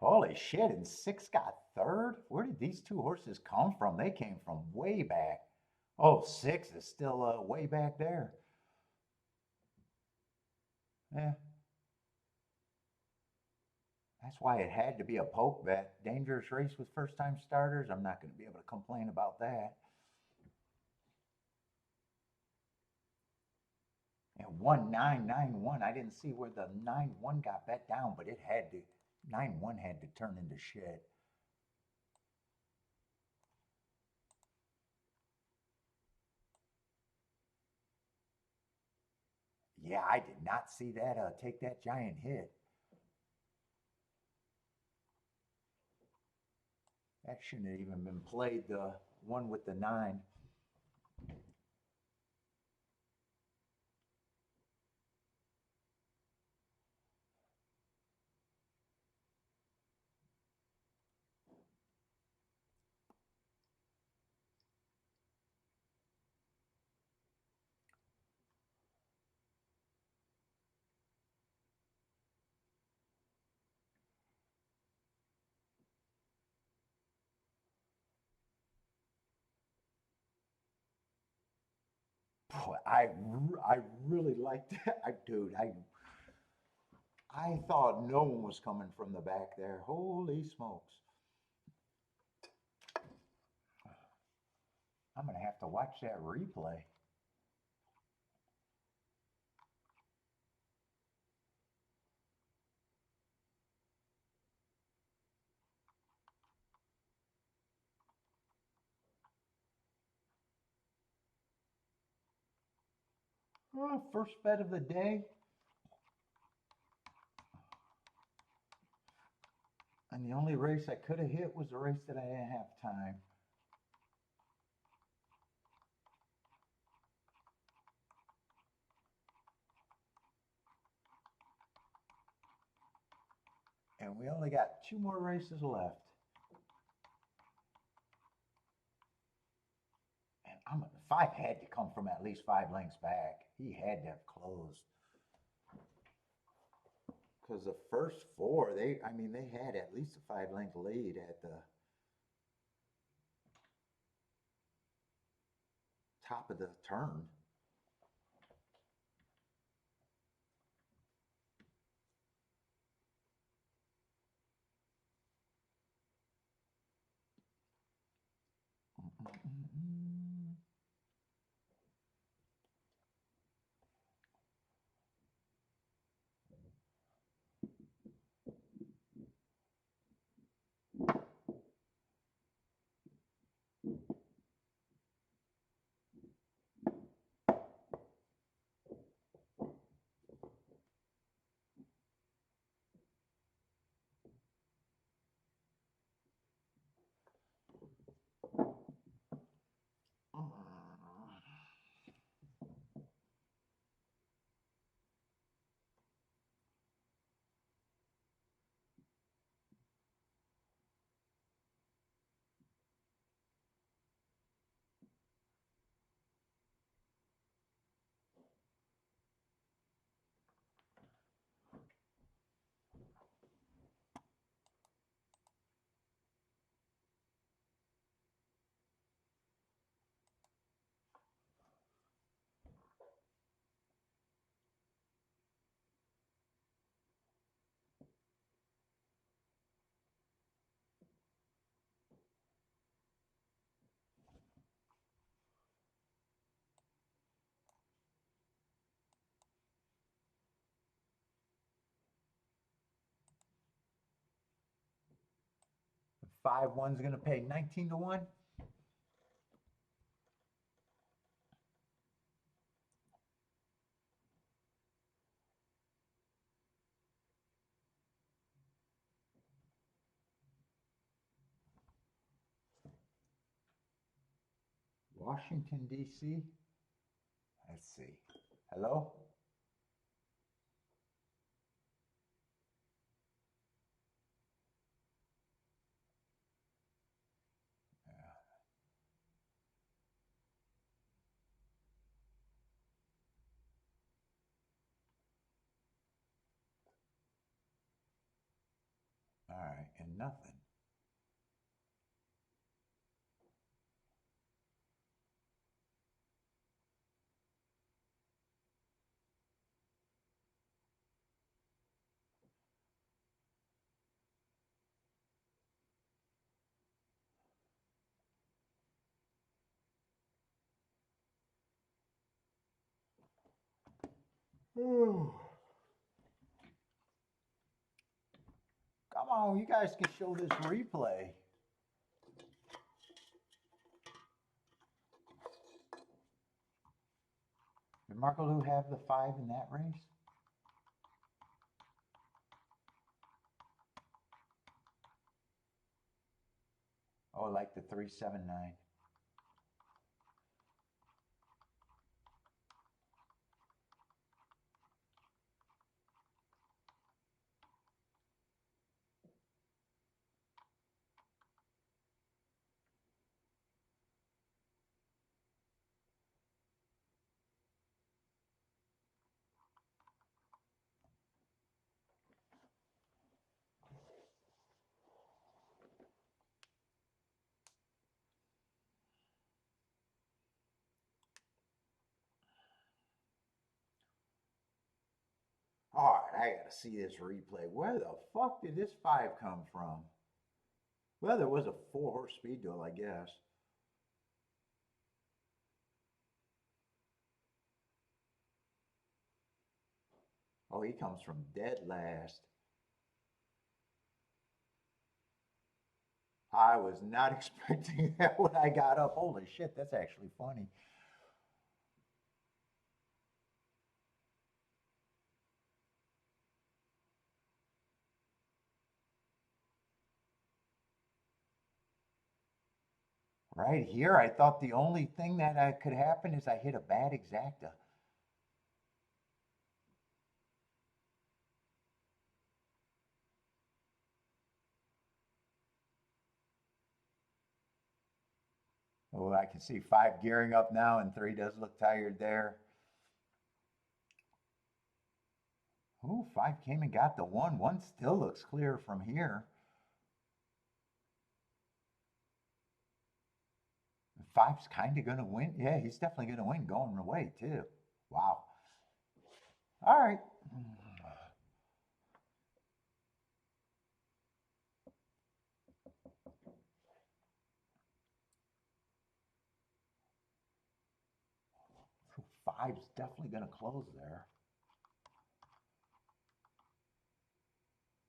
Holy shit! And 6 got third. Where did these 2 horses come from? They came from way back. Oh, 6 is still way back there. Yeah. That's why it had to be a poke bet. Dangerous race with first time starters. I'm not going to be able to complain about that. And 1-9-9-1. I didn't see where the 9-1 got bet down, but it had to. 9-1 had to turn into shit. Yeah, I did not see that take that giant hit. That shouldn't have even been played, the one with the 9. Boy, I really liked that. Dude, I thought no one was coming from the back there. Holy smokes. I'm going to have to watch that replay. Oh, first bet of the day. And the only race I could have hit was the race that I didn't have time. And we only got 2 more races left. And 5 had to come from at least 5 lengths back. He had to have closed. Because the first 4, they had at least a 5-length lead at the top of the turn. 5-1's going to pay 19 to 1. Washington, D.C. Let's see. Hello? All right, and nothing. Ooh. Come on, you guys can show this replay. Did Marco Lou have the 5 in that race? Oh, like the 379. All right, I gotta see this replay. Where the fuck did this 5 come from? Well, there was a 4-horse speed duel, I guess. Oh, he comes from dead last. I was not expecting that when I got up. Holy shit, that's actually funny. Right here, I thought the only thing that could happen is I hit a bad exacta. Oh, I can see 5 gearing up now, and 3 does look tired there. Oh, 5 came and got the 1. 1 still looks clear from here. 5's kind of going to win. Yeah, he's definitely going to win going away, too. Wow. All right. So 5's definitely going to close there.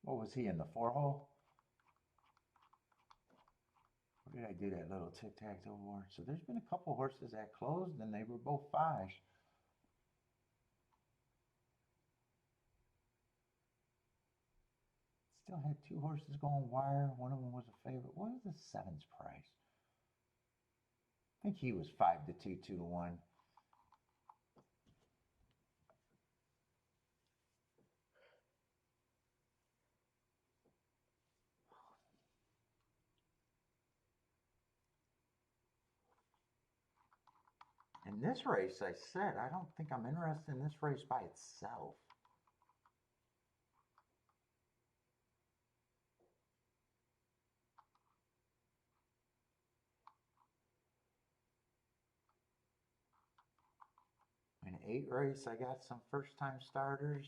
What was he in the 4-hole? Where did I do that little tic-tac-toe war? So there's been a couple horses that closed, and they were both 5s. Still had 2 horses going wire. One of them was a favorite. What was the 7's price? I think he was 5 to 2, 2 to 1. In this race, I said, I don't think I'm interested in this race by itself. In 8 race, I got some first-time starters.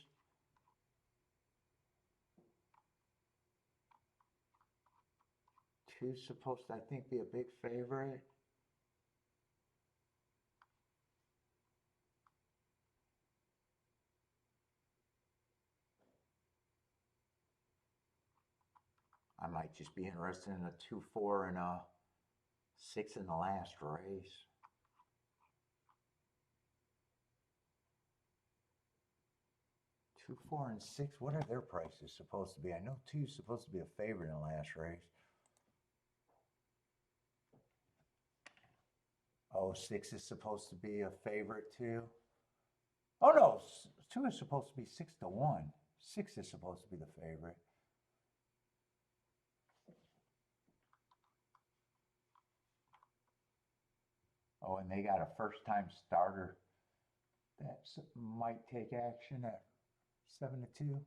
2's supposed to, I think, be a big favorite. I might just be interested in a 2-4 and a 6 in the last race. Two, 4, and 6. What are their prices supposed to be? I know 2 is supposed to be a favorite in the last race. Oh, 6 is supposed to be a favorite too. Oh no, 2 is supposed to be 6-1. 6 is supposed to be the favorite. Oh, and they got a first-time starter that might take action at 7-2.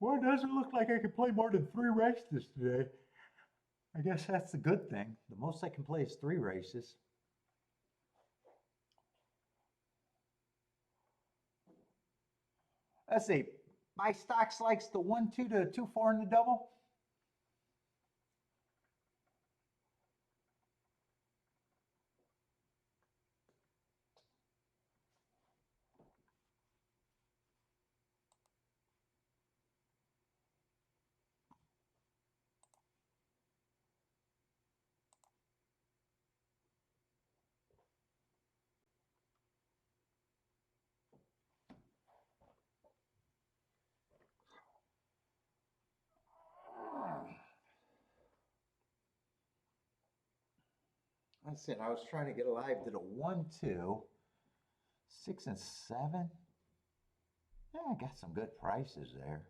Well, it doesn't look like I can play more than 3 races today. I guess that's the good thing. The most I can play is 3 races. Let's see. My stocks likes the 1-2 to 2-4 in the double. I said I was trying to get alive to the 1-2, 6 and 7. Yeah, I got some good prices there.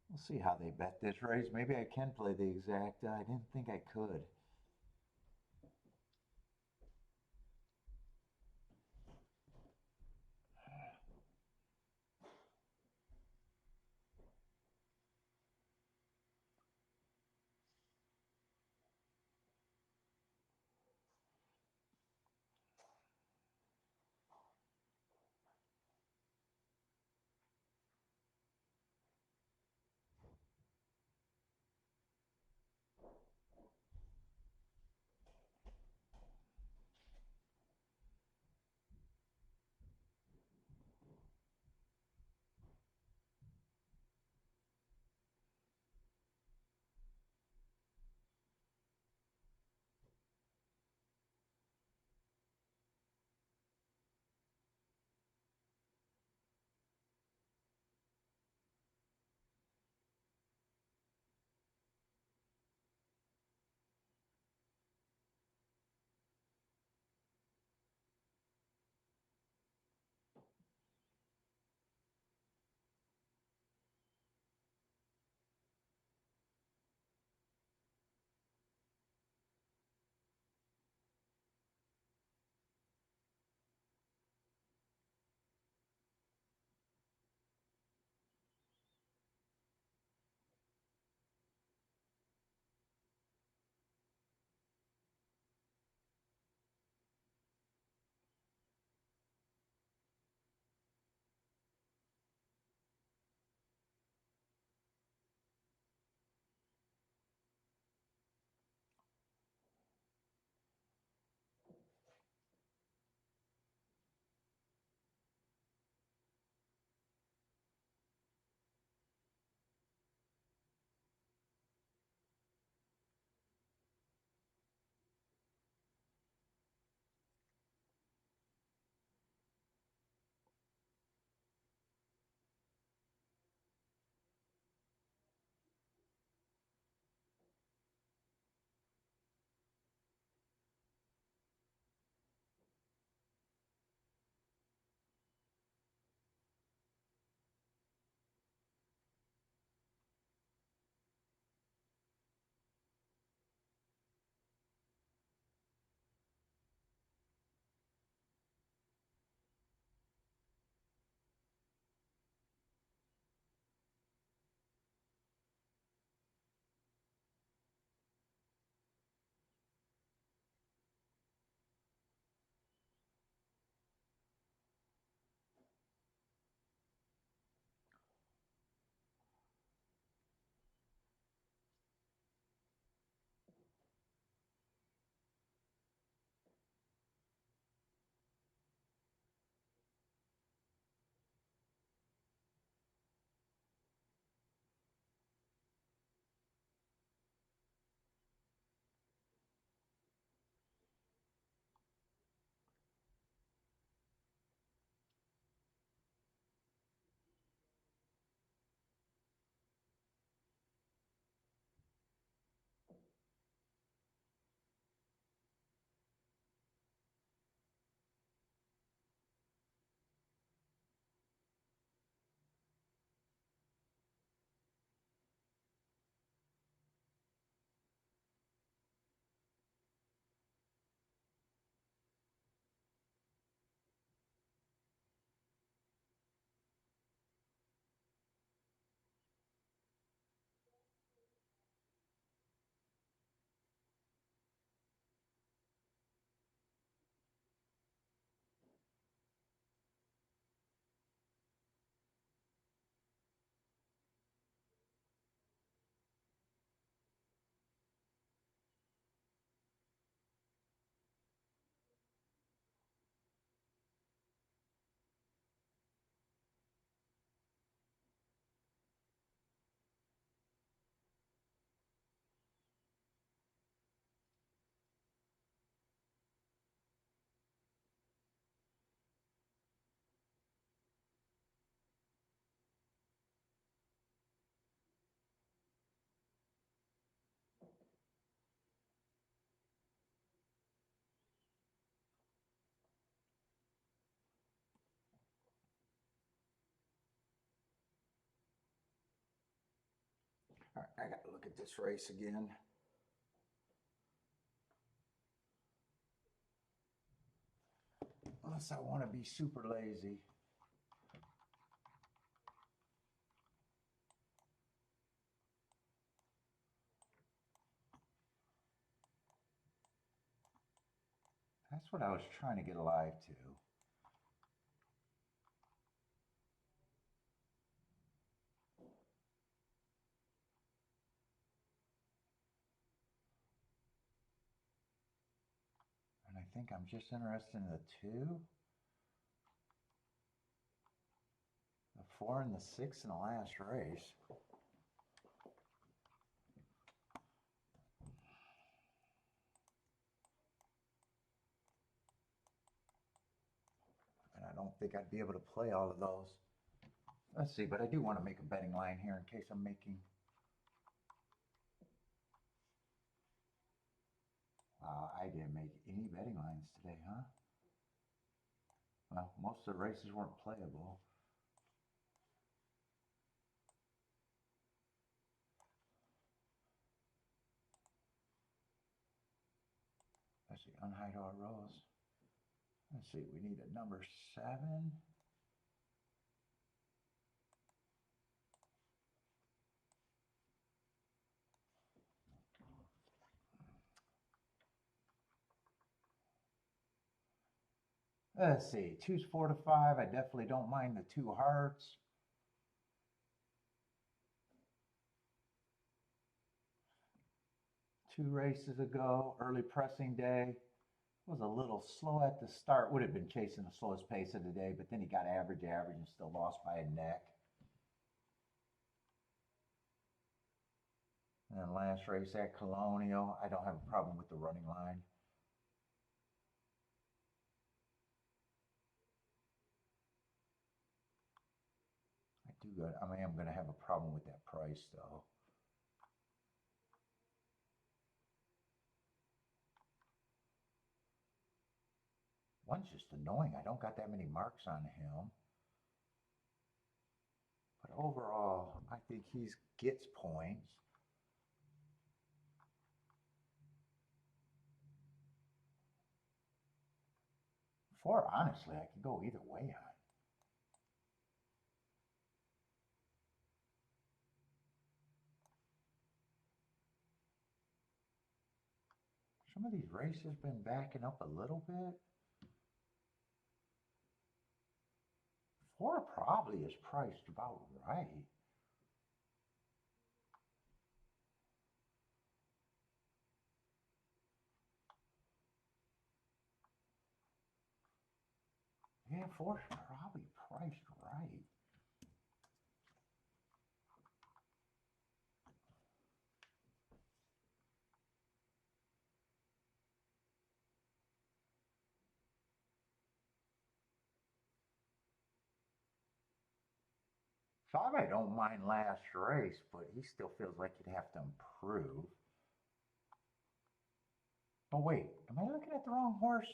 We'll see how they bet this race. Maybe I can play the exact. I didn't think I could. All right, I got to look at this race again. Unless I want to be super lazy. That's what I was trying to get alive to. And I think I'm just interested in the 2, the 4, and the 6 in the last race. And I don't think I'd be able to play all of those. Let's see, but I do want to make a betting line here in case I'm making... I didn't make any betting lines today, huh? Well, most of the races weren't playable. Let's see, unhide all rows. Let's see, we need a number 7. Let's see, 2's 4 to 5. I definitely don't mind the 2 hearts. Two races ago, early pressing day, was a little slow at the start. Would have been chasing the slowest pace of the day, but then he got average and still lost by a neck. And then last race at Colonial, I don't have a problem with the running line. I am going to have a problem with that price, though. One's just annoying. I don't got that many marks on him. But overall, I think he gets points. Four, honestly, I could go either way on. Some of these races been backing up a little bit. 4 probably is priced about right. Yeah, 4's probably priced right. Five, I don't mind last race, but he still feels like he'd have to improve. Oh, wait, am I looking at the wrong horse?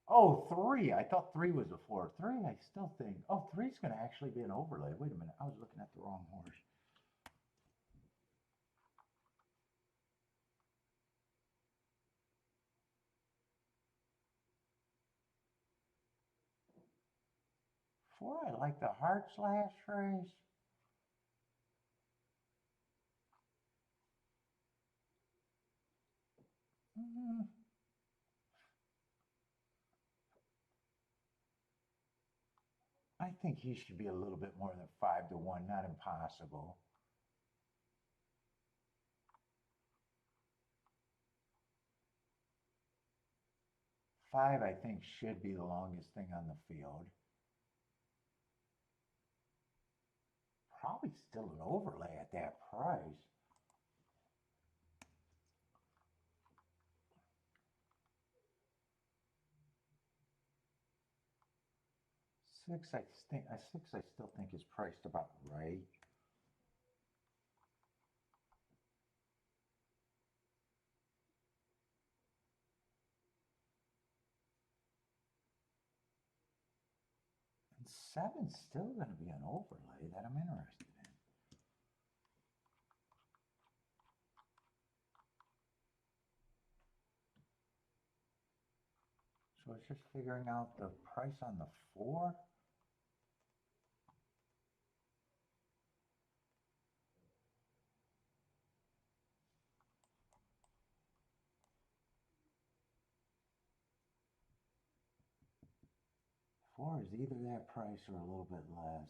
Oh, 3. I thought 3 was a 4. 3, I still think. Oh, 3's going to actually be an overlay. Wait a minute. I was looking at the wrong horse. Four, I like the hearts last race. I think he should be a little bit more than 5 to 1. Not impossible. Five, I think, should be the longest thing on the field. Probably still an overlay at that price. 6, I still think is priced about right. And 7's still going to be an overlay that I'm interested in. So it's just figuring out the price on the 4. Four is either that price or a little bit less.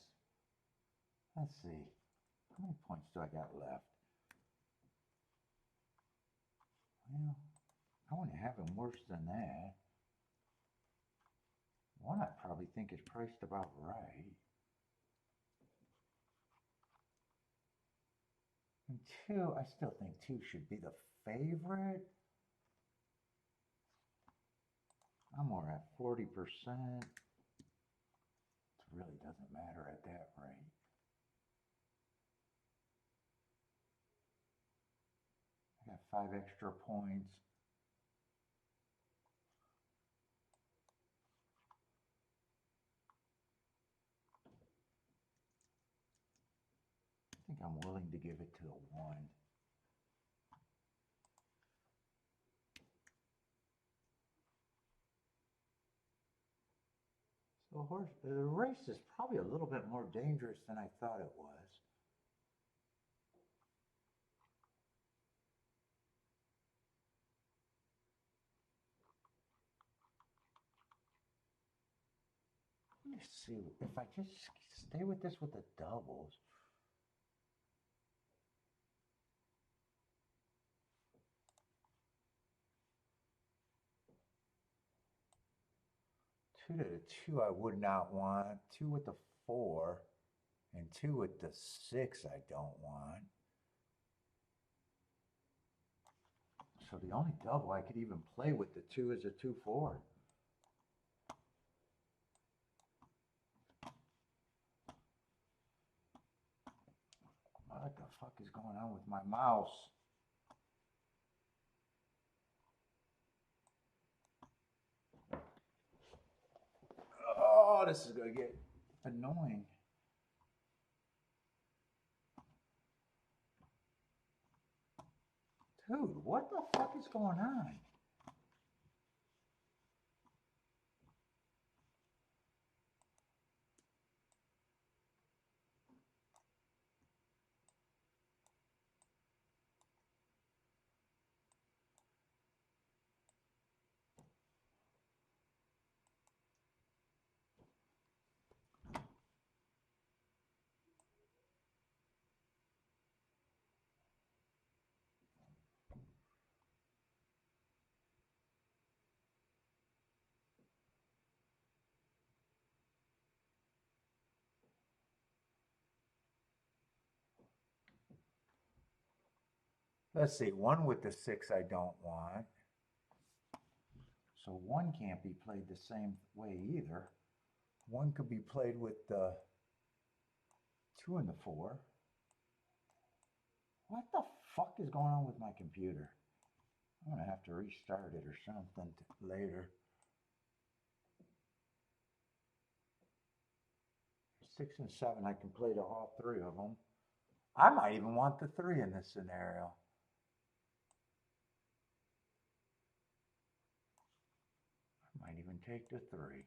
Let's see. How many points do I got left? Well, I want to have them worse than that. 1 I probably think is priced about right. And 2, I still think 2 should be the favorite. I'm more at 40%. It really doesn't matter at that rate. I got 5 extra points. I think I'm willing to give it to a 1. So the race is probably a little bit more dangerous than I thought it was. Let's see, if I just stay with this with the doubles. Two to the 2 I would not want. 2 with the 4 and 2 with the 6 I don't want. So the only double I could even play with the 2 is a 2-4. What the fuck is going on with my mouse? Oh, this is going to get annoying. Dude, what the fuck is going on? Let's see, 1 with the 6 I don't want. So 1 can't be played the same way either. 1 could be played with the 2 and the 4. What the fuck is going on with my computer? I'm going to have to restart it or something later. 6 and 7, I can play to all 3 of them. I might even want the 3 in this scenario. I might even take the 3.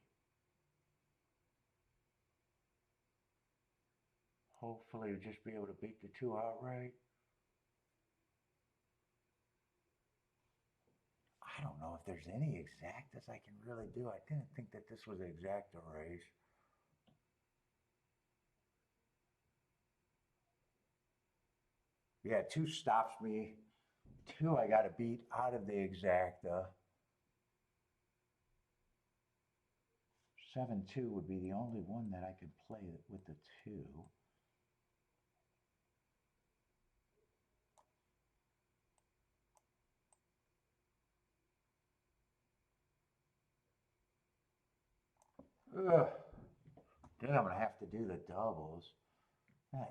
Hopefully we'll just be able to beat the 2 outright. I don't know if there's any exactas I can really do. I didn't think that this was an exacta race. Yeah, 2 stops me. 2 I got to beat out of the exacta. 7-2 would be the only one that I could play with the 2. Ugh. Then I'm going to have to do the doubles.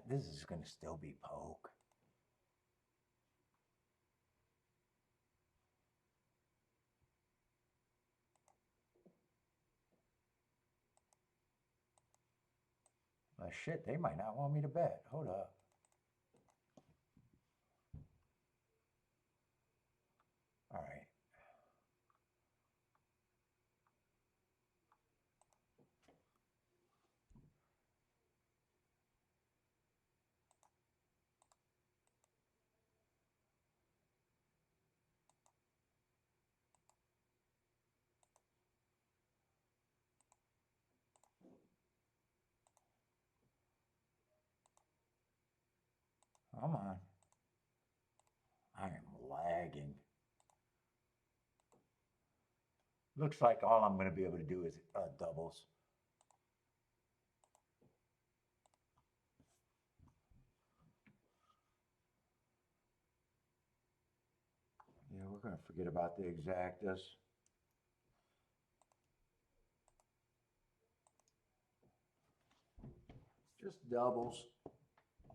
This is going to still be poke. Well, shit, they might not want me to bet. Hold up. All right. Come on. I am lagging. Looks like all I'm going to be able to do is doubles. Yeah, we're going to forget about the exactas. Just doubles.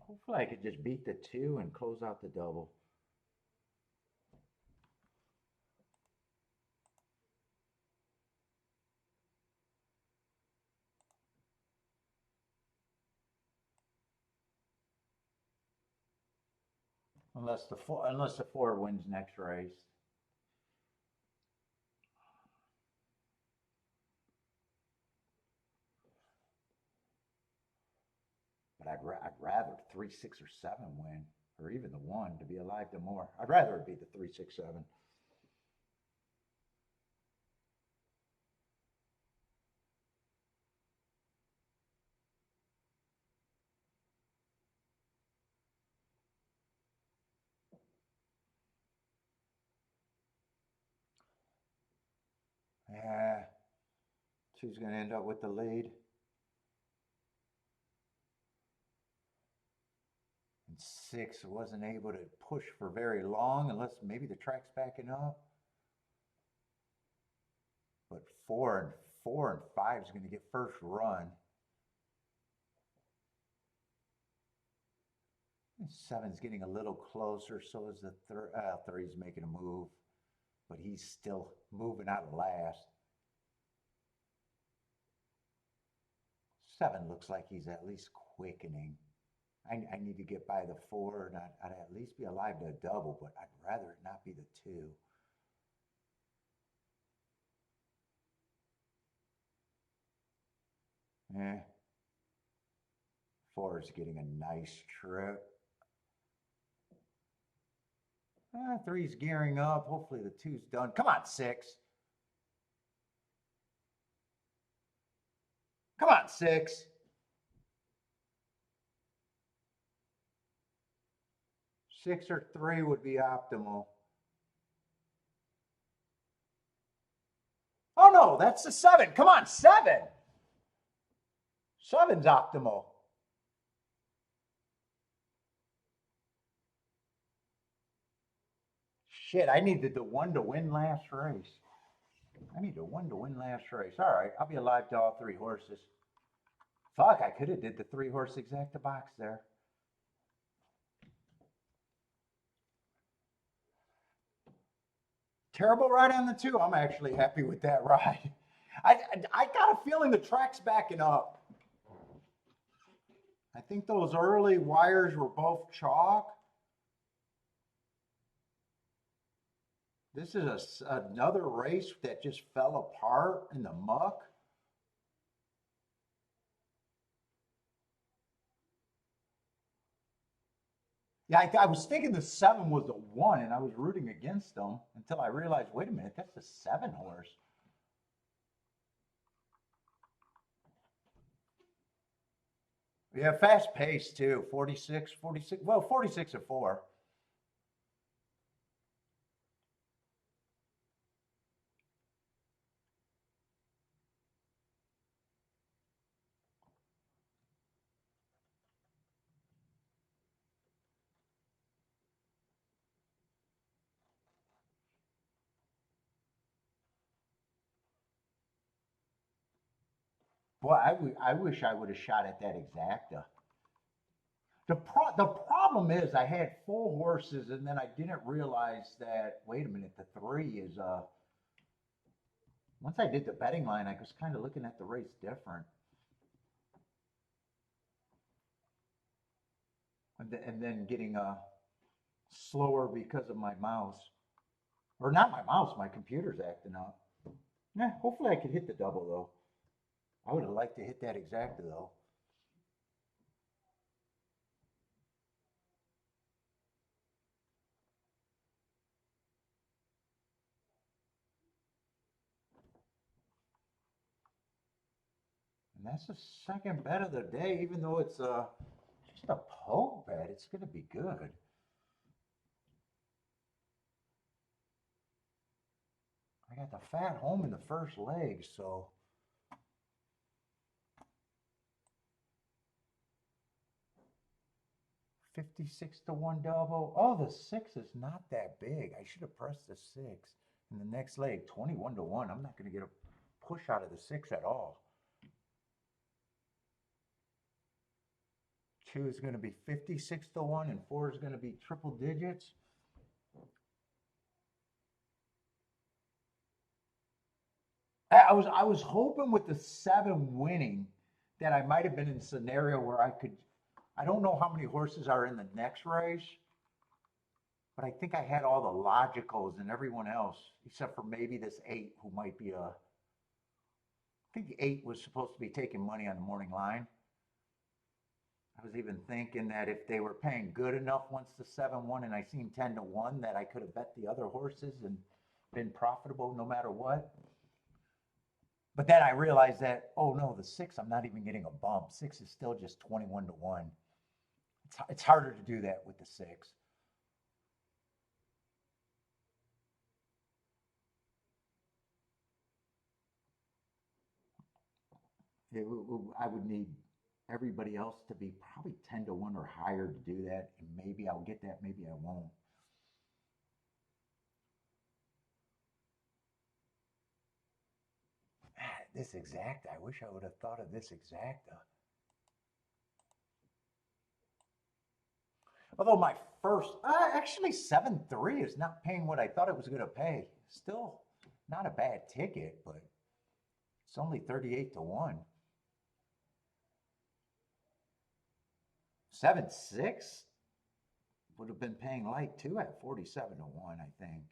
Hopefully I could just beat the 2 and close out the double. Unless the 4 wins next race. But I'd rather 3, 6, or 7 win, or even the 1 to be alive to more. I'd rather it be the 3, 6, 7. Yeah, 2's going to end up with the lead. And 6 wasn't able to push for very long unless maybe the track's backing up. But 4 and 5 is going to get first run. 7's getting a little closer, so is the 3's making a move, but he's still moving out of last. 7 looks like he's at least quickening. I need to get by the 4, and I'd at least be alive to a double, but I'd rather it not be the 2. Eh. 4 is getting a nice trip. 3's gearing up. Hopefully the 2's done. Come on, 6. Come on, 6. 6 or 3 would be optimal. Oh no, that's the 7. Come on, 7. 7's optimal. Shit, I needed the 1 to win last race. I need the 1 to win last race. All right, I'll be alive to all 3 horses. Fuck, I could have did the 3 horse exacta box there. Terrible ride on the 2. I'm actually happy with that ride. I got a feeling the track's backing up. I think those early wires were both chalk. This is another race that just fell apart in the muck. Yeah, I was thinking the 7 was the 1, and I was rooting against them until I realized, wait a minute, that's the 7 horse. Yeah, fast pace too. 46, 46. Well, 46 or 4. Boy, I wish I would have shot at that exacta. The problem is I had 4 horses and then I didn't realize that, wait a minute, the 3 is once I did the betting line, I was kind of looking at the race different. And then getting slower because of my mouse. Or not my mouse, my computer's acting up. Yeah, hopefully I could hit the double though. I would have liked to hit that exacta though. And that's the second bet of the day, even though it's Just a poke bet, it's going to be good. I got the fat home in the first leg, so. $56-1 double. Oh, the 6 is not that big. I should have pressed the 6. In the next leg, 21-1. I'm not going to get a push out of the 6 at all. 2 is going to be 56-1, and 4 is going to be triple digits. I was hoping with the 7 winning that I might have been in a scenario where I could. I don't know how many horses are in the next race, but I think I had all the logicals and everyone else, except for maybe this 8, who might be a. I think 8 was supposed to be taking money on the morning line. I was even thinking that if they were paying good enough once the 7 won and I seen 10-1, that I could have bet the other horses and been profitable no matter what. But then I realized that, oh no, the 6, I'm not even getting a bump. 6 is still just 21-1. It's harder to do that with the 6. I would need everybody else to be probably 10-1 or higher to do that, and maybe I'll get that, maybe I won't. This exacta, I wish I would have thought of this exacta. Although my first, actually 7-3 is not paying what I thought it was going to pay. Still not a bad ticket, but it's only 38-1. 7-6 would have been paying light too at 47-1, I think.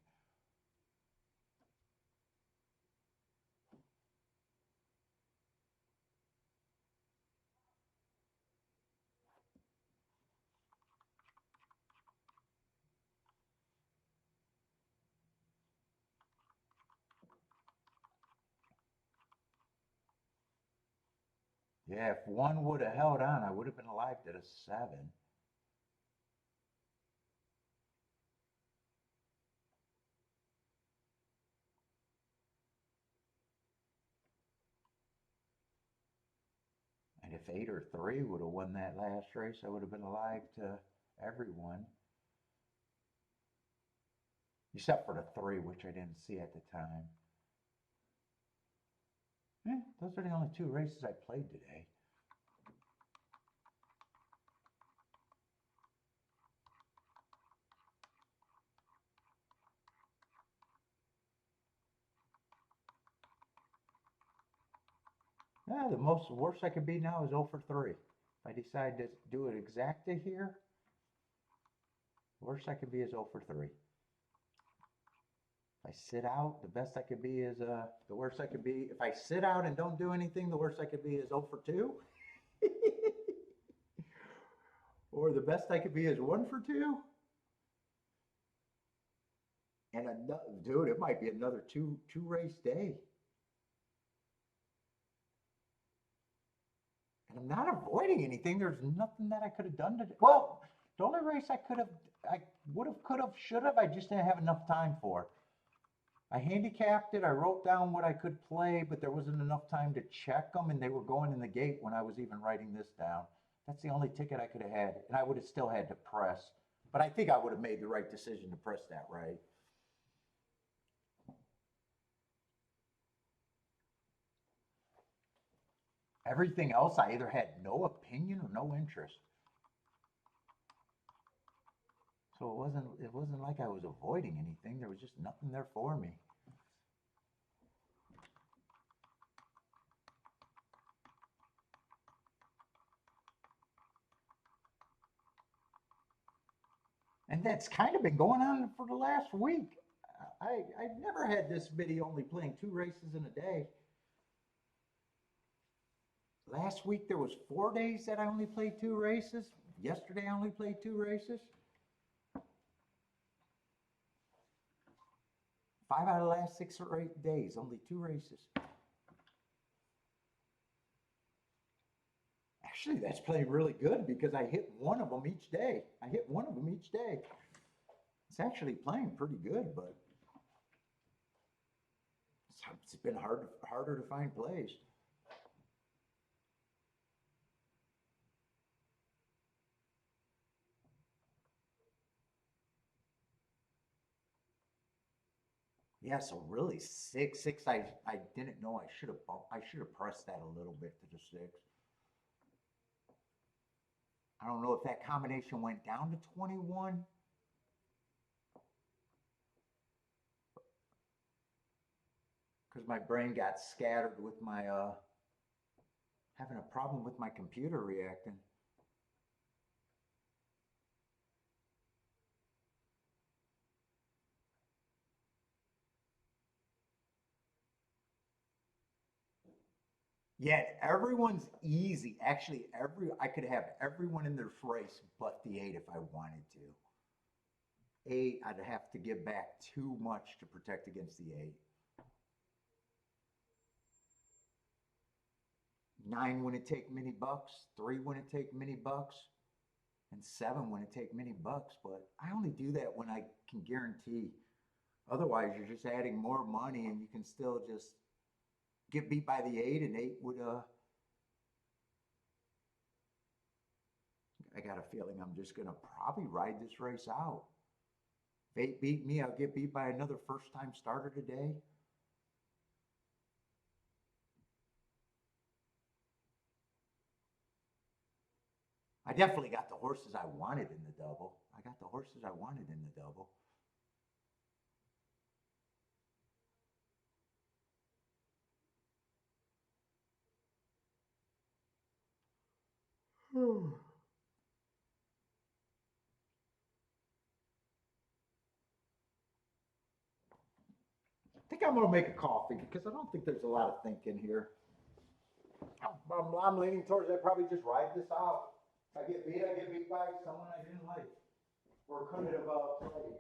Yeah, if 1 would have held on, I would have been alive at a 7. And if 8 or 3 would have won that last race, I would have been alive to everyone. Except for the 3, which I didn't see at the time. Yeah, those are the only 2 races I played today. Yeah, the worst I could be now is 0 for 3. If I decide to do it exacta here, the worst I could be is 0 for 3. If I sit out, the best I could be is, the worst I could be, if I sit out and don't do anything, the worst I could be is 0 for 2. Or the best I could be is 1 for 2. And another, dude, it might be another two race day. And I'm not avoiding anything. There's nothing that I could have done today. Well, the only race I would have, could have, should have, I just didn't have enough time for. I handicapped it. I wrote down what I could play, but there wasn't enough time to check them, and they were going in the gate when I was even writing this down. That's the only ticket I could have had, and I would have still had to press. But I think I would have made the right decision to press that right. Everything else, I either had no opinion or no interest. So it wasn't like I was avoiding anything. There was just nothing there for me. And that's kind of been going on for the last week. I've never had this many only playing 2 races in a day. Last week there was 4 days that I only played 2 races. Yesterday I only played 2 races. 5 out of the last 6 or 8 days, only 2 races. Actually, that's playing really good because I hit one of them each day. I hit one of them each day. It's actually playing pretty good, but it's been harder to find plays. Yeah, so really six. I didn't know I should have pressed that a little bit to the six. I don't know if that combination went down to 21 because my brain got scattered with my having a problem with my computer reacting. Yet everyone's easy. Actually, I could have everyone in their race but the eight if I wanted to. Eight, I'd have to give back too much to protect against the eight. Nine wouldn't take many bucks. Three wouldn't take many bucks. And seven wouldn't take many bucks. But I only do that when I can guarantee. Otherwise, you're just adding more money and you can still just get beat by the eight, and eight would I got a feeling I'm just gonna probably ride this race out. If eight beat me, I'll get beat by another first time starter today. I definitely got the horses I wanted in the double. I got the horses I wanted in the double. I think I'm gonna make a coffee because I don't think there's a lot of thinking here. I'm leaning towards I probably just ride this out. If I get beat by someone I didn't like or couldn't have played.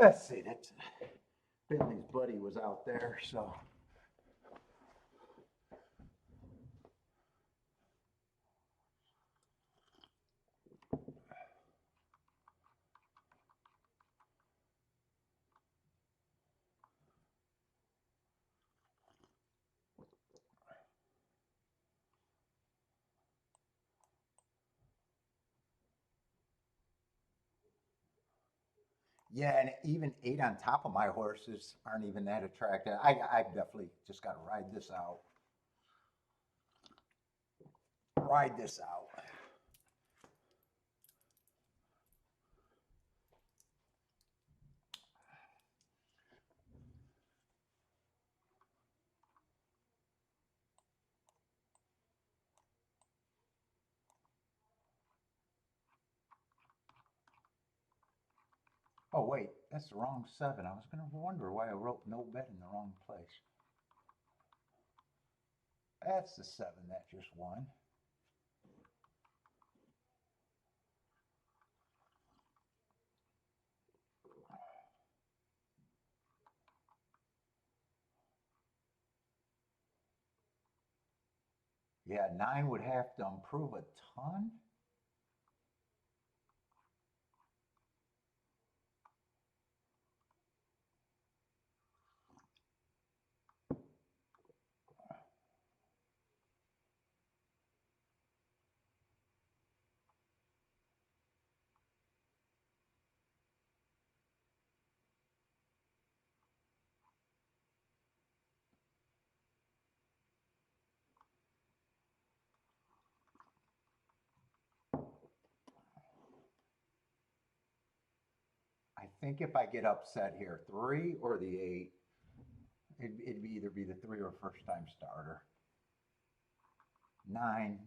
Let's see, that's Bentley's buddy was out there, so. Yeah, and even 8 on top of my horses aren't even that attractive. I definitely just got to ride this out. Ride this out. Oh, wait, that's the wrong 7. I was going to wonder why I wrote no bet in the wrong place. That's the 7 that just won. Yeah, 9 would have to improve a ton. I think if I get upset here, 3 or the 8, it'd either be the 3 or first time starter. 9,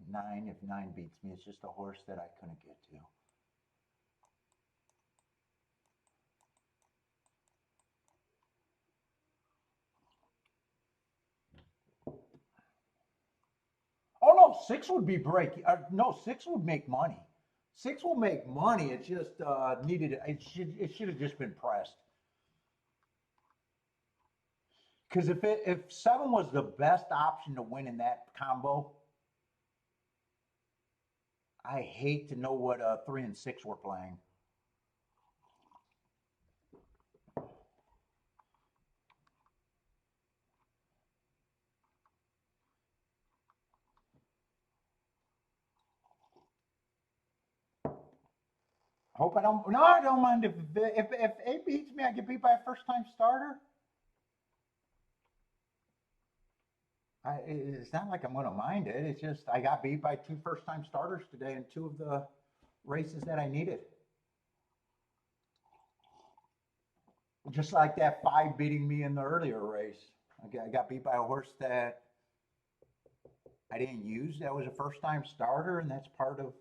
if 9 beats me, it's just a horse that I couldn't get to. Oh no, 6 would be break. No, 6 would make money. 6 will make money. It just needed. It should have just been pressed. Because if 7 was the best option to win in that combo, I hate to know what 3 and 6 were playing. Hope I don't. No, I don't mind if 8 beats me, I get beat by a first time starter. It's not like I'm going to mind it. It's just I got beat by 2 first time starters today in 2 of the races that I needed. Just like that 5 beating me in the earlier race. I got beat by a horse that I didn't use. That was a first time starter, and that's part of.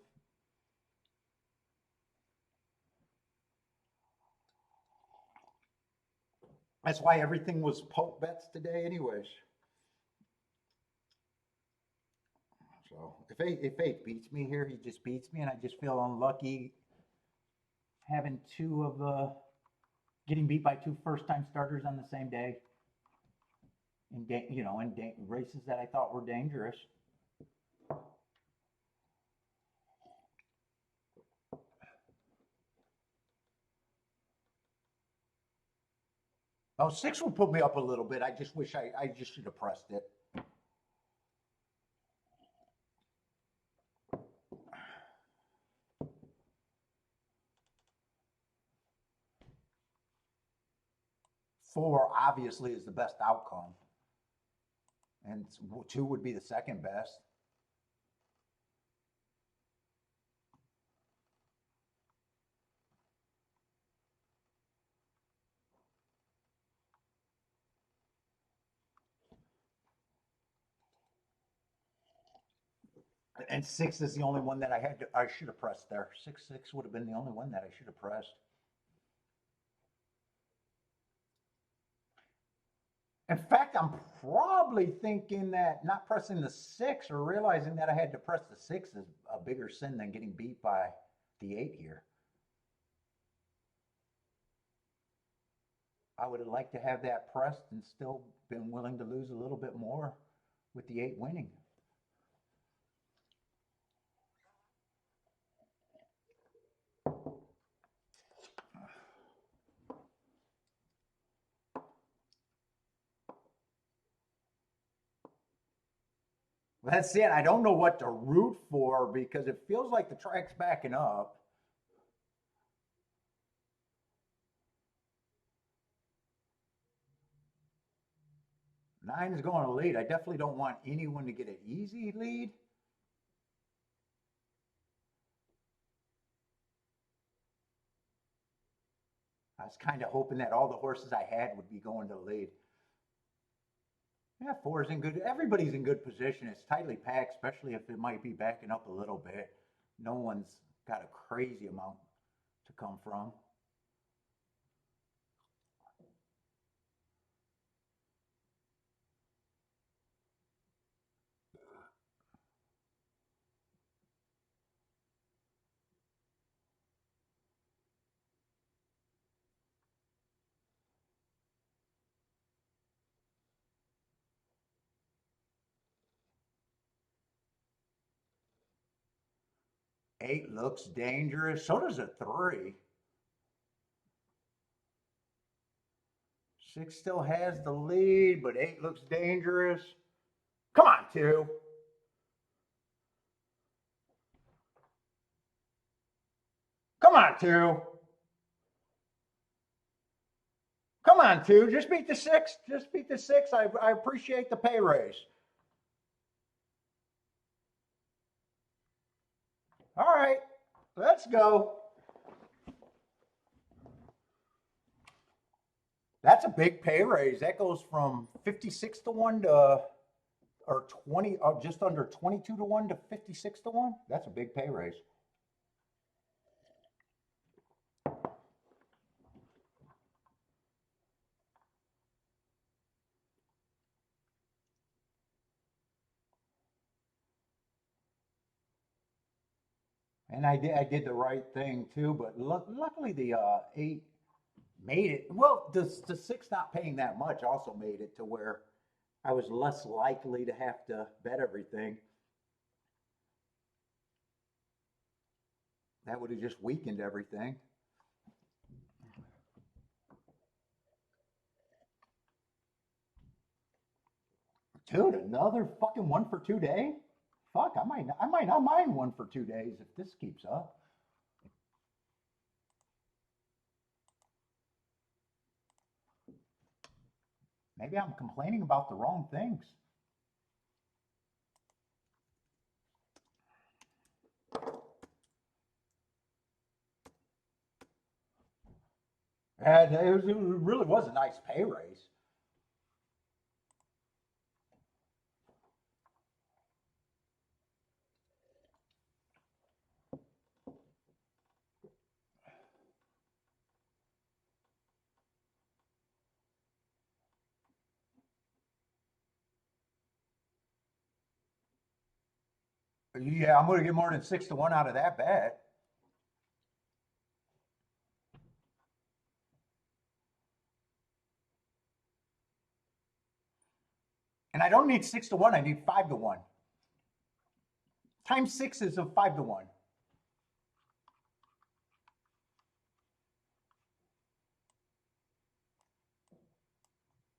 That's why everything was poke bets today, anyways. So if 8 beats me here, he just beats me, and I just feel unlucky having 2 of getting beat by 2 first time starters on the same day. In races that I thought were dangerous. Oh, 6 would put me up a little bit. I just wish I just should have pressed it. Four obviously is the best outcome, and 2 would be the second best. And 6 is the only one that I should have pressed there. 6 would have been the only one that I should have pressed. In fact, I'm probably thinking that not pressing the 6 or realizing that I had to press the 6 is a bigger sin than getting beat by the 8 here. I would have liked to have that pressed and still been willing to lose a little bit more with the 8 winning. That's it. I don't know what to root for because it feels like the track's backing up. Nine is going to lead. I definitely don't want anyone to get an easy lead. I was kind of hoping that all the horses I had would be going to lead. Yeah, 4 is in good. Everybody's in good position. It's tightly packed, especially if it might be backing up a little bit. No one's got a crazy amount to come from. Eight looks dangerous. So does a 3. 6 still has the lead, but 8 looks dangerous. Come on, 2. Come on, 2. Come on, 2. Just beat the 6. Just beat the 6. I appreciate the pay raise. All right, let's go. That's a big pay raise. That goes from 56 to 1 to, or 20, or just under 22 to 1 to 56 to 1. That's a big pay raise. And I did the right thing too, but luckily the 8 made it. Well, the 6 not paying that much also made it to where I was less likely to have to bet everything. That would have just weakened everything. Dude, another fucking 1 for 2 day? Fuck, I might not mind 1 for 2 days if this keeps up. Maybe I'm complaining about the wrong things. And it really was a nice pay raise. Yeah, I'm going to get more than 6 to 1 out of that bet. And I don't need 6 to 1, I need 5 to 1. Times 6 is of 5 to 1.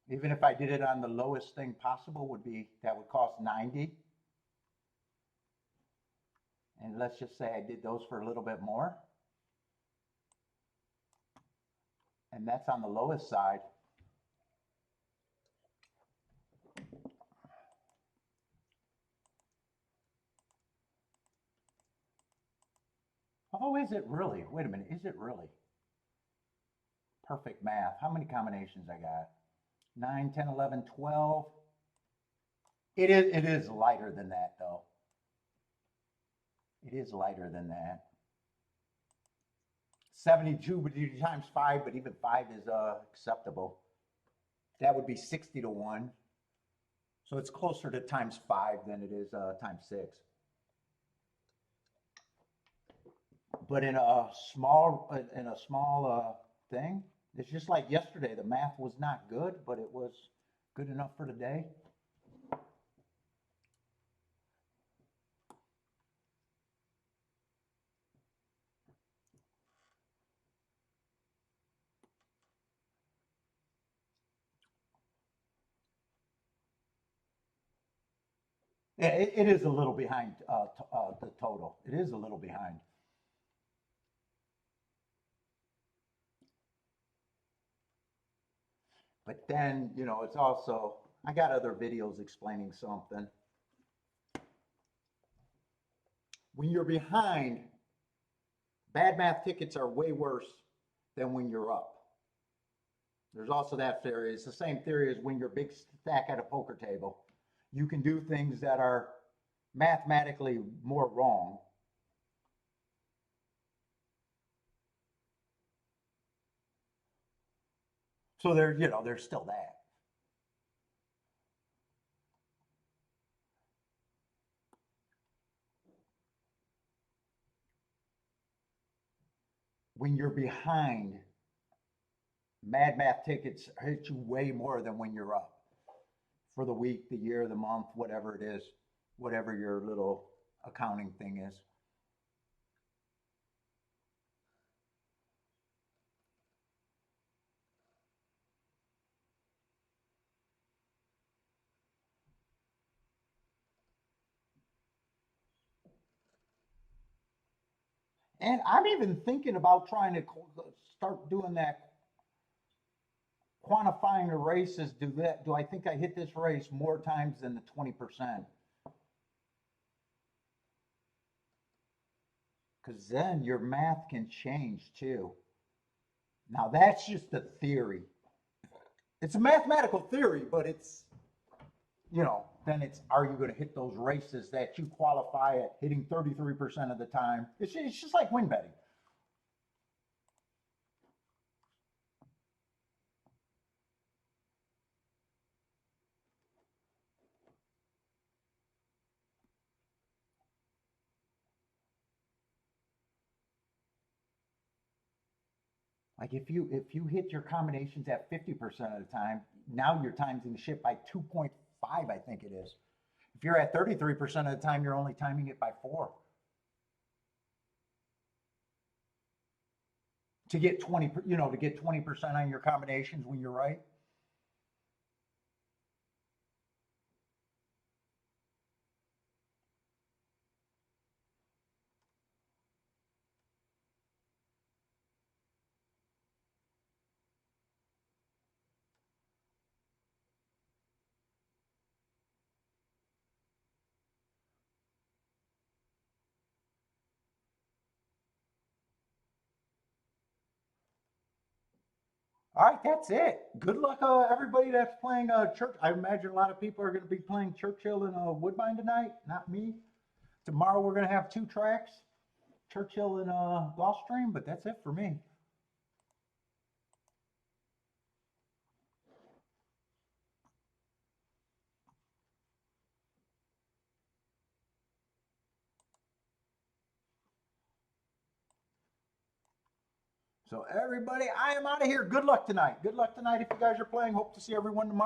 Even if I did it on the lowest thing possible, that would cost 90. And let's just say I did those for a little bit more. And that's on the lowest side. Oh, is it really? Wait a minute, is it really? Perfect math. How many combinations I got? 9, 10, 11, 12. It is lighter than that, though. It is lighter than that. 72 but you times 5, but even 5 is acceptable. That would be 60 to 1. So it's closer to times 5 than it is times 6. But in a small thing, It's just like yesterday. The math was not good, but it was good enough for today. Yeah, it is a little behind the total. It is a little behind. But then, it's also, I got other videos explaining something. When you're behind, bad math tickets are way worse than when you're up. There's also that theory. It's the same theory as when you're big stack at a poker table. You can do things that are mathematically more wrong. So there's still that. When you're behind, mad math tickets hit you way more than when you're up for the week, the year, the month, whatever it is, whatever your little accounting thing is. And I'm even thinking about trying to start doing that, quantifying the races. Do I think I hit this race more times than the 20%? Because then your math can change too. Now that's just a theory. It's a mathematical theory, but then it's, are you going to hit those races that you qualify at hitting 33% of the time? It's just like win betting. Like if you hit your combinations at 50% of the time, now you're timing the ship by 2.5, I think it is. If you're at 33% of the time, you're only timing it by 4. To get 20% on your combinations when you're right. All right, that's it. Good luck, everybody that's playing Church. I imagine a lot of people are going to be playing Churchill and Woodbine tonight. Not me. Tomorrow we're going to have 2 tracks, Churchill and Gulfstream, but that's it for me. So everybody, I am out of here. Good luck tonight. Good luck tonight if you guys are playing. Hope to see everyone tomorrow.